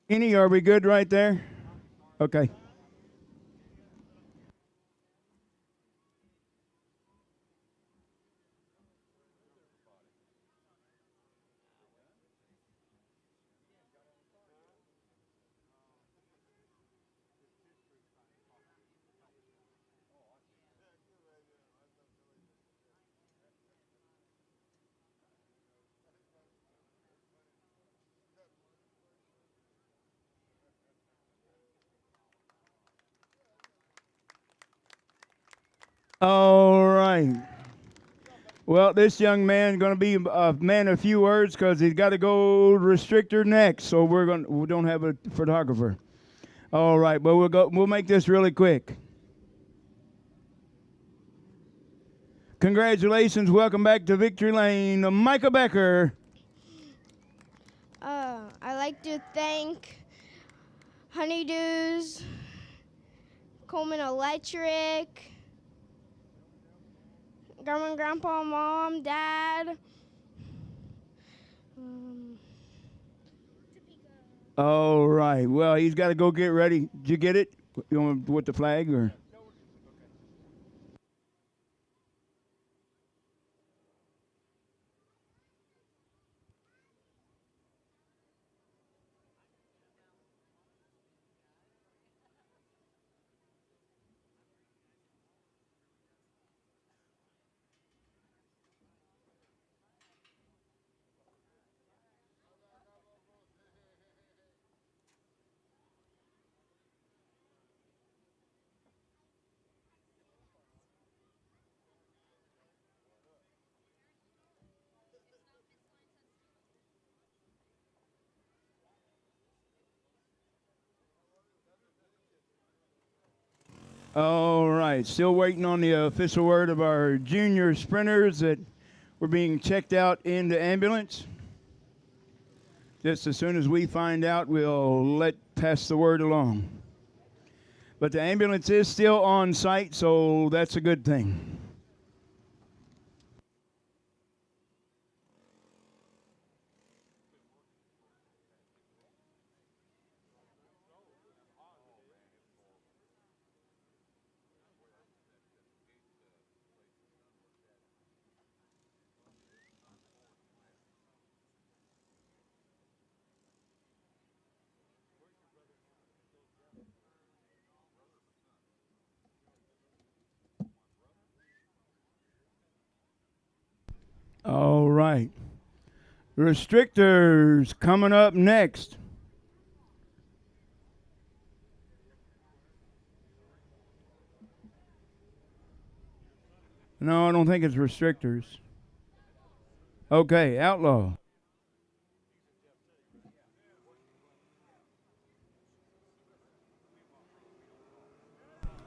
Kenny, are we good right there? Okay. All right. Well, this young man going to be a man of few words because he's got to go Restrictor next. So we don't have a photographer. All right, but we'll make this really quick. Congratulations, welcome back to Victory Lane, Micah Becker. I'd like to thank Honeydews, Coleman Electric, Grandma, Grandpa, Mom, Dad. All right, well, he's got to go get ready. Did you get it? You want with the flag or? All right, still waiting on the official word of our junior sprinters that were being checked out in the ambulance. Just as soon as we find out, we'll pass the word along. But the ambulance is still on site, so that's a good thing. All right. Restrictors coming up next. No, I don't think it's Restrictors. Okay, Outlaw.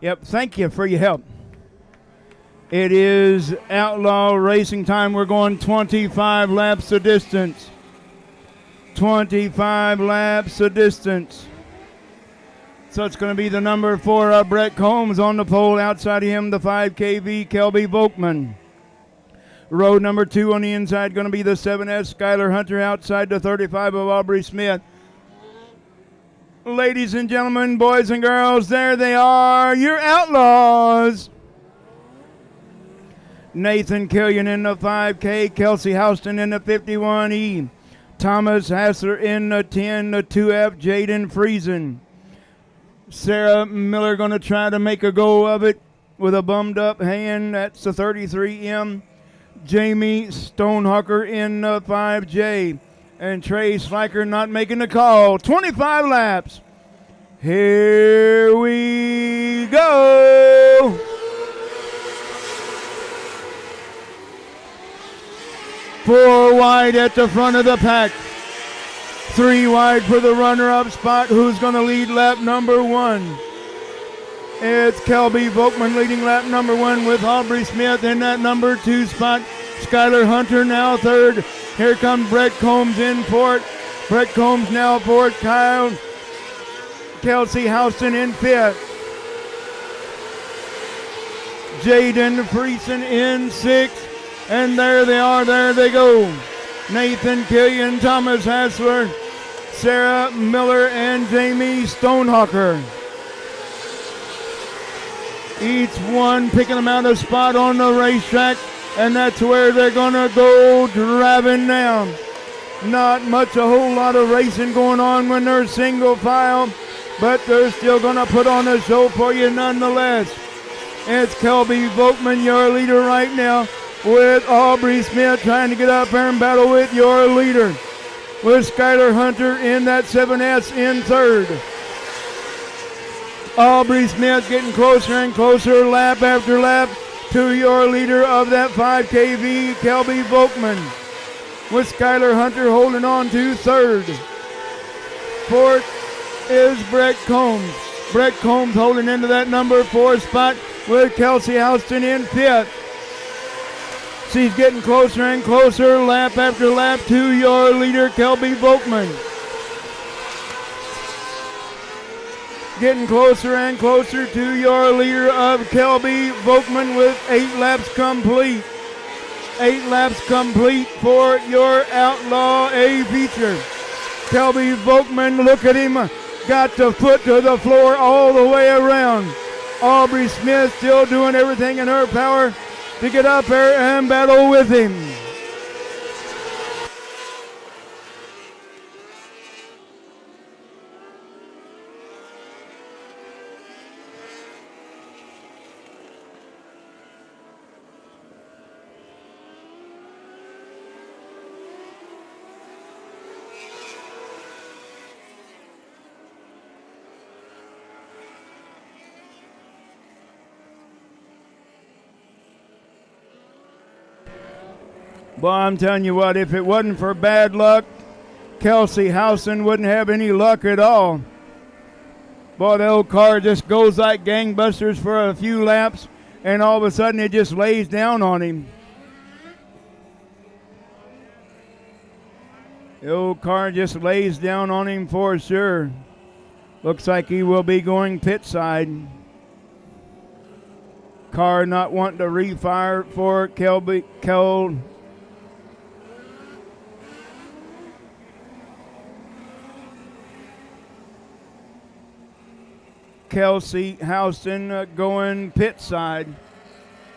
Yep, thank you for your help. It is Outlaw racing time. We're going 25 laps of distance. 25 laps of distance. So it's going to be the number 4, Brett Combs on the pole. Outside of him, the 5KV, Kelby Volkman. Row number 2 on the inside going to be the 7S, Skylar Hunter. Outside the 35 of Aubrey Smith. Ladies and gentlemen, boys and girls, there they are, your Outlaws. Nathan Killian in the 5K, Kelsey Houston in the 51E, Thomas Hassler in the 10, the 2F, Jaden Friesen. Sarah Miller going to try to make a go of it with a bummed up hand. That's the 33M. Jamie Stonehucker in the 5J. And Trey Sliker not making the call. 25 laps. Here we go. Four wide at the front of the pack. 3 wide for the runner-up spot. Who's going to lead lap number 1? It's Kelby Volkman leading lap number 1 with Aubrey Smith in that number 2 spot. Skylar Hunter now 3rd. Here comes Brett Combs in 4th. Brett Combs now 4th. Kelsey Houston in 5th. Jaden Friesen in 6th. And there they are, there they go. Nathan Killian, Thomas Hassler, Sarah Miller, and Jamie Stonehucker. Each one picking them out a spot on the racetrack, and that's where they're going to go driving now. Not a whole lot of racing going on when they're single file, but they're still going to put on a show for you nonetheless. It's Kelby Volkman, your leader right now, with Aubrey Smith trying to get up there and battle with your leader. With Skylar Hunter in that 7S in 3rd. Aubrey Smith getting closer and closer lap after lap to your leader of that 5KV, Kelby Volkman, with Skylar Hunter holding on to third. Fourth is Brett Combs. Brett Combs holding into that number 4 spot with Kelsey Houston in fifth. She's getting closer and closer, lap after lap, to your leader, Kelby Volkman. Getting closer and closer to your leader of Kelby Volkman with 8 laps complete. 8 laps complete for your Outlaw A feature. Kelby Volkman, look at him, got the foot to the floor all the way around. Aubrey Smith still doing everything in her power to get up there and battle with him. Well, I'm telling you what, if it wasn't for bad luck, Kelsey Housen wouldn't have any luck at all. Boy, the old car just goes like gangbusters for a few laps, and all of a sudden it just lays down on him. The old car just lays down on him for sure. Looks like he will be going pit side. Car not wanting to refire for Kelsey Houston going pit side.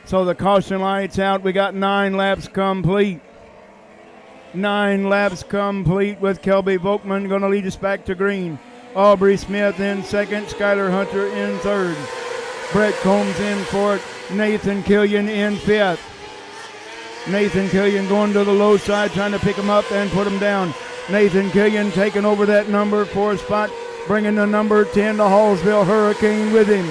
So the caution light's out. We got 9 laps complete. 9 laps complete with Kelby Volkman going to lead us back to green. Aubrey Smith in second. Skylar Hunter in third. Brett Combs in fourth. Nathan Killian in fifth. Nathan Killian going to the low side, trying to pick him up and put him down. Nathan Killian taking over that number 4 spot, bringing the number 10, the Hallsville Hurricane, with him.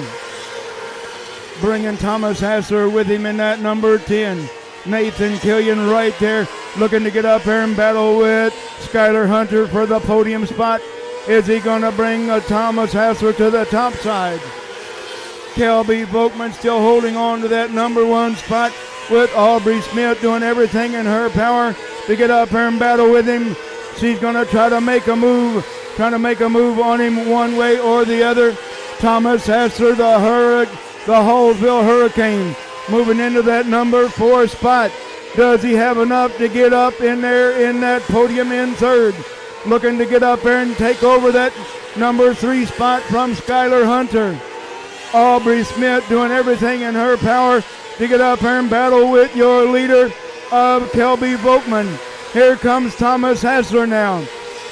Bringing Thomas Hassler with him in that number 10. Nathan Killian right there, looking to get up there and battle with Skylar Hunter for the podium spot. Is he going to bring Thomas Hassler to the top side? Kelby Volkman still holding on to that number 1 spot, with Aubrey Smith doing everything in her power to get up there and battle with him. She's going to try to make a move, on him one way or the other. Thomas Hassler, the Hallsville Hurricane, moving into that number 4 spot. Does he have enough to get up in there in that podium in third? Looking to get up there and take over that number 3 spot from Skylar Hunter. Aubrey Smith doing everything in her power to get up there and battle with your leader of Kelby Volkman. Here comes Thomas Hassler now.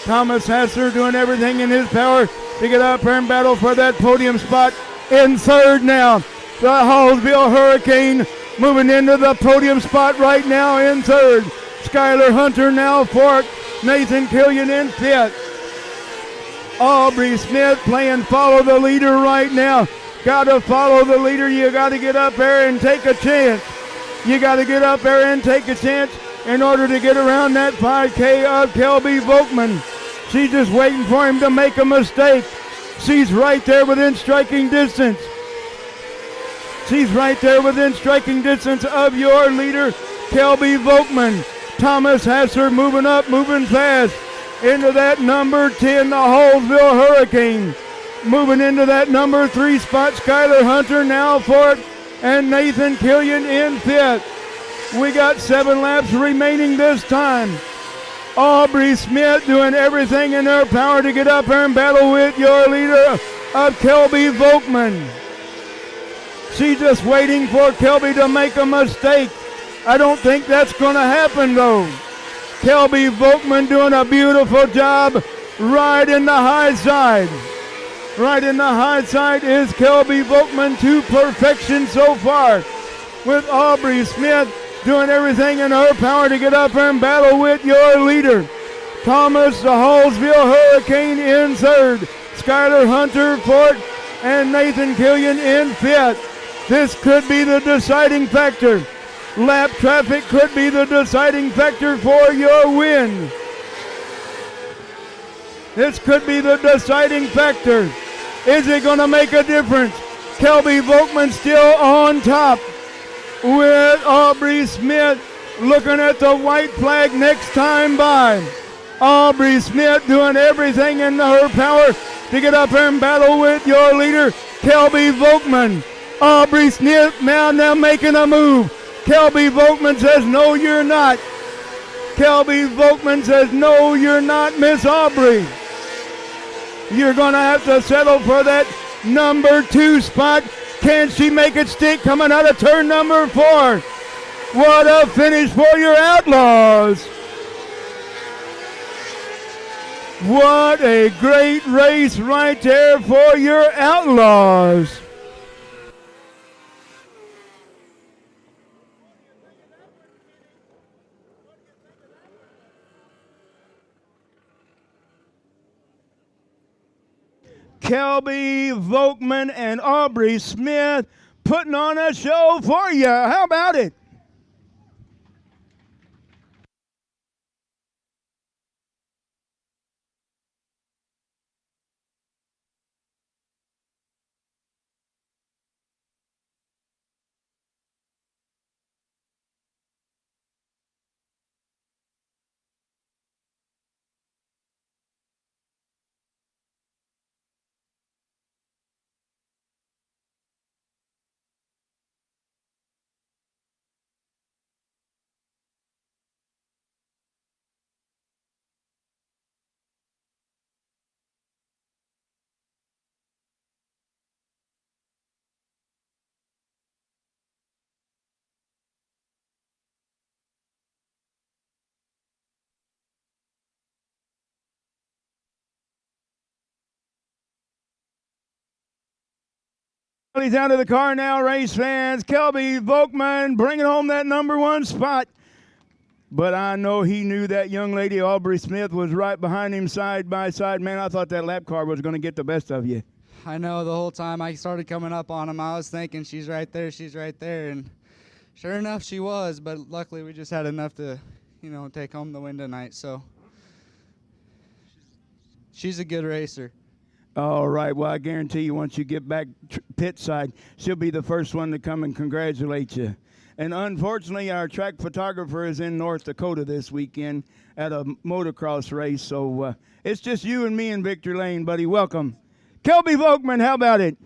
Thomas Hassler doing everything in his power to get up there and battle for that podium spot in third now. The Hallsville Hurricane moving into the podium spot right now in third. Skylar Hunter now fourth. Nathan Killian in fifth. Aubrey Smith playing follow the leader right now. Got to follow the leader. You got to get up there and take a chance. You got to get up there and take a chance in order to get around that 5K of Kelby Volkman. She's just waiting for him to make a mistake. She's right there within striking distance. She's right there within striking distance of your leader, Kelby Volkman. Thomas Hassler moving up, moving fast into that number 10, the Hallsville Hurricane. Moving into that number 3 spot, Skylar Hunter now fourth, and Nathan Killian in fifth. We got 7 laps remaining this time. Aubrey Smith doing everything in her power to get up there and battle with your leader of Kelby Volkman. She's just waiting for Kelby to make a mistake. I don't think that's going to happen though. Kelby Volkman doing a beautiful job right in the high side. Right in the high side is Kelby Volkman to perfection so far, with Aubrey Smith doing everything in her power to get up there and battle with your leader. Thomas, the Hallsville Hurricane, in third. Skylar Hunter fourth, and Nathan Killian in fifth. This could be the deciding factor. Lap traffic could be the deciding factor for your win. This could be the deciding factor. Is it going to make a difference? Kelby Volkman still on top with Aubrey Smith looking at the white flag next time by. Aubrey Smith doing everything in her power to get up here and battle with your leader, Kelby Volkman. Aubrey Smith now making a move. Kelby Volkman says, no, you're not. Kelby Volkman says, no, you're not, Miss Aubrey. You're going to have to settle for that number 2 spot. Can she make it stick coming out of turn number 4? What a finish for your Outlaws. What a great race right there for your Outlaws. Kelby Volkman and Aubrey Smith putting on a show for you. How about it? He's out of the car now, race fans. Kelby Volkman bringing home that number 1 spot. But I know he knew that young lady, Aubrey Smith, was right behind him side by side. Man, I thought that lap car was going to get the best of you. I know the whole time I started coming up on him, I was thinking, she's right there. And sure enough, she was. But luckily, we just had enough to, take home the win tonight. So she's a good racer. All right. Well, I guarantee you once you get back pit side, she'll be the first one to come and congratulate you. And unfortunately, our track photographer is in North Dakota this weekend at a motocross race. So it's just you and me in Victory Lane, buddy. Welcome. Kelby Volkman, how about it?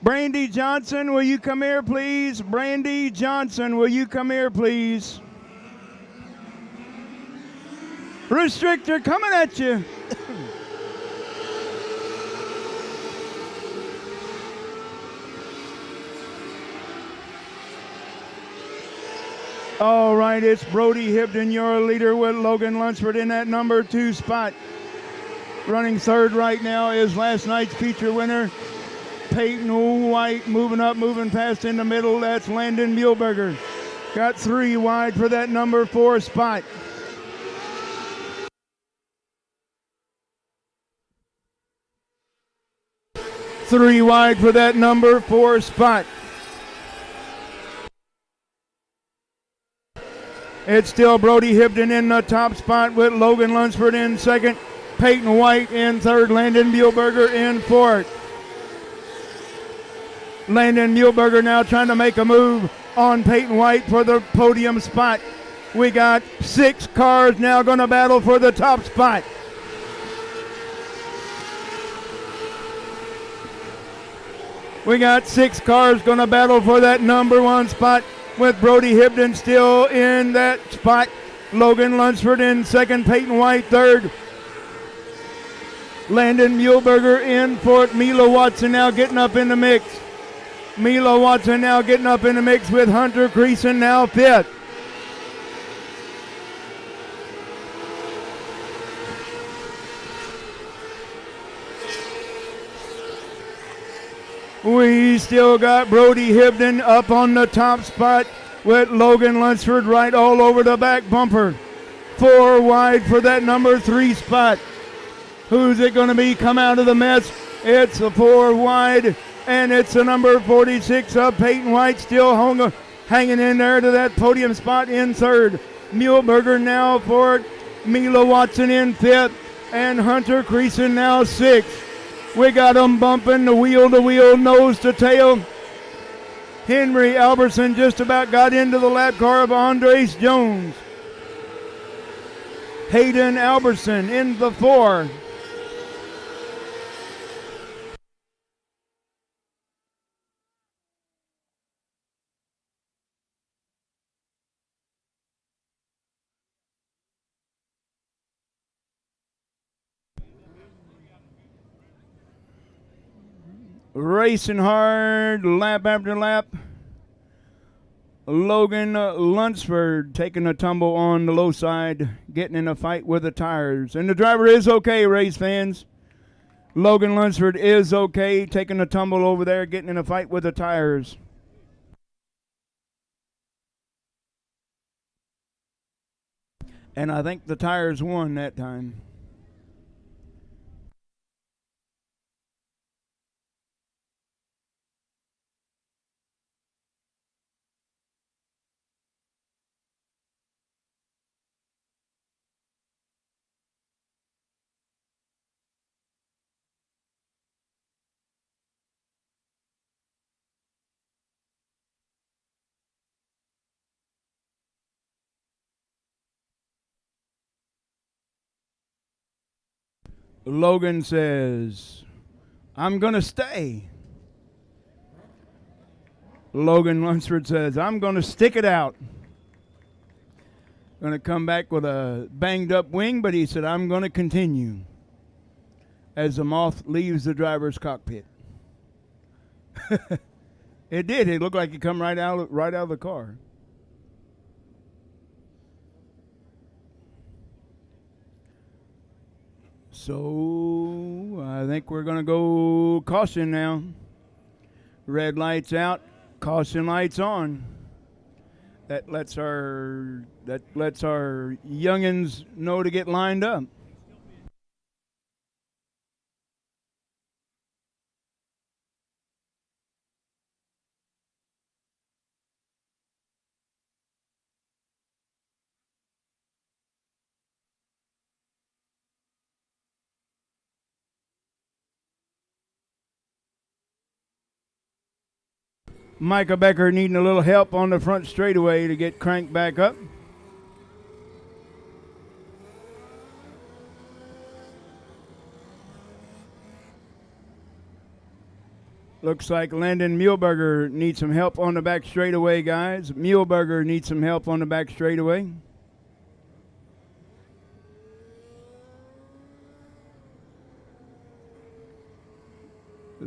Brandy Johnson, will you come here, please? Brandy Johnson, will you come here, please? Restrictor coming at you. All right, it's Brody Hibden, your leader, with Logan Lunsford in that number 2 spot. Running third right now is last night's feature winner, Peyton White, moving up, moving past in the middle. That's Landon Muehlberger. Got 3 wide for that number 4 spot. Three wide for that number 4 spot. It's still Brody Hibden in the top spot with Logan Lunsford in second, Peyton White in third, Landon Muehlberger in fourth. Landon Muehlberger now trying to make a move on Peyton White for the podium spot. We got 6 cars now going to battle for the top spot. We got 6 cars going to battle for that number 1 spot, with Brody Hibden still in that spot. Logan Lunsford in second, Peyton White third. Landon Muehlberger in fourth. Mila Watson now getting up in the mix. Mila Watson now getting up in the mix with Hunter Creason now fifth. We still got Brody Hibden up on the top spot with Logan Lunsford right all over the back bumper. 4 wide for that number 3 spot. Who's it going to be come out of the mess? It's the 4 wide, and it's the number 46 of Peyton White still hanging in there to that podium spot in third. Muehlberger now fourth. Mila Watson in fifth, and Hunter Creason now sixth. We got them bumping the wheel to wheel, nose to tail. Henry Albertson just about got into the lap car of Andres Jones. Hayden Albertson in the 4. Racing hard, lap after lap. Logan Lunsford taking a tumble on the low side, getting in a fight with the tires. And the driver is okay, race fans. Logan Lunsford is okay, taking a tumble over there, getting in a fight with the tires. And I think the tires won that time. Logan says, I'm going to stay. Logan Lunsford says, I'm going to stick it out. Going to come back with a banged up wing, but he said, I'm going to continue. As the moth leaves the driver's cockpit. It did. It looked like it come right out of the car. So I think we're going to go caution now. Red lights out, caution lights on. That lets our youngins know to get lined up. Micah Becker needing a little help on the front straightaway to get cranked back up. Looks like Landon Muehlberger needs some help on the back straightaway, guys. Muehlberger needs some help on the back straightaway.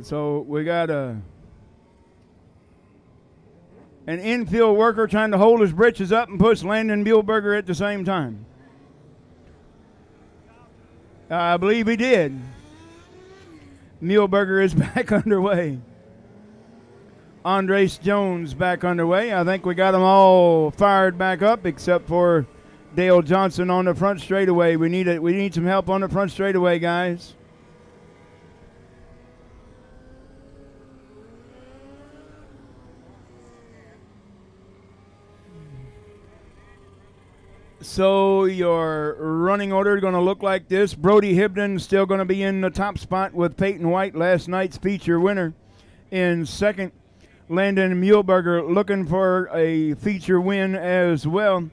So we got an infield worker trying to hold his britches up and push Landon Muehlberger at the same time. I believe he did. Muehlberger is back underway. Andres Jones back underway. I think we got them all fired back up except for Dale Johnson on the front straightaway. We need some help on the front straightaway, guys. So your running order is going to look like this. Brody Hibden still going to be in the top spot with Peyton White, last night's feature winner. In second, Landon Muehlberger looking for a feature win as well.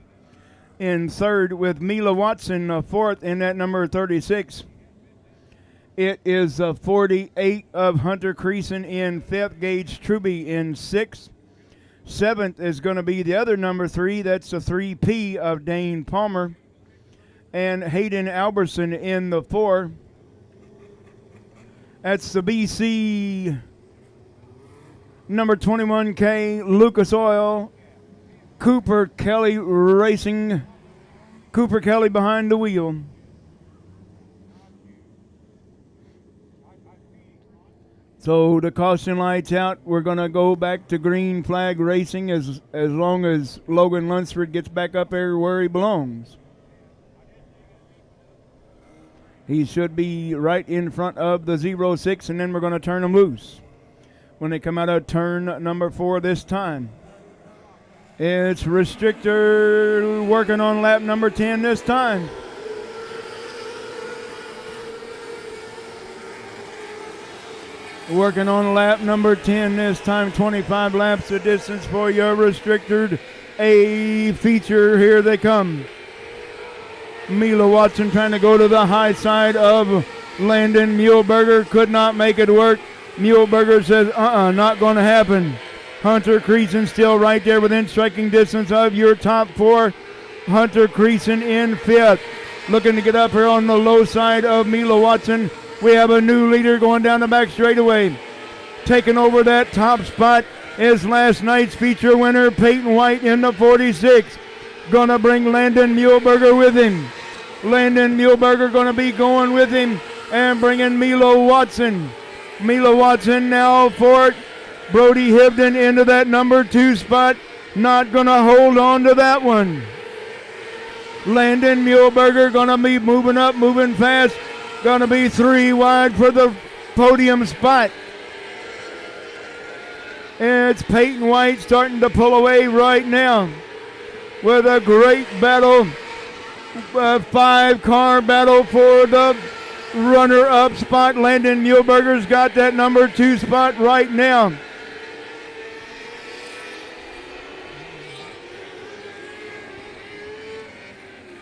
In third, with Mila Watson, fourth in that number 36. It is 48 of Hunter Creason in fifth, Gage Truby in sixth. Seventh is going to be the other number 3. That's the 3P of Dane Palmer. And Hayden Alberson in the 4. That's the BC number 21K Lucas Oil. Cooper Kelly Racing. Cooper Kelly behind the wheel. So the caution light's out. We're going to go back to green flag racing as long as Logan Lunsford gets back up there where he belongs. He should be right in front of the 06, and then we're going to turn him loose when they come out of turn number 4 this time. It's Restrictor working on lap number 10 this time. Working on lap number 10 this time, 25 laps of distance for your Restrictor A feature. Here they come. Mila Watson trying to go to the high side of Landon Muehlberger. Could not make it work. Muehlberger says, not going to happen. Hunter Creason still right there within striking distance of your top 4. Hunter Creason in fifth. Looking to get up here on the low side of Mila Watson. We have a new leader going down the back straightaway. Taking over that top spot is last night's feature winner, Peyton White in the 46. Gonna bring Landon Muehlberger with him. Landon Muehlberger gonna be going with him and bringing Mila Watson. Mila Watson now for Brody Hibden into that number 2 spot. Not gonna hold on to that one. Landon Muehlberger gonna be moving up, moving fast. Going to be 3 wide for the podium spot. It's Peyton White starting to pull away right now with a great battle, 5-car battle for the runner-up spot. Landon Muehlberger's got that number 2 spot right now.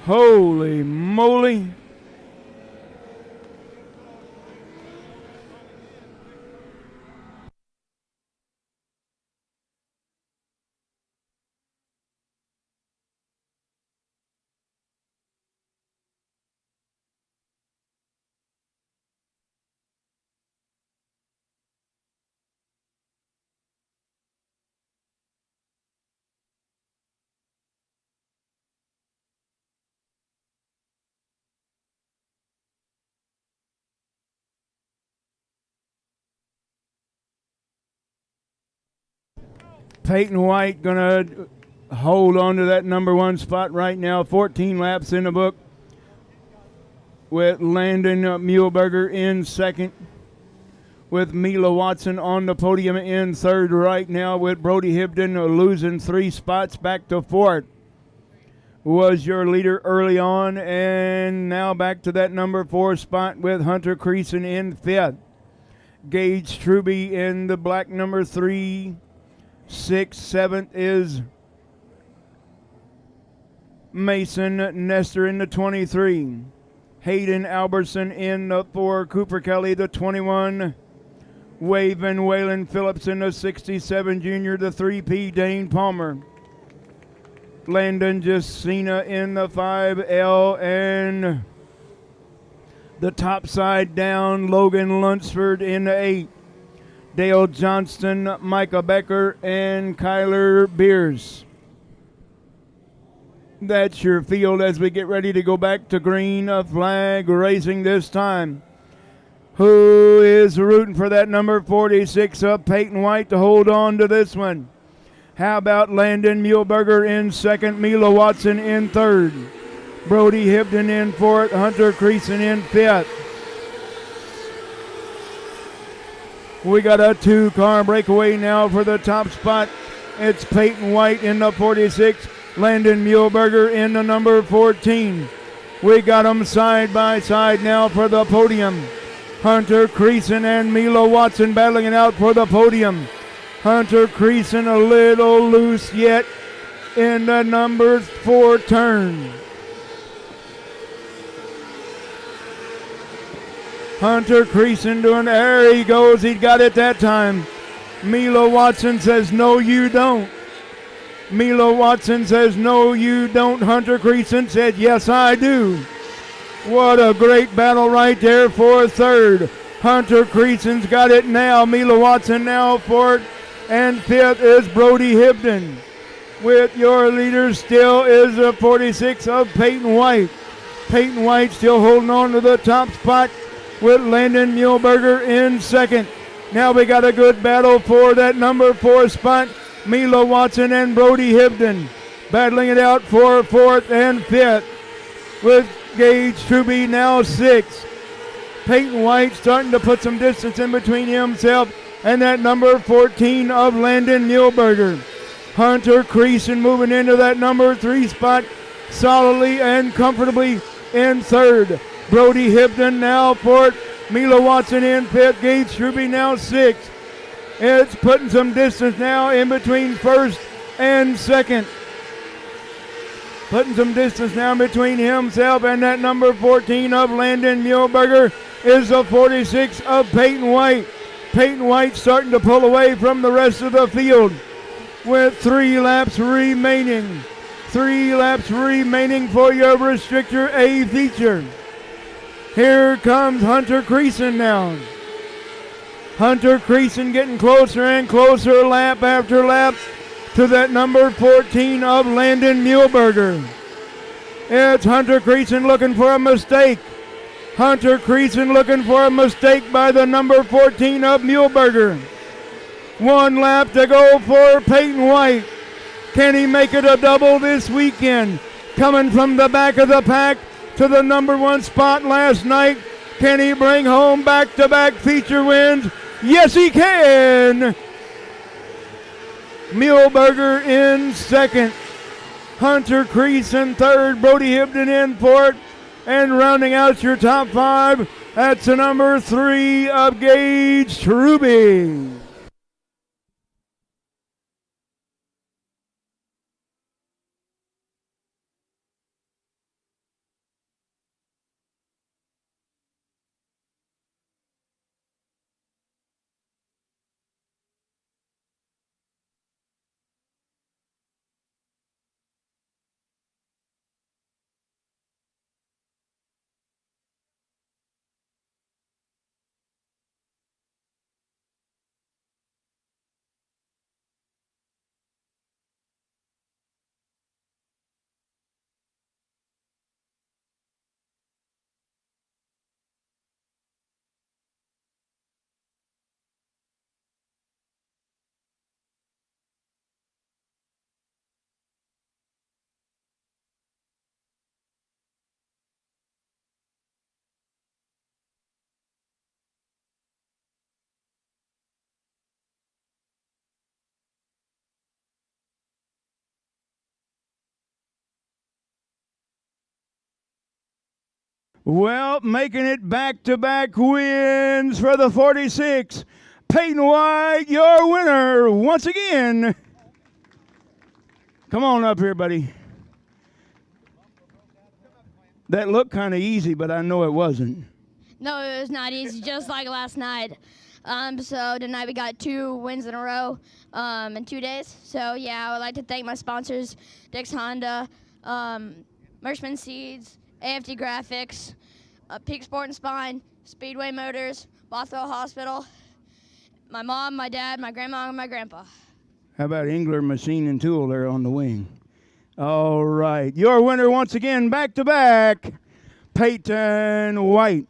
Holy moly. Peyton White going to hold on to that number 1 spot right now. 14 laps in the book with Landon Muehlberger in second. With Mila Watson on the podium in third right now, with Brody Hibden losing 3 spots back to 4th. Was your leader early on, and now back to that number 4 spot with Hunter Creason in 5th. Gage Truby in the black number 3. 6th, 7th is Mason Nestor in the 23. Hayden Alberson in the 4. Cooper Kelly the 21. Waving Waylon Phillips in the 67 junior, the 3P Dane Palmer. Landon Justina in the 5L, and the top side down, Logan Lunsford in the 8. Dale Johnston, Micah Becker, and Kyler Beers. That's your field as we get ready to go back to green flag racing this time. Who is rooting for that number 46 of Peyton White to hold on to this one? How about Landon Muehlberger in second, Mila Watson in third, Brody Hibden in fourth, Hunter Creason in fifth. We got a 2-car breakaway now for the top spot. It's Peyton White in the 46, Landon Muehlberger in the number 14. We got them side by side now for the podium. Hunter Creason and Mila Watson battling it out for the podium. Hunter Creason a little loose yet in the number 4 turn. Hunter Creason doing, there he goes, he got it that time. Mila Watson says, no you don't. Mila Watson says, no you don't. Hunter Creason said, yes I do. What a great battle right there for third. Hunter Creason's got it now. Mila Watson now fourth. And fifth is Brody Hibden. With your leader still is the 46 of Peyton White. Peyton White still holding on to the top spot with Landon Muehlberger in second. Now we got a good battle for that number 4 spot. Mila Watson and Brody Hibden battling it out for fourth and fifth, with Gage Truby now 6. Peyton White starting to put some distance in between himself and that number 14 of Landon Muehlberger. Hunter Creason moving into that number 3 spot solidly and comfortably in third. Brody Hibden now fourth. Mila Watson in fifth. Gage Truby now 6th. It's putting some distance now in between first and second. Putting some distance now between himself and that number 14 of Landon Muehlberger is the 46 of Peyton White. Peyton White starting to pull away from the rest of the field with 3 laps remaining. 3 laps remaining for your Restrictor A feature. Here comes Hunter Creason now. Hunter Creason getting closer and closer lap after lap to that number 14 of Landon Muehlberger. It's Hunter Creason looking for a mistake. Hunter Creason looking for a mistake by the number 14 of Muehlberger. 1 lap to go for Peyton White. Can he make it a double this weekend? Coming from the back of the pack to the number 1 spot last night. Can he bring home back-to-back feature wins? Yes, he can. Muehlberger in second. Hunter Creason third. Brody Hibden in fourth. And rounding out your top 5, that's the number 3 of Gage Truby. Well, making it back-to-back wins for the 46. Peyton White, your winner once again. Come on up here, buddy. That looked kind of easy, but I know it wasn't. No, it was not easy, just like last night. So tonight we got 2 wins in a row in 2 days. So yeah, I would like to thank my sponsors, Dix Honda, Mershman Seeds, AFD Graphics, Peak Sport and Spine, Speedway Motors, Bothwell Hospital, my mom, my dad, my grandma, and my grandpa. How about Engler Machine and Tool there on the wing? All right. Your winner once again, back to back, Peyton White.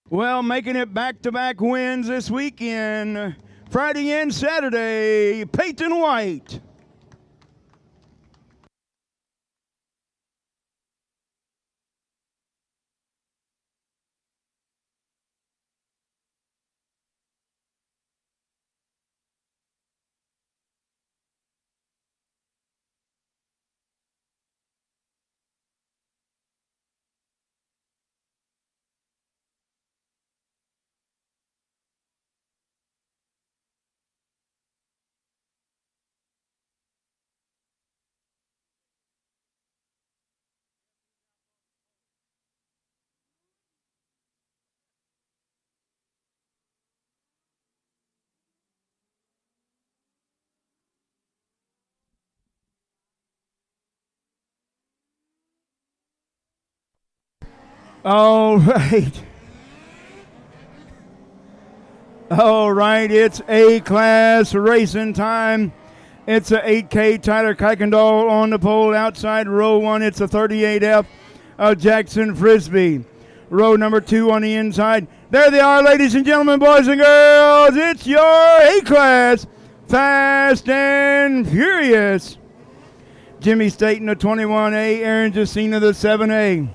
Well, making it back-to-back wins this weekend, Friday and Saturday, Peyton White. All right. All right, it's A-class racing time. It's a 8K Tyler Kuykendall on the pole outside row 1. It's a 38F of Jackson Frisbee. Row number 2 on the inside. There they are, ladies and gentlemen, boys and girls. It's your A-class Fast and Furious. Jimmy Staten, the 21A. Aaron Jacina, the 7A.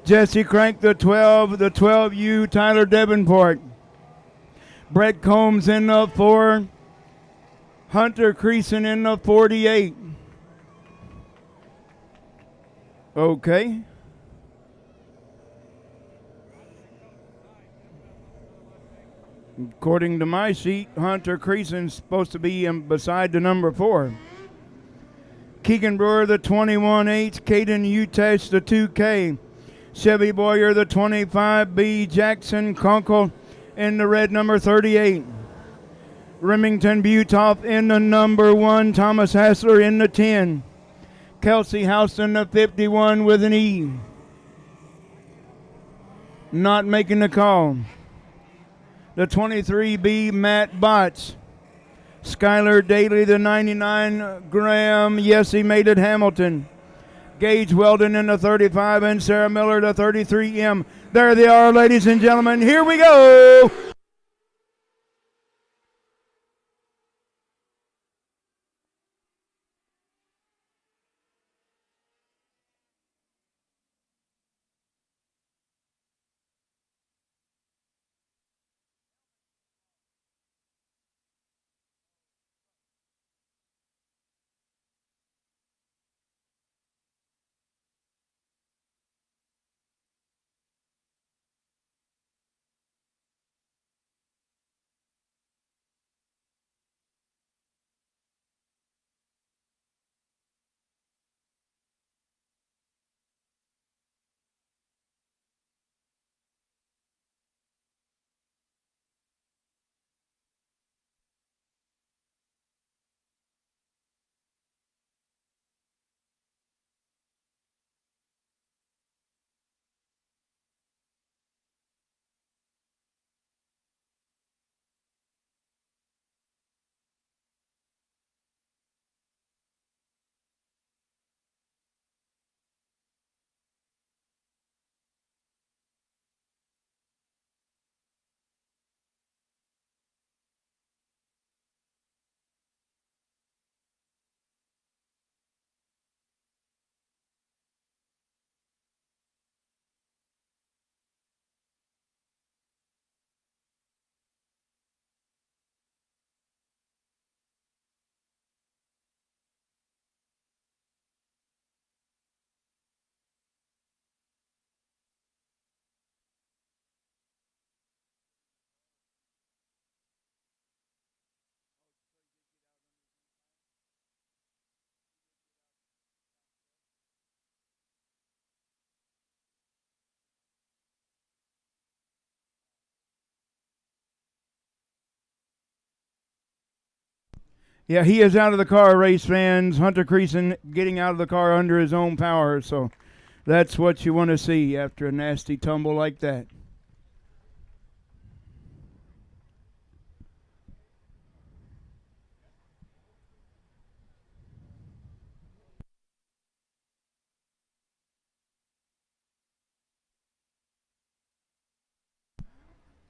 Jesse Crank, the 12U. Tyler Davenport. Brett Combs in the 4. Hunter Creason in the 48. Okay. According to my sheet, Hunter Creason's supposed to be beside the number 4. Keegan Brewer, the 21H. Caden Utesh, the 2K. Chevy Boyer, the 25B. Jackson Conkle in the red number 38. Remington Butoff in the number 1. Thomas Hassler in the 10. Kelsey Houston, the 51 with an E. Not making the call. The 23B, Matt Botts. Skylar Daly, the 99. Graham, yes, he made it, Hamilton. Gage Weldon in the 35 and Sarah Miller, the 33M. There they are, ladies and gentlemen. Here we go. Yeah, he is out of the car, race fans. Hunter Creason getting out of the car under his own power. So that's what you want to see after a nasty tumble like that.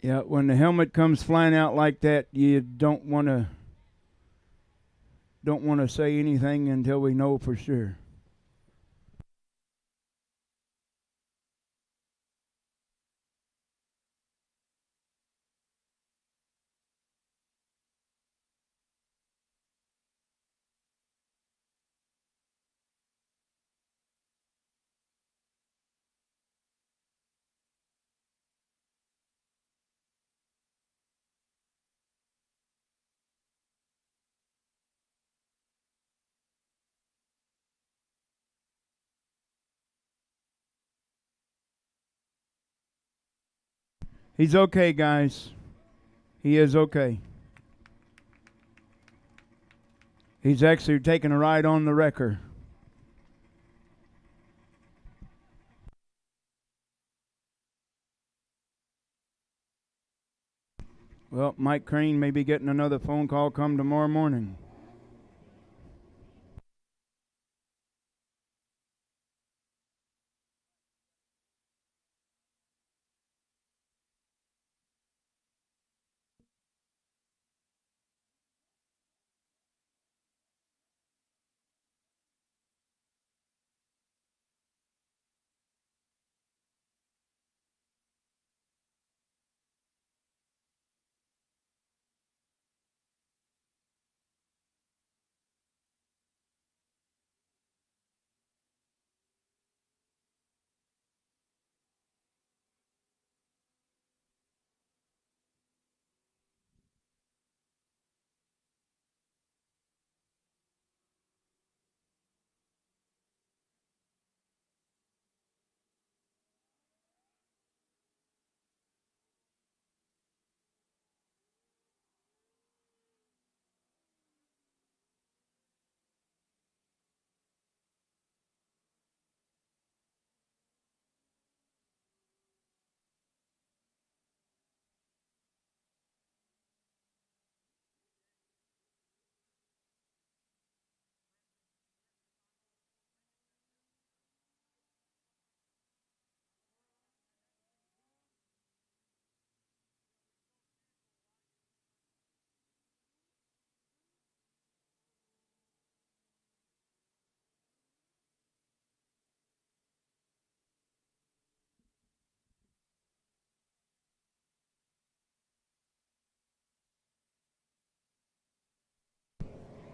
Yeah, when the helmet comes flying out like that, you don't want to say anything until we know for sure. He's okay, guys. He is okay. He's actually taking a ride on the wrecker. Well, Mike Crane may be getting another phone call come tomorrow morning.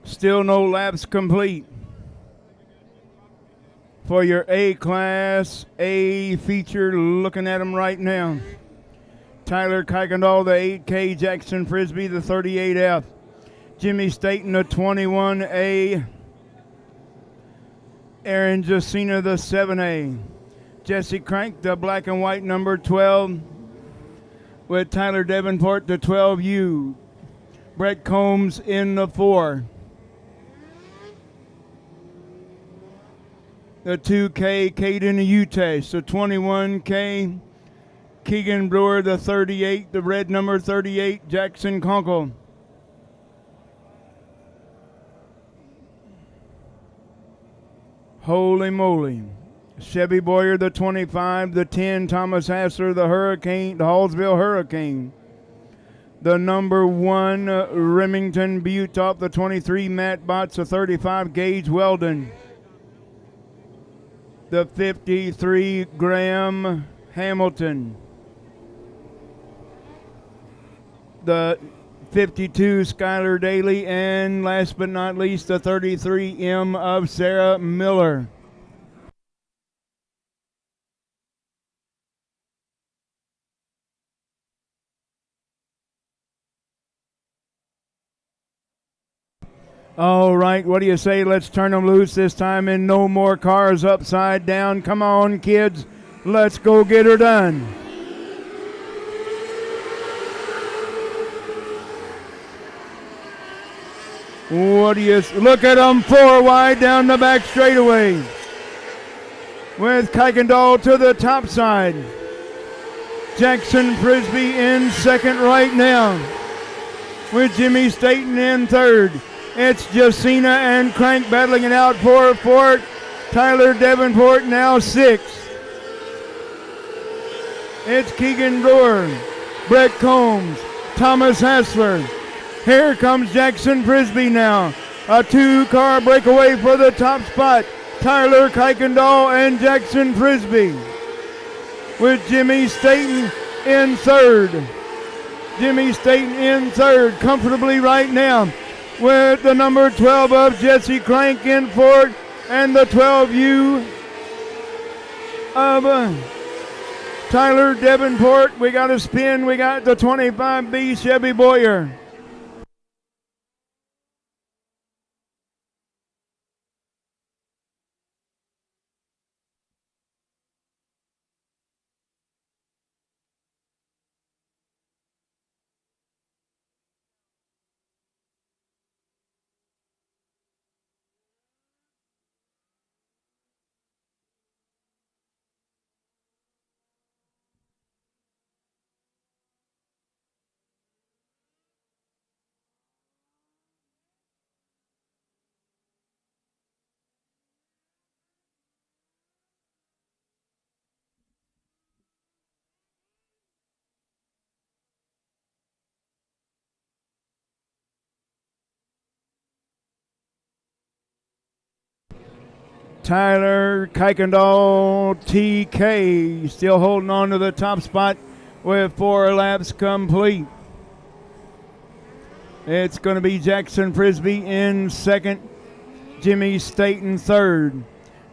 Still no laps complete for your A-Class A feature. Looking at them right now. Tyler Kuykendall, the 8K, Jackson Frisbee, the 38F, Jimmy Staten, the 21A, Aaron Jacina, the 7A, Jesse Crank, the black and white number 12, with Tyler Davenport, the 12U, Brett Combs in the 4. The 2K, Caden Utes, the 21K, Keegan Brewer, the 38, the red number 38, Jackson Conkle. Holy moly. Chevy Boyer, the 25, the 10, Thomas Hassler, the Hurricane, the Hallsville Hurricane. The number 1, Remington Butop, the 23, Matt Botts, the 35, Gage Weldon. The 53, Graham Hamilton. The 52, Skylar Daly, and last but not least, the 33M of Sarah Miller. All right, what do you say? Let's turn them loose this time, and no more cars upside down. Come on, kids. Let's go get her done. What do you look at them? 4 wide down the back straightaway. With Kuykendall to the top side. Jackson Frisbee in second right now. With Jimmy Staten in third. It's Jacina and Crank battling it out for fourth. Tyler Davenport now sixth. It's Keegan Brewer, Brett Combs, Thomas Hassler. Here comes Jackson Frisbee now. A 2-car breakaway for the top spot. Tyler Kuykendall and Jackson Frisbee. With Jimmy Staten in third. Jimmy Staten in third comfortably right now. With the number 12 of Jesse Crank in fourth. And the 12U of Tyler Davenport. We got a spin. We got the 25B Chevy Boyer. Tyler Kuykendall TK still holding on to the top spot with 4 laps complete. It's going to be Jackson Frisbee in second, Jimmy Staten third,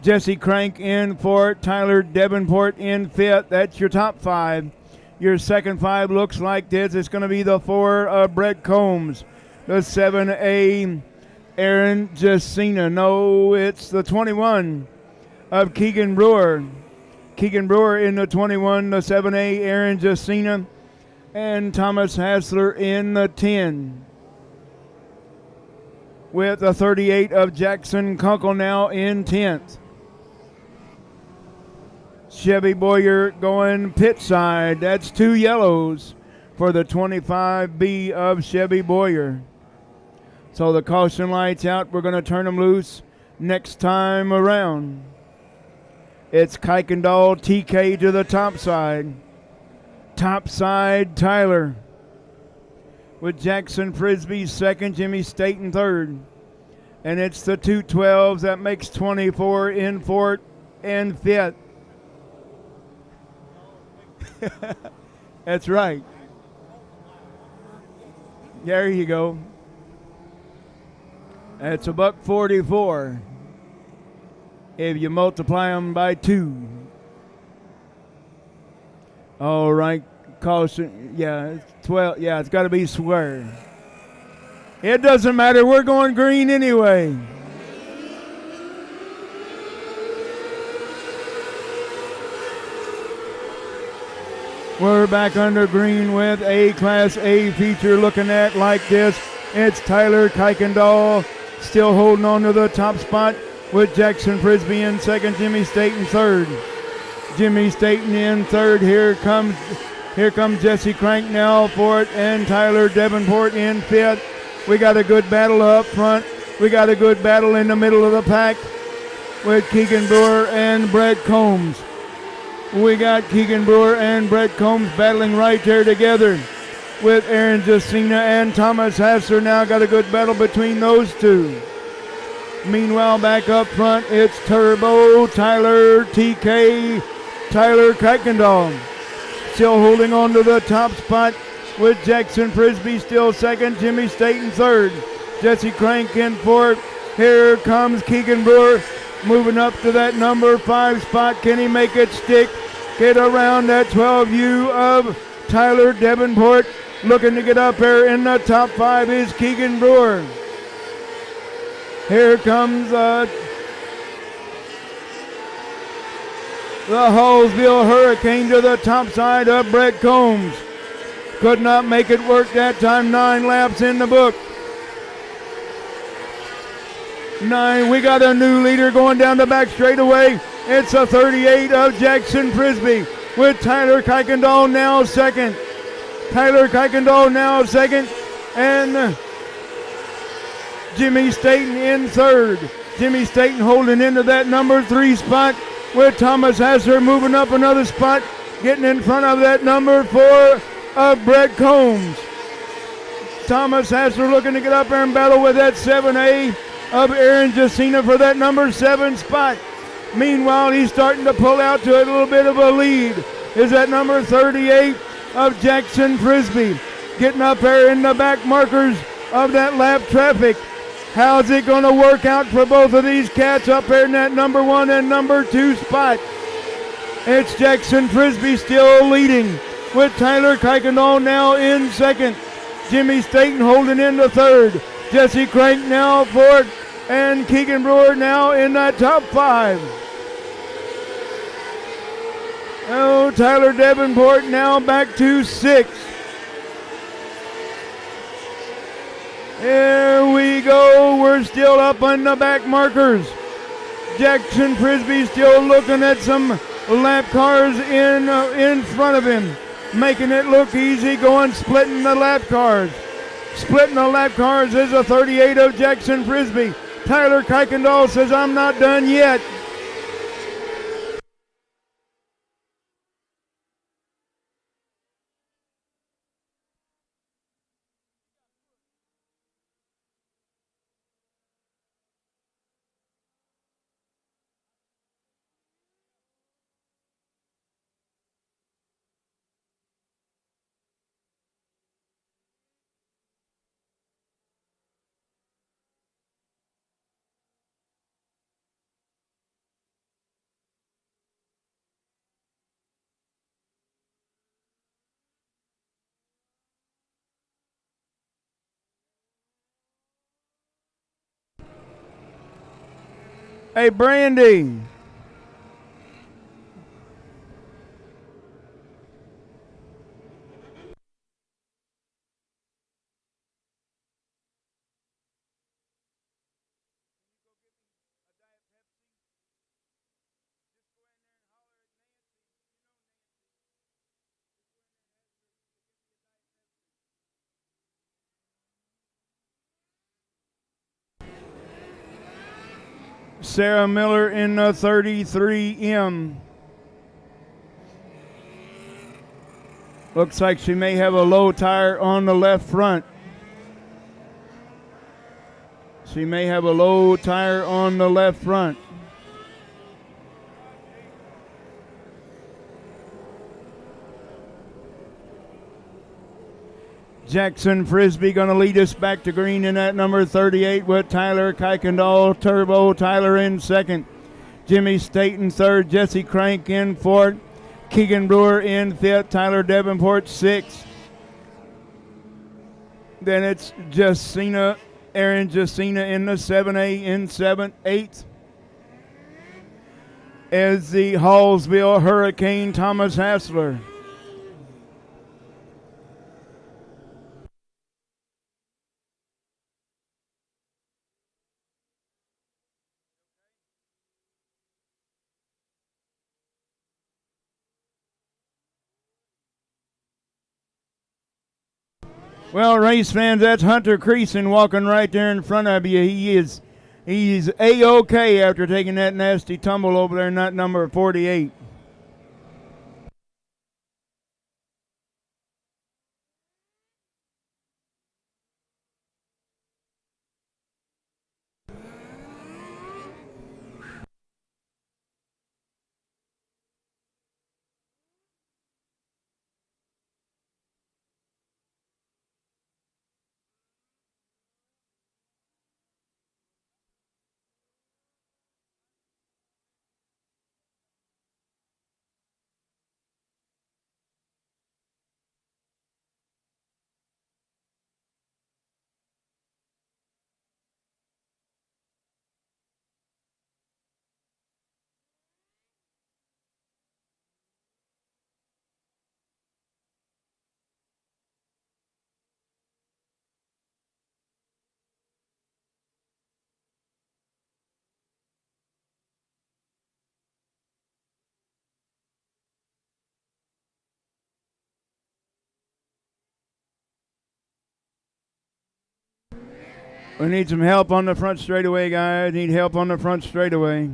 Jesse Crank in fourth, Tyler Davenport in fifth. That's your top 5. Your second 5 looks like this. It's going to be the 4 of Brett Combs, the 7A Aaron Jacina. No, it's the 21 of Keegan Brewer. Keegan Brewer in the 21, the 7A Aaron Jacina, and Thomas Hassler in the 10. With the 38 of Jackson Kunkel now in 10th. Chevy Boyer going pit side. That's 2 yellows for the 25B of Chevy Boyer. So the caution lights out. We're going to turn them loose next time around. It's Kuykendall TK to the top side. Top side, Tyler. With Jackson Frisbee second, Jimmy Staten third. And it's the 212s. That makes 24 in fourth and fifth. That's right. There you go. That's $1.44 if you multiply them by 2. All right, caution. Yeah, it's 12. Yeah, it's got to be square. It doesn't matter. We're going green anyway. We're back under green with a Class A feature looking at like this. It's Tyler Kuykendall still holding on to the top spot with Jackson Frisbee in second, Jimmy Staten third. Jimmy Staten in third. Here comes Jesse Crank now fourth, and Tyler Davenport in fifth. We got a good battle up front. We got a good battle in the middle of the pack with Keegan Brewer and Brett Combs. We got Keegan Brewer and Brett Combs battling right there together with Aaron Jacina and Thomas Hassler. Now got a good battle between those two. Meanwhile, back up front, it's Turbo, Tyler TK, Tyler Kuykendall. Still holding on to the top spot with Jackson Frisbee still second, Jimmy Staten third, Jesse Crank in fourth. Here comes Keegan Brewer moving up to that number 5 spot. Can he make it stick? Get around that 12U of Tyler Davenport. Looking to get up here in the top 5 is Keegan Brewer. Here comes the Hallsville Hurricane to the top side of Brett Combs. Could not make it work that time. 9 laps in the book. 9. We got a new leader going down the back straightaway. It's a 38 of Jackson Frisbee with Tyler Kuykendall now second. Tyler Kuykendall now second. And Jimmy Staten in third. Jimmy Staten holding into that number 3 spot with Thomas Hassler moving up another spot, getting in front of that number 4 of Brett Combs. Thomas Hassler looking to get up there and battle with that 7A of Aaron Jacina for that number 7 spot. Meanwhile, he's starting to pull out to a little bit of a lead. Is that number 38 of Jackson Frisbee. Getting up there in the back markers of that lap traffic. How's it going to work out for both of these cats up there in that number 1 and number 2 spot? It's Jackson Frisbee still leading with Tyler Kuykendall now in second. Jimmy Staten holding in the third. Jesse Crank now fourth. And Keegan Brewer now in that top 5. Oh, Tyler Davenport now back to 6. Here we go. We're still up on the back markers. Jackson Frisbee still looking at some lap cars in front of him, making it look easy, going splitting the lap cars. Splitting the lap cars is a 38 of Jackson Frisbee. Tyler Kuykendall says, I'm not done yet. Hey, Brandy. Sarah Miller in the 33M. Looks like she may have a low tire on the left front. She may have a low tire on the left front. Jackson Frisbee going to lead us back to green in that number 38 with Tyler Kuykendall, Turbo Tyler in second. Jimmy Staten third, Jesse Crank in fourth, Keegan Brewer in fifth, Tyler Davenport sixth. Then it's Aaron Jacina in the 7A in seventh, eighth. As the Hallsville Hurricane Thomas Hassler. Well, race fans, that's Hunter Creason walking right there in front of you. He's A-OK after taking that nasty tumble over there in that number 48. We need some help on the front straightaway, guys. Need help on the front straightaway.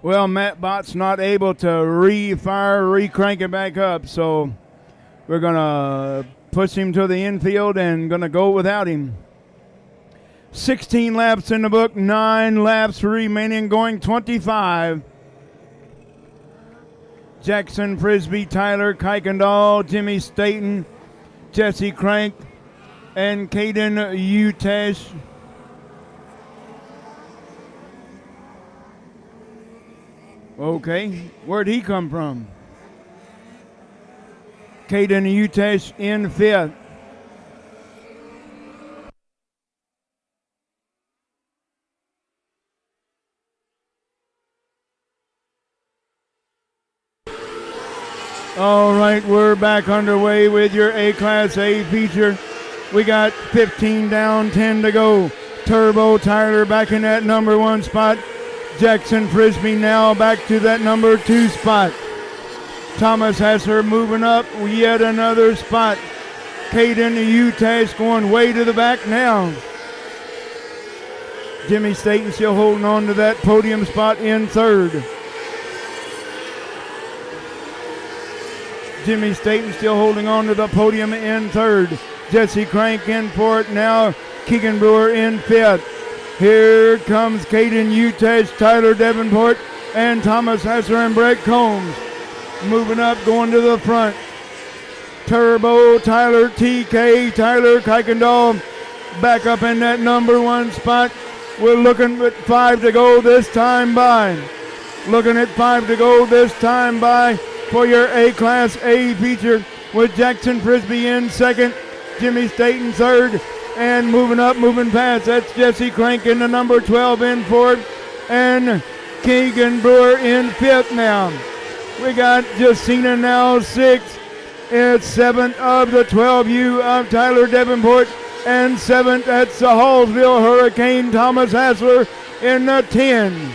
Well, Matt Bott's not able to re-crank it back up, so we're going to push him to the infield and going to go without him. 16 laps in the book, 9 laps remaining, going 25. Jackson Frisbee, Tyler Kuykendall, Jimmy Staten, Jesse Crank, and Caden Utesh. Okay, where'd he come from? Caden Utesh in 5th. All right, we're back underway with your A-Class A feature. We got 15 down, 10 to go. Turbo Tyler back in that number 1 spot. Jackson Frisbee now back to that number 2 spot. Thomas Hasser moving up yet another spot. Caden Utesh going way to the back now. Jimmy Staten still holding on to that podium spot in 3rd. Jimmy Staten still holding on to the podium in 3rd. Jesse Crank in 4th. Now Keegan Brewer in 5th. Here comes Caden Utesh, Tyler Davenport, and Thomas Hasser and Brett Combs. Moving up, going to the front. Turbo, Tyler TK, Tyler Kuykendall back up in that number 1 spot. We're looking at 5 to go this time by. Looking at 5 to go this time by for your A-Class A feature with Jackson Frisbee in 2nd, Jimmy Staten 3rd, and moving up, moving past, that's Jesse Crank in the number 12 in 4th, and Keegan Brewer in 5th now. We got Jacina now 6th. It's 7th of the 12U of Tyler Davenport, and 7th, that's the Hallsville Hurricane, Thomas Hassler in the 10.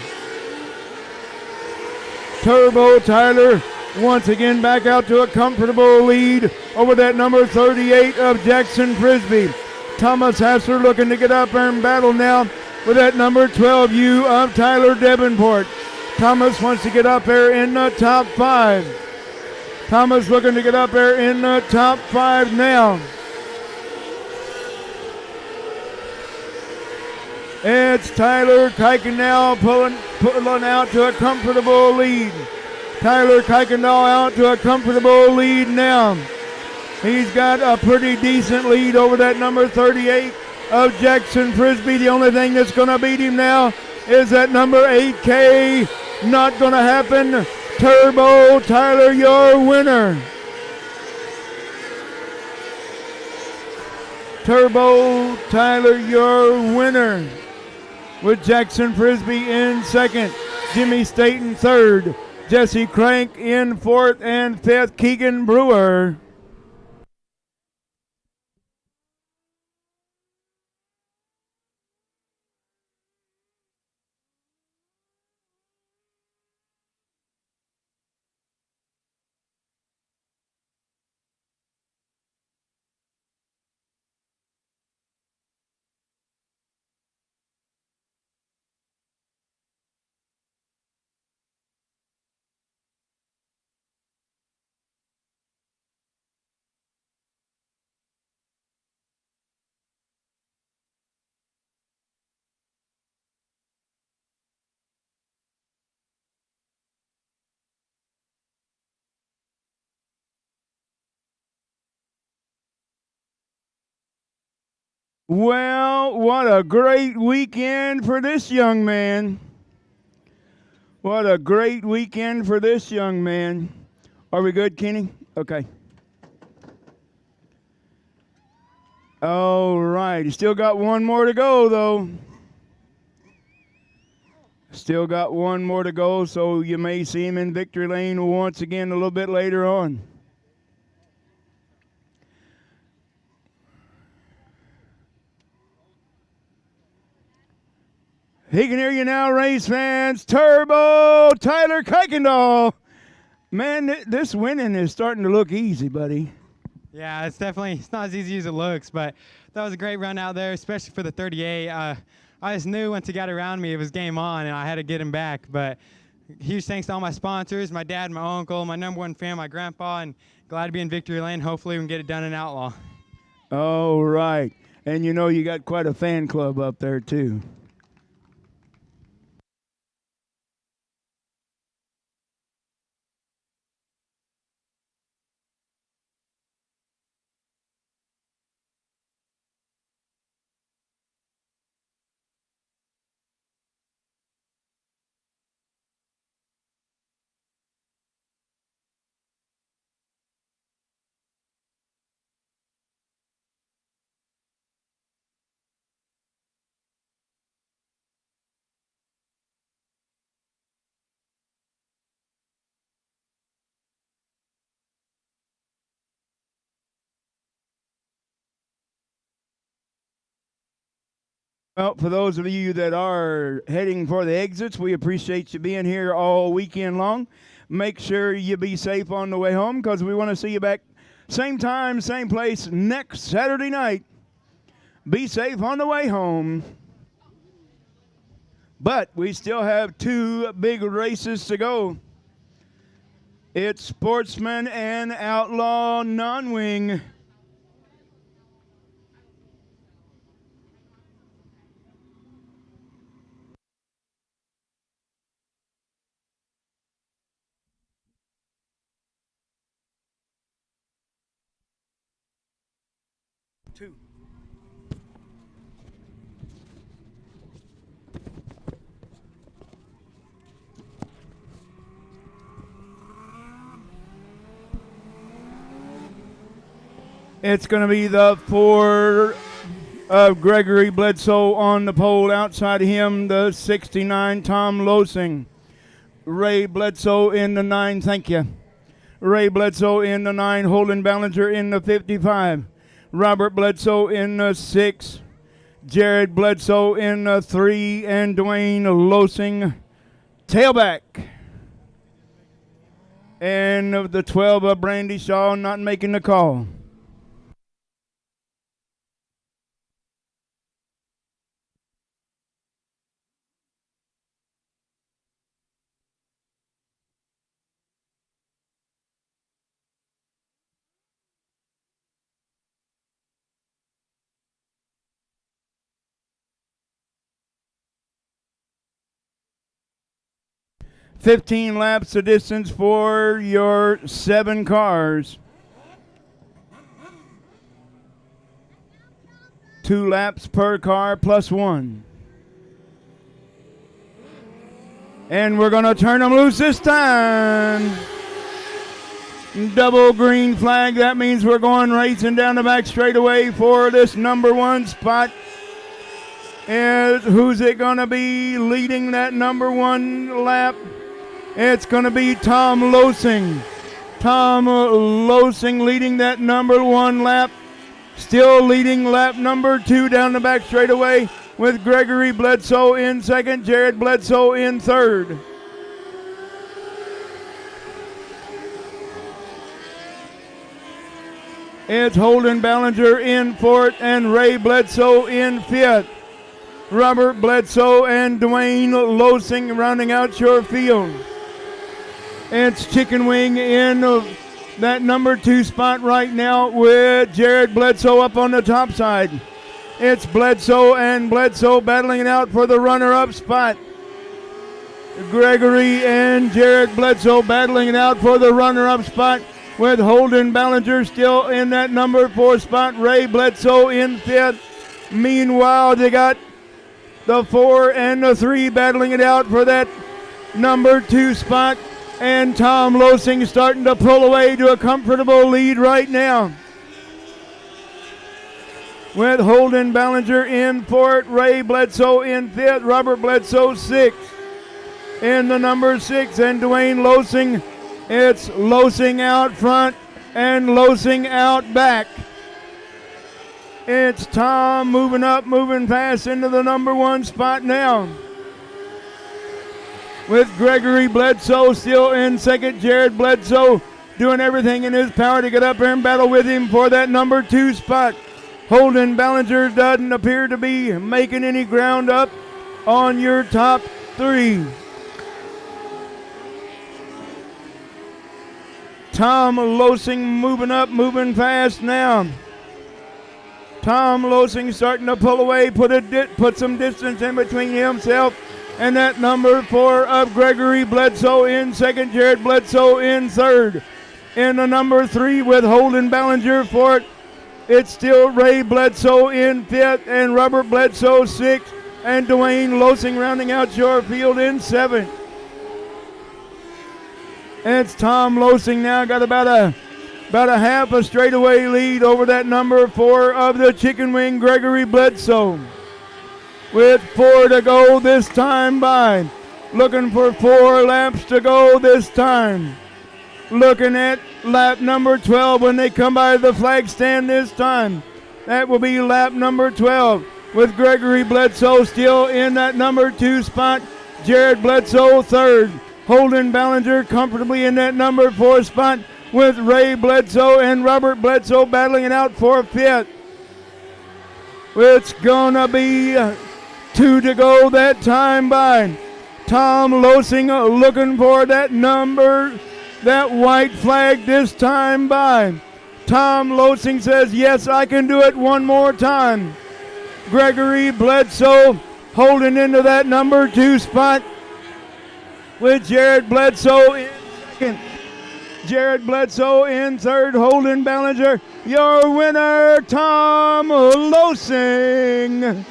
Turbo Tyler once again back out to a comfortable lead over that number 38 of Jackson Frisbee. Thomas Hassler looking to get up there and battle now with that number 12U of Tyler Davenport. Thomas wants to get up there in the top 5. Thomas looking to get up there in the top 5 now. It's Tyler Kuykendall pulling out to a comfortable lead. Tyler Kuykendall out to a comfortable lead now. He's got a pretty decent lead over that number 38 of Jackson Frisbee. The only thing that's going to beat him now is that number 8K. Not going to happen. Turbo Tyler, your winner. Turbo Tyler, your winner. With Jackson Frisbee in 2nd. Jimmy Staten 3rd. Jesse Crank in 4th and 5th. Keegan Brewer. Well, what a great weekend for this young man. What a great weekend for this young man. Are we good, Kenny? Okay. All right. He still got one more to go, though. Still got one more to go, so you may see him in victory lane once again a little bit later on. He can hear you now, race fans. Turbo Tyler Kuykendall. Man, this winning is starting to look easy, buddy. Yeah, it's not as easy as it looks, but that was a great run out there, especially for the 38. I just knew once he got around me, it was game on, and I had to get him back. But huge thanks to all my sponsors, my dad, my uncle, my number one fan, my grandpa, and glad to be in victory lane. Hopefully we can get it done in Outlaw. All right. And you know you got quite a fan club up there, too. Well, for those of you that are heading for the exits, we appreciate you being here all weekend long. Make sure you be safe on the way home because we want to see you back same time, same place next Saturday night. Be safe on the way home. But we still have two big races to go. It's Sportsman and Outlaw non-wing. Two. It's going to be the 4 of Gregory Bledsoe on the pole. Outside of him, the 69, Tom Losing. Ray Bledsoe in the 9, thank you. Ray Bledsoe in the 9, Holden Ballinger in the 55. Robert Bledsoe in the 6. Jared Bledsoe in the 3. And Dwayne Losing, tailback. And of the 12 of Brandy Shaw not making the call. $15 laps the distance for your 7 cars. 2 laps per car plus 1. And we're going to turn them loose this time. Double green flag. That means we're going racing down the back straightaway for this number 1 spot. And who's it going to be leading that number 1 lap? It's going to be Tom Losing. Tom Losing leading that number 1 lap. Still leading lap number 2 down the back straightaway with Gregory Bledsoe in 2nd, Jared Bledsoe in 3rd. It's Holden Ballinger in 4th and Ray Bledsoe in 5th. Robert Bledsoe and Dwayne Losing rounding out your field. It's Chicken Wing in that number 2 spot right now with Jared Bledsoe up on the top side. It's Bledsoe and Bledsoe battling it out for the runner-up spot. Gregory and Jared Bledsoe battling it out for the runner-up spot with Holden Ballinger still in that number 4 spot. Ray Bledsoe in 5th. Meanwhile, they got the 4 and the 3 battling it out for that number 2 spot. And Tom Losing starting to pull away to a comfortable lead right now. With Holden Ballinger in 4th, Ray Bledsoe in 5th, Robert Bledsoe 6th. In the number 6, and Dwayne Losing, it's Losing out front and Losing out back. It's Tom moving up, moving fast into the number 1 spot now. With Gregory Bledsoe still in 2nd, Jared Bledsoe doing everything in his power to get up there and battle with him for that number 2 spot. Holden Ballinger doesn't appear to be making any ground up on your top 3. Tom Losing moving up, moving fast now. Tom Losing starting to pull away, put some distance in between himself and that number 4 of Gregory Bledsoe in 2nd, Jared Bledsoe in 3rd. In the number 3 with Holden Ballinger for it, it's still Ray Bledsoe in 5th and Robert Bledsoe 6th and Dwayne Losing rounding out your field in 7th. It's Tom Losing now got about a half a straightaway lead over that number 4 of the Chicken Wing, Gregory Bledsoe. With 4 to go this time by. Looking for 4 laps to go this time. Looking at lap number 12 when they come by the flag stand this time. That will be lap number 12 with Gregory Bledsoe still in that number 2 spot. Jared Bledsoe 3rd. Holden Ballinger comfortably in that number 4 spot with Ray Bledsoe and Robert Bledsoe battling it out for 5th. It's gonna be 2 to go that time by. Tom Losing looking for that number, that white flag this time by. Tom Losing says, yes, I can do it one more time. Gregory Bledsoe holding into that number 2 spot with Jared Bledsoe in 2nd. Jared Bledsoe in 3rd, Holden Ballinger. Your winner, Tom Losing.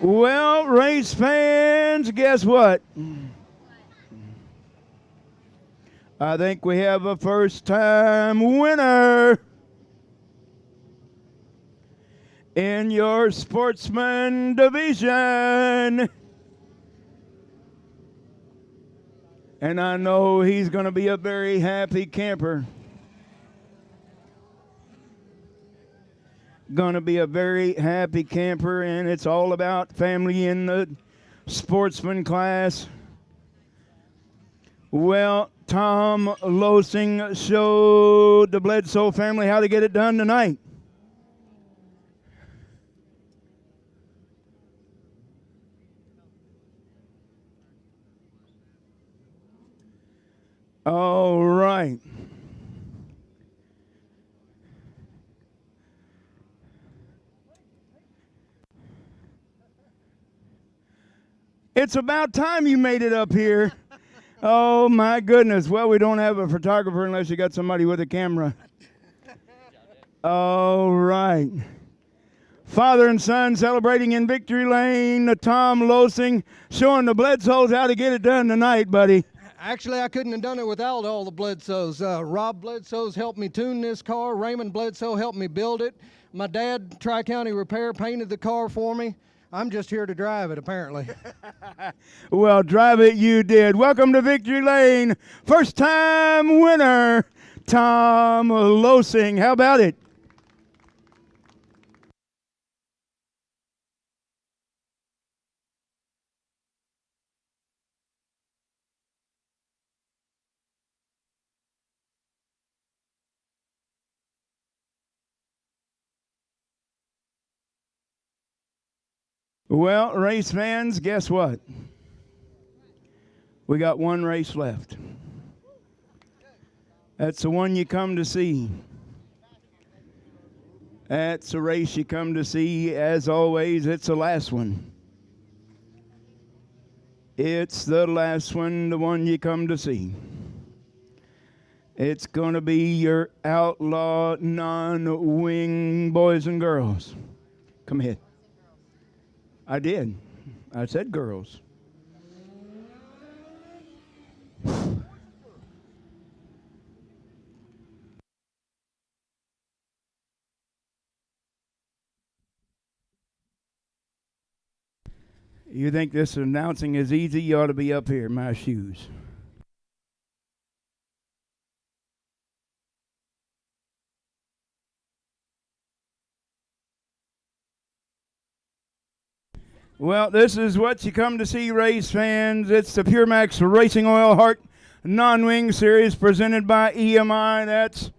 Well, race fans, guess what? I think we have a first-time winner in your Sportsman division. And I know he's going to be a very happy camper. Going to be a very happy camper, and it's all about family in the Sportsman class. Well, Tom Losing showed the Bledsoe family how to get it done tonight. All right. It's about time you made it up here. Oh, my goodness. Well, we don't have a photographer unless you got somebody with a camera. All right. Father and son celebrating in Victory Lane. Tom Losing showing the Bledsoes how to get it done tonight, buddy. Actually, I couldn't have done it without all the Bledsoes. Rob Bledsoe's helped me tune this car. Raymond Bledsoe helped me build it. My dad, Tri-County Repair, painted the car for me. I'm just here to drive it, apparently. Well, drive it you did. Welcome to Victory Lane. First-time winner, Tom Losing. How about it? Well, race fans, guess what? We got one race left. That's the one you come to see. That's the race you come to see. As always, it's the last one. It's the last one, the one you come to see. It's going to be your Outlaw non-wing boys and girls. Come ahead. I did. I said girls. You think this announcing is easy? You ought to be up here in my shoes. Well, this is what you come to see, race fans. It's the PureMax Racing Oil Heart Non-Wing Series presented by EMI. That's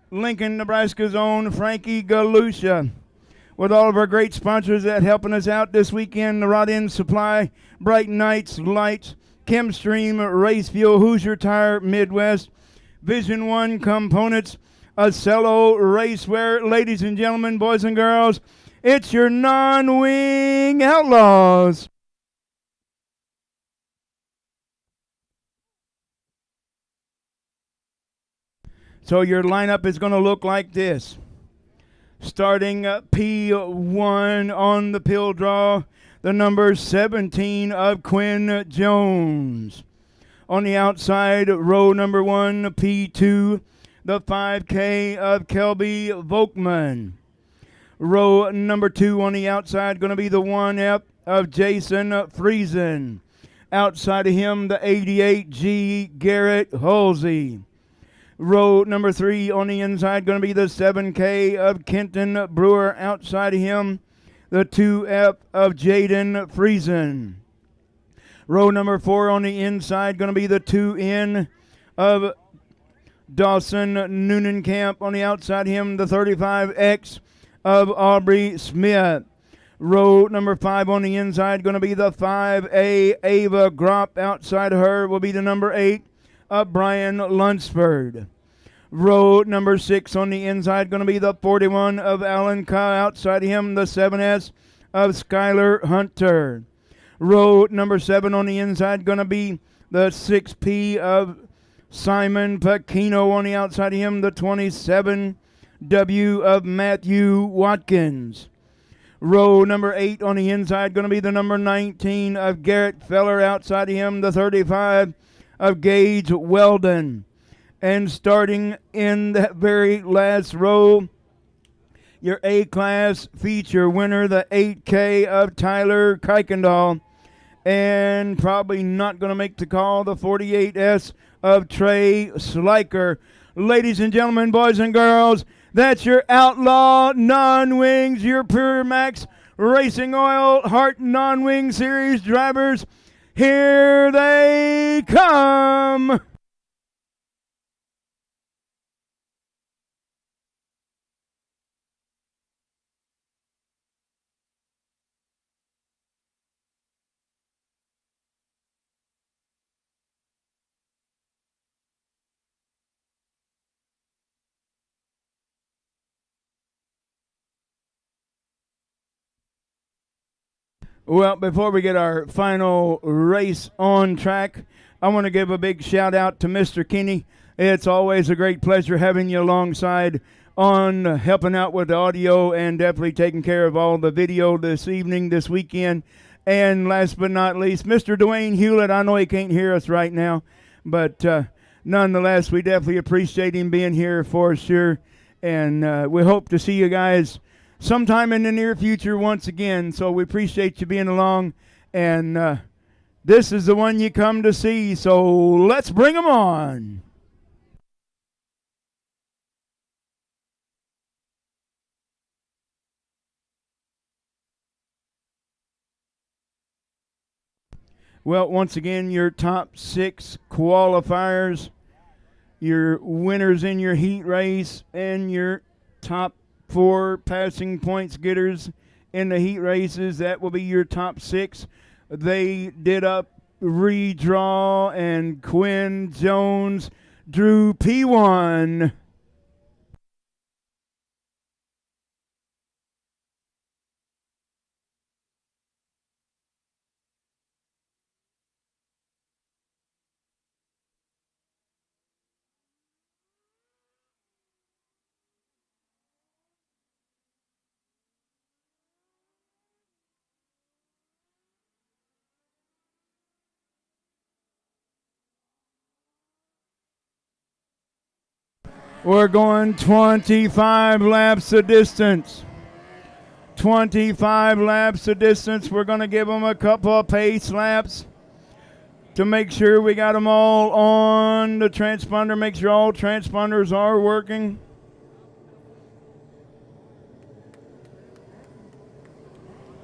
Lincoln, Nebraska's own Frankie Galusha. With all of our great sponsors that helping us out this weekend, the Rod End Supply, Bright Nights Lights, Chemstream Race Fuel, Hoosier Tire Midwest, Vision One Components, Acello Racewear. Ladies and gentlemen, boys and girls, it's your non-wing Outlaws. So your lineup is going to look like this. Starting P1 on the pill draw, the number 17 of Quinn Jones. On the outside, row number 1, P2, the 5K of Kelby Volkman. Row number 2 on the outside, going to be the 1F of Jason Friesen. Outside of him, the 88G Garrett Halsey. Row number 3 on the inside, going to be the 7K of Kenton Brewer. Outside of him, the 2F of Jaden Friesen. Row number 4 on the inside, going to be the 2N of Dawson Neunenkamp. On the outside of him, the 35X of Aubrey Smith. Row number 5 on the inside, going to be the 5A Ava Gropp. Outside of her will be the number 8 of Brian Lunsford. Row number 6 on the inside, going to be the 41 of Alan Kyle. Outside of him, the 7S of Skylar Hunter. Row number 7 on the inside, going to be the 6P of Simon Pacino. On the outside of him, the 27W of Matthew Watkins. Row number 8 on the inside, going to be the number 19 of Garrett Feller. Outside of him, the 35 of Gage Weldon. And starting in that very last row, your A-Class feature winner, the 8K of Tyler Kuykendall. And probably not going to make the call, the 48S of Trey Sliker. Ladies and gentlemen, boys and girls, that's your Outlaw Non-Wings, your PureMax Racing Oil Heart Non-Wing Series drivers. Here they come. Well, before we get our final race on track, I want to give a big shout out to Mr. Kinney. It's always a great pleasure having you alongside on helping out with the audio and definitely taking care of all the video this evening, this weekend. And last but not least, Mr. Dwayne Hewlett. I know he can't hear us right now, but nonetheless, we definitely appreciate him being here for sure. And we hope to see you guys sometime in the near future once again. So we appreciate you being along. And this is the one you come to see. So let's bring them on. Well, once again, your top 6 qualifiers, your winners in your heat race, and your top 4 passing points getters in the heat races. That will be your top 6. They did up redraw, and Quinn Jones drew P1. We're going 25 laps of distance. 25 laps of distance. We're going to give them a couple of pace laps to make sure we got them all on the transponder. Make sure all transponders are working.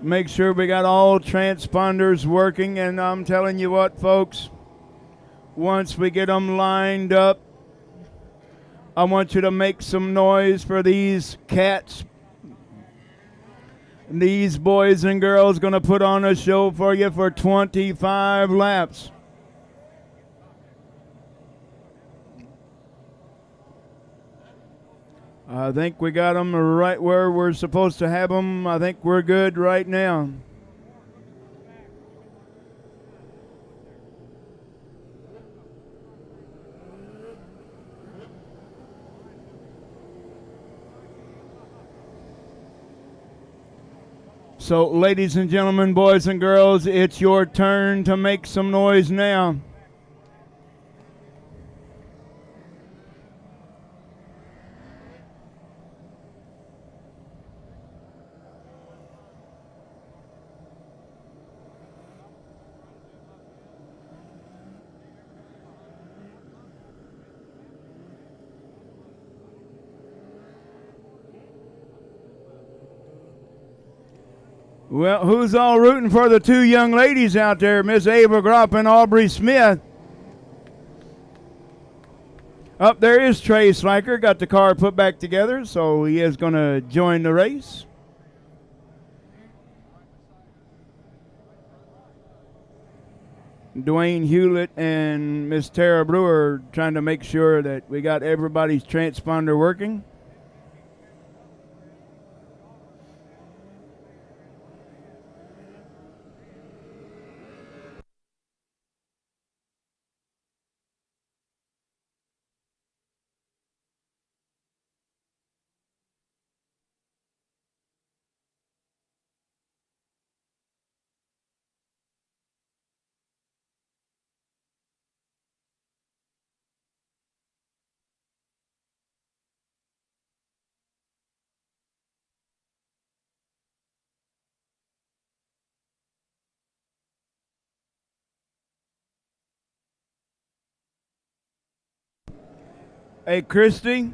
Make sure we got all transponders working. And I'm telling you what, folks, once we get them lined up, I want you to make some noise for these cats. These boys and girls going to put on a show for you for 25 laps. I think we got them right where we're supposed to have them. I think we're good right now. So, ladies and gentlemen, boys and girls, it's your turn to make some noise now. Well, who's all rooting for the two young ladies out there, Miss Ava Gropp and Aubrey Smith? Up there is Trey Sliker, got the car put back together, so he is going to join the race. Dwayne Hewlett and Miss Tara Brewer trying to make sure that we got everybody's transponder working. Hey, Christy,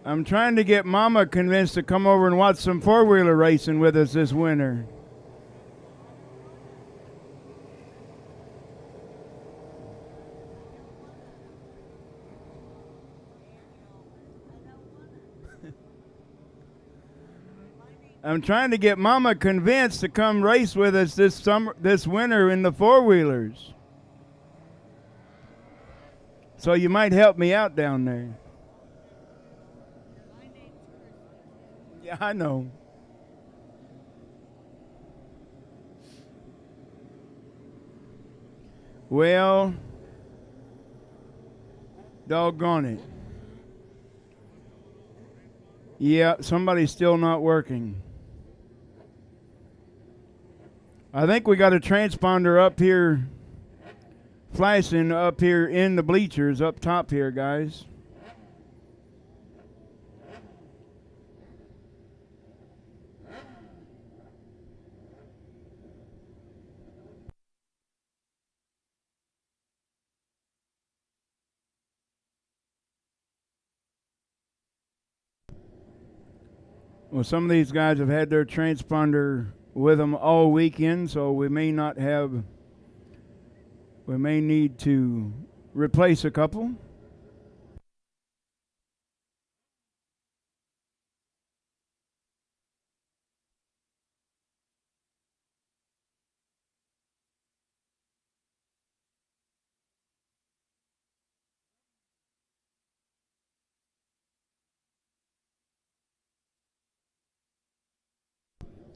I'm trying to get Mama convinced to come over and watch some four-wheeler racing with us this winter. I'm trying to get Mama convinced to come race with us this winter in the four-wheelers. So you might help me out down there. Yeah, I know. Well, doggone it. Yeah, somebody's still not working. I think we got a transponder up here, flashing up here in the bleachers up top here, guys. Well, some of these guys have had their transponder with them all weekend, so we may need to replace a couple.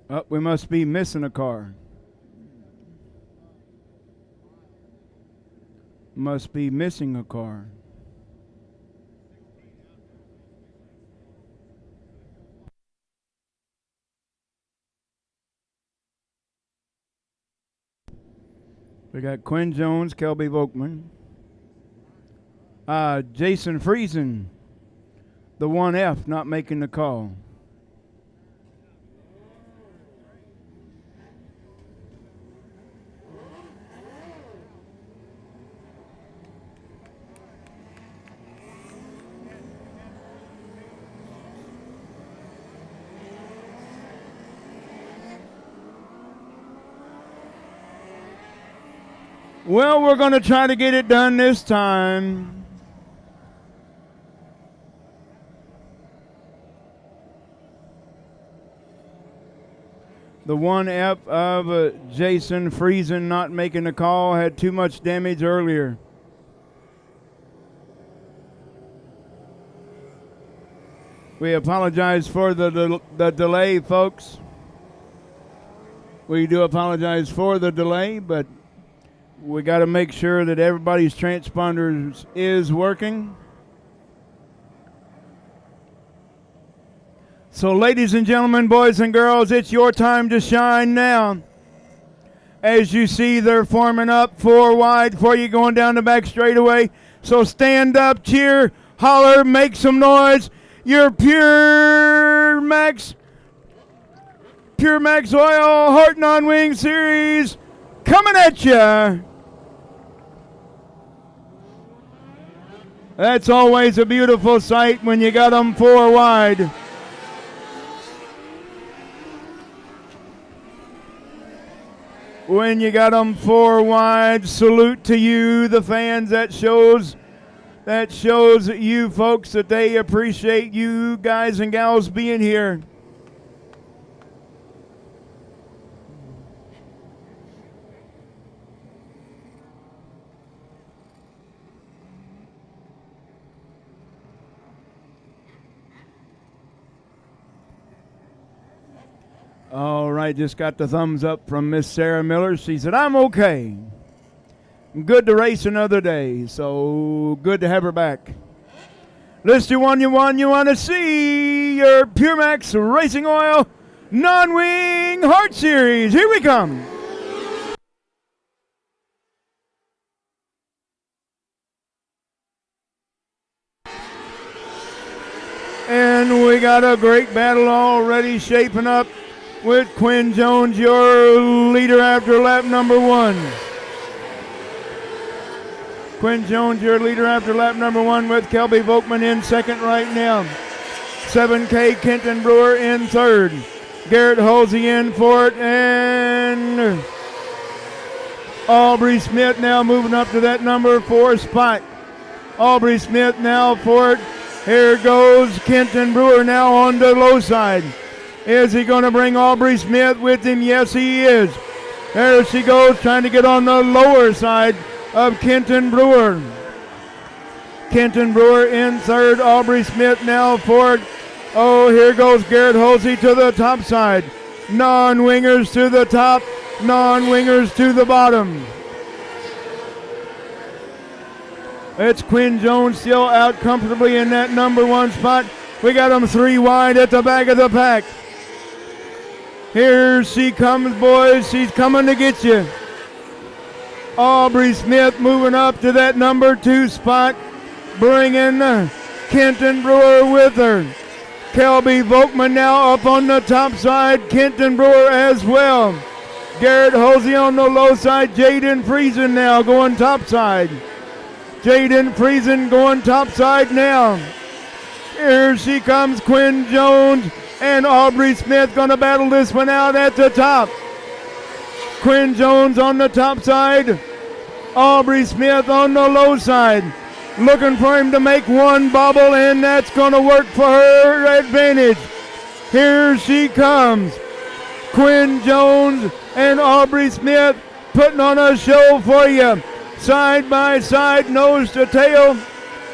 Oh, we must be missing a car. Must be missing a car. We got Quinn Jones, Kelby Volkman. Jason Friesen, the 1F, not making the call. Well, we're going to try to get it done this time. The 1F of Jason Friesen not making the call had too much damage earlier. We apologize for the delay, folks. We do apologize for the delay, but we got to make sure that everybody's transponders is working. So, ladies and gentlemen, boys and girls, it's your time to shine now. As you see, they're forming up 4 wide before you going down the back straightaway. So stand up, cheer, holler, make some noise. Your PureMax Oil Heart Non-Wing Series coming at you. That's always a beautiful sight when you got them 4 wide. When you got them 4 wide, salute to you, the fans. That shows you folks that they appreciate you guys and gals being here. All right, just got the thumbs up from Miss Sarah Miller. She said, I'm okay. Good to race another day, so good to have her back. Let's do one you want to see your PureMax Racing Oil Non-Wing Heart Series. Here we come. And we got a great battle already shaping up with Quinn Jones, your leader after lap number 1. Quinn Jones, your leader after lap number 1, with Kelby Volkman in second right now. 7K Kenton Brewer in third. Garrett Halsey in fourth, and Aubrey Smith now moving up to that number 4 spot. Aubrey Smith now fourth. Here goes Kenton Brewer now on the low side. Is he going to bring Aubrey Smith with him? Yes, he is. There she goes, trying to get on the lower side of Kenton Brewer. Kenton Brewer in third. Aubrey Smith now fourth. Oh, here goes Garrett Halsey to the top side. Non-wingers to the top, non-wingers to the bottom. It's Quinn Jones still out comfortably in that number 1 spot. We got him 3 wide at the back of the pack. Here she comes, boys. She's coming to get you. Aubrey Smith moving up to that number 2 spot, bringing Kenton Brewer with her. Kelby Volkman now up on the top side. Kenton Brewer as well. Garrett Halsey on the low side. Jaden Friesen now going top side. Jaden Friesen going top side now. Here she comes, Quinn Jones and Aubrey Smith going to battle this one out at the top. Quinn Jones on the top side. Aubrey Smith on the low side. Looking for him to make one bobble, and that's going to work for her advantage. Here she comes. Quinn Jones and Aubrey Smith putting on a show for you. Side by side, nose to tail.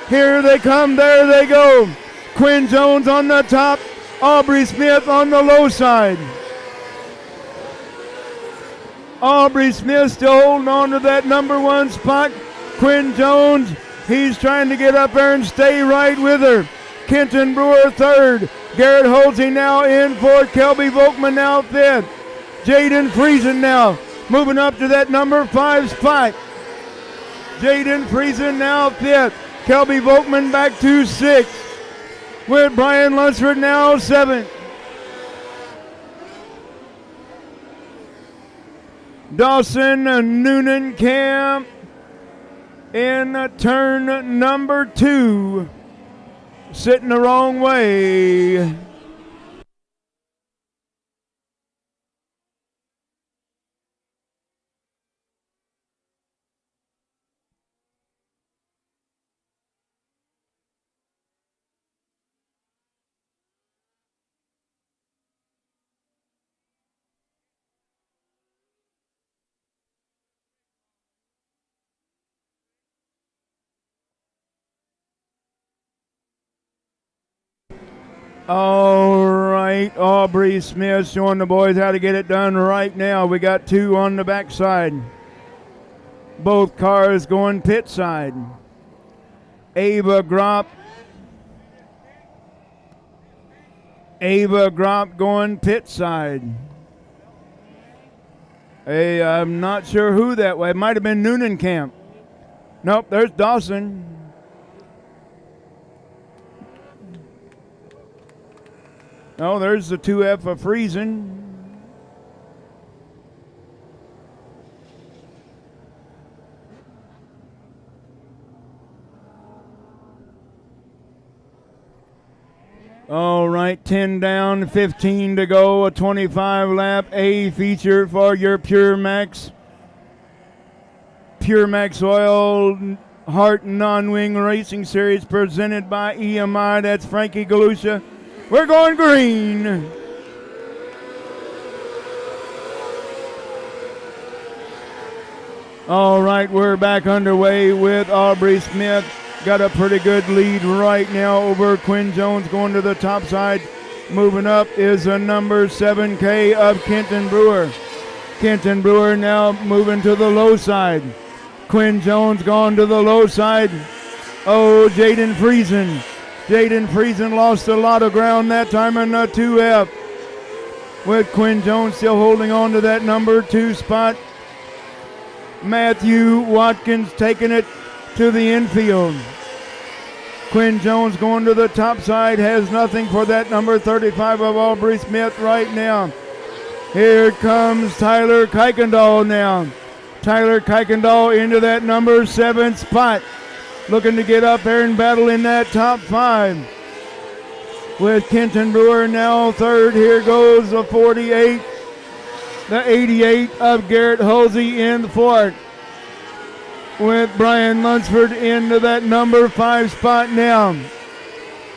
Here they come, there they go. Quinn Jones on the top, Aubrey Smith on the low side. Aubrey Smith still holding on to that number 1 spot. Quinn Jones, he's trying to get up there and stay right with her. Kenton Brewer third. Garrett Halsey now in fourth. Kelby Volkman now fifth. Jaden Friesen now moving up to that number 5 spot. Jaden Friesen now fifth. Kelby Volkman back to 6th. With Brian Lunsford now 7th. Dawson Noonan Camp in turn number 2. Sitting the wrong way. All right, Aubrey Smith showing the boys how to get it done right now. We got 2 on the backside. Both cars going pit side. Ava Gropp going pit side. Hey, I'm not sure who that was. It might have been Noonan Camp. Nope, there's Dawson. Oh, there's the 2F of Friesen. All right, 10 down, 15 to go, a 25-lap A feature for your PureMax Oil Hart Non-Wing Racing Series presented by EMI. That's Frankie Galusha. We're going green. All right, we're back underway with Aubrey Smith. Got a pretty good lead right now over Quinn Jones going to the top side. Moving up is a number 7K of Kenton Brewer. Kenton Brewer now moving to the low side. Quinn Jones gone to the low side. Oh, Jaden Friesen. Jaden Friesen lost a lot of ground that time in the 2F. With Quinn Jones still holding on to that number 2 spot. Matthew Watkins taking it to the infield. Quinn Jones going to the top side, has nothing for that number 35 of Aubrey Smith right now. Here comes Tyler Kuykendall now. Tyler Kuykendall into that number 7 spot. Looking to get up there and battle in that top 5. With Kenton Brewer now 3rd. Here goes the 48. The 88 of Garrett Halsey in the 4th. With Brian Lunsford into that number 5 spot now.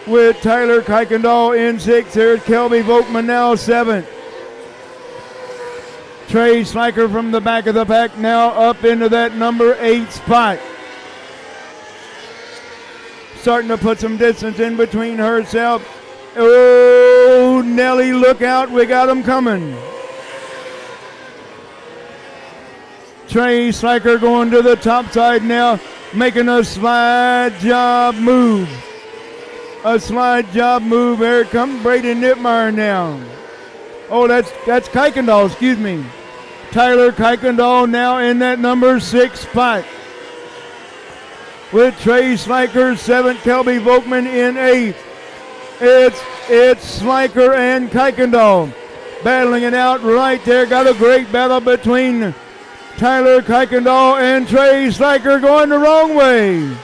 With Tyler Kuykendall in 6th. There's Kelby Volkman now 7th. Trey Sliker from the back of the pack now up into that number 8 spot. Starting to put some distance in between herself. Oh, Nelly, look out. We got them coming. Trey Sliker going to the top side now, making a slide job move. A slide job move. Here comes Brady Nipmeyer now. Oh, that's Kuykendall, excuse me. Tyler Kuykendall now in that number 6 spot. With Trey Sliker 7th, Kelby Volkman in 8th. It's Sliker and Kuykendall battling it out right there. Got a great battle between Tyler Kuykendall and Trey Sliker going the wrong way.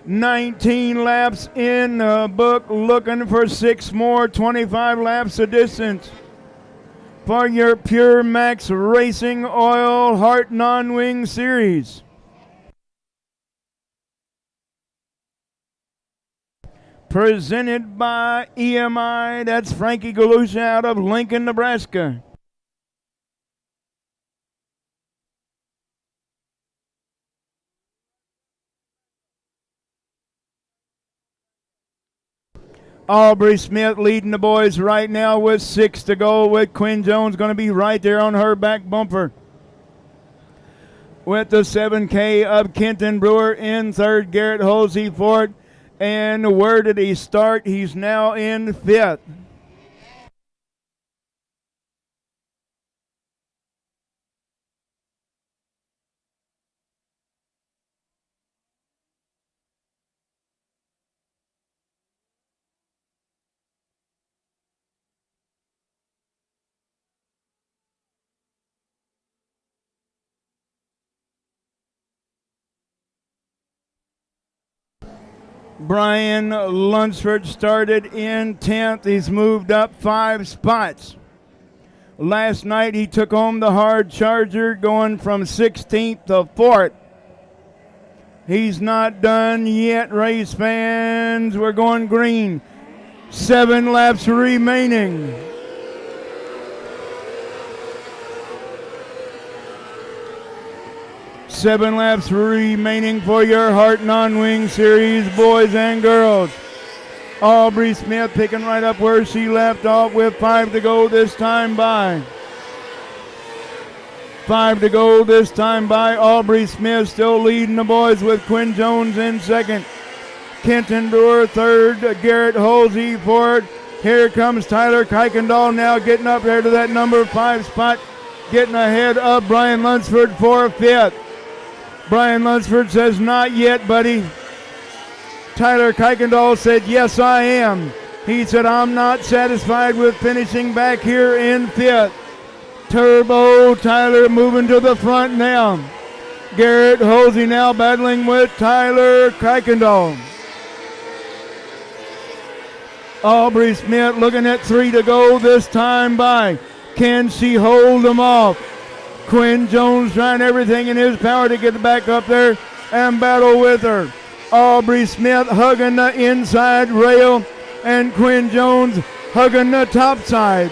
"19 laps in the book, looking for 6 more, 25 laps of distance for your PureMax Racing Oil Hart Non-Wing Series. Presented by EMI, that's Frankie Galusha out of Lincoln, Nebraska. Aubrey Smith leading the boys right now with 6 to go, with Quinn Jones going to be right there on her back bumper. With the 7K of Kenton Brewer in third, Garrett Holsey fourth. And where did he start? He's now in fifth. Brian Lunsford started in 10th. He's moved up 5 spots. Last night he took home the hard charger, going from 16th to 4th. He's not done yet, race fans. We're going green. 7 laps remaining. Seven laps remaining for your Hart Non-Wing Series, boys and girls. Aubrey Smith picking right up where she left off with 5 to go this time by. 5 to go this time by. Aubrey Smith still leading the boys with Quinn Jones in second. Kenton Brewer third. Garrett Holsey fourth. Here comes Tyler Kuykendall now getting up there to that number 5 spot. Getting ahead of Brian Lunsford for 5th. Brian Lunsford says, not yet, buddy. Tyler Kuykendall said, yes, I am. He said, I'm not satisfied with finishing back here in 5th. Turbo Tyler moving to the front now. Garrett Holsey now battling with Tyler Kuykendall. Aubrey Smith looking at 3 to go this time by. Can she hold them off? Quinn Jones trying everything in his power to get back up there and battle with her. Aubrey Smith hugging the inside rail, and Quinn Jones hugging the top side.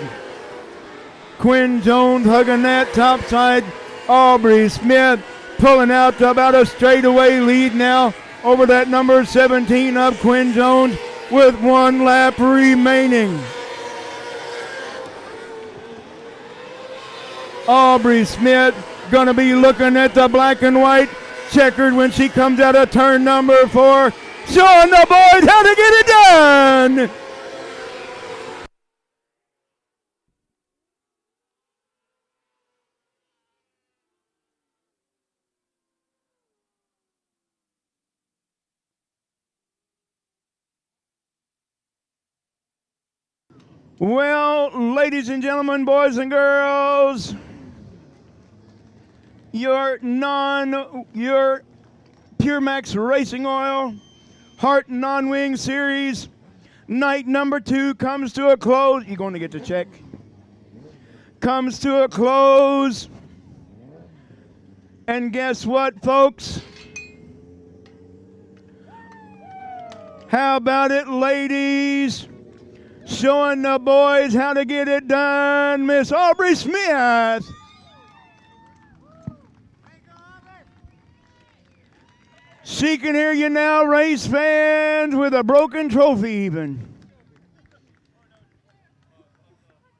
Quinn Jones hugging that top side. Aubrey Smith pulling out to about a straightaway lead now over that number 17 of Quinn Jones with 1 lap remaining. Aubrey Smith going to be looking at the black and white checkered when she comes out of turn number 4, showing the boys how to get it done. Well, ladies and gentlemen, boys and girls, your PureMax Racing Oil Hart Non-Wing Series night number 2 comes to a close. You going to get the check? Comes to a close. And guess what, folks? How about it, ladies? Showing the boys how to get it done, Miss Aubrey Smith. She can hear you now, race fans, with a broken trophy even.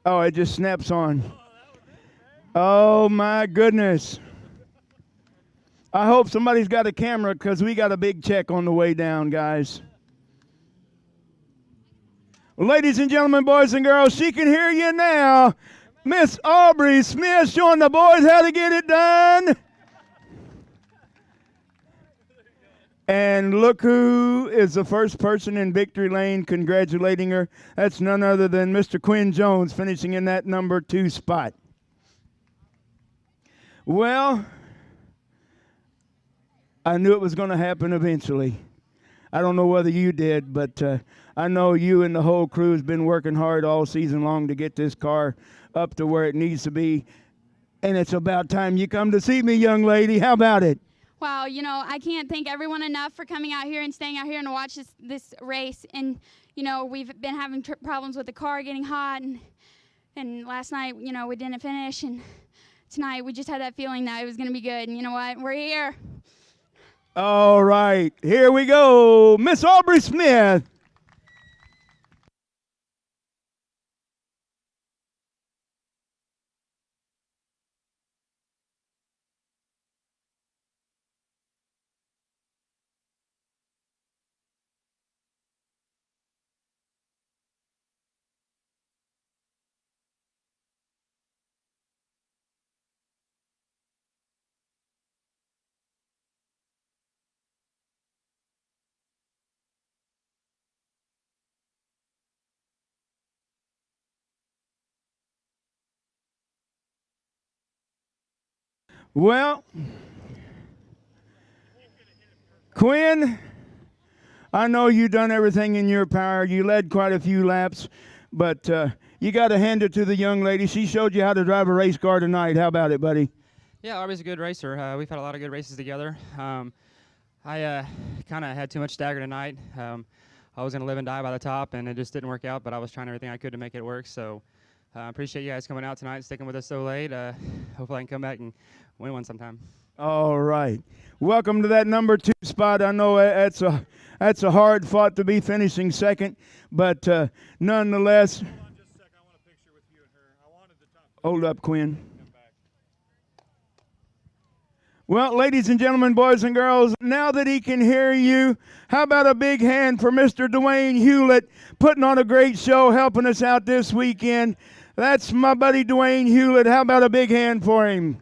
Oh, it just snaps on. Oh, my goodness. I hope somebody's got a camera because we got a big check on the way down, guys. Ladies and gentlemen, boys and girls, she can hear you now. Miss Aubrey Smith showing the boys how to get it done. And look who is the first person in victory lane congratulating her. That's none other than Mr. Quinn Jones finishing in that number 2 spot. Well, I knew it was going to happen eventually. I don't know whether you did, but I know you and the whole crew has been working hard all season long to get this car up to where it needs to be. And it's about time you come to see me, young lady. How about it? Wow, you know, I can't thank everyone enough for coming out here and staying out here and to watch this race. And, you know, we've been having problems with the car getting hot. And last night, you know, we didn't finish. And tonight we just had that feeling that it was going to be good. And you know what? We're here. All right. Here we go. Miss Aubrey Smith. Well, Quinn, I know you done everything in your power. You led quite a few laps, but you got to hand it to the young lady. She showed you how to drive a race car tonight. How about it, buddy? Yeah, Arby's a good racer. We've had a lot of good races together. I kind of had too much stagger tonight. I was going to live and die by the top, and it just didn't work out, but I was trying everything I could to make it work. So I appreciate you guys coming out tonight and sticking with us so late. Hopefully I can come back and win one sometime. All right. Welcome to that number 2 spot. I know that's a hard fought to be finishing second, but nonetheless. Hold on just a second. I want a picture with you and her. I wanted the top. Hold up, Quinn. Well, ladies and gentlemen, boys and girls, now that he can hear you, how about a big hand for Mr. Dwayne Hewlett putting on a great show, helping us out this weekend. That's my buddy Dwayne Hewlett. How about a big hand for him?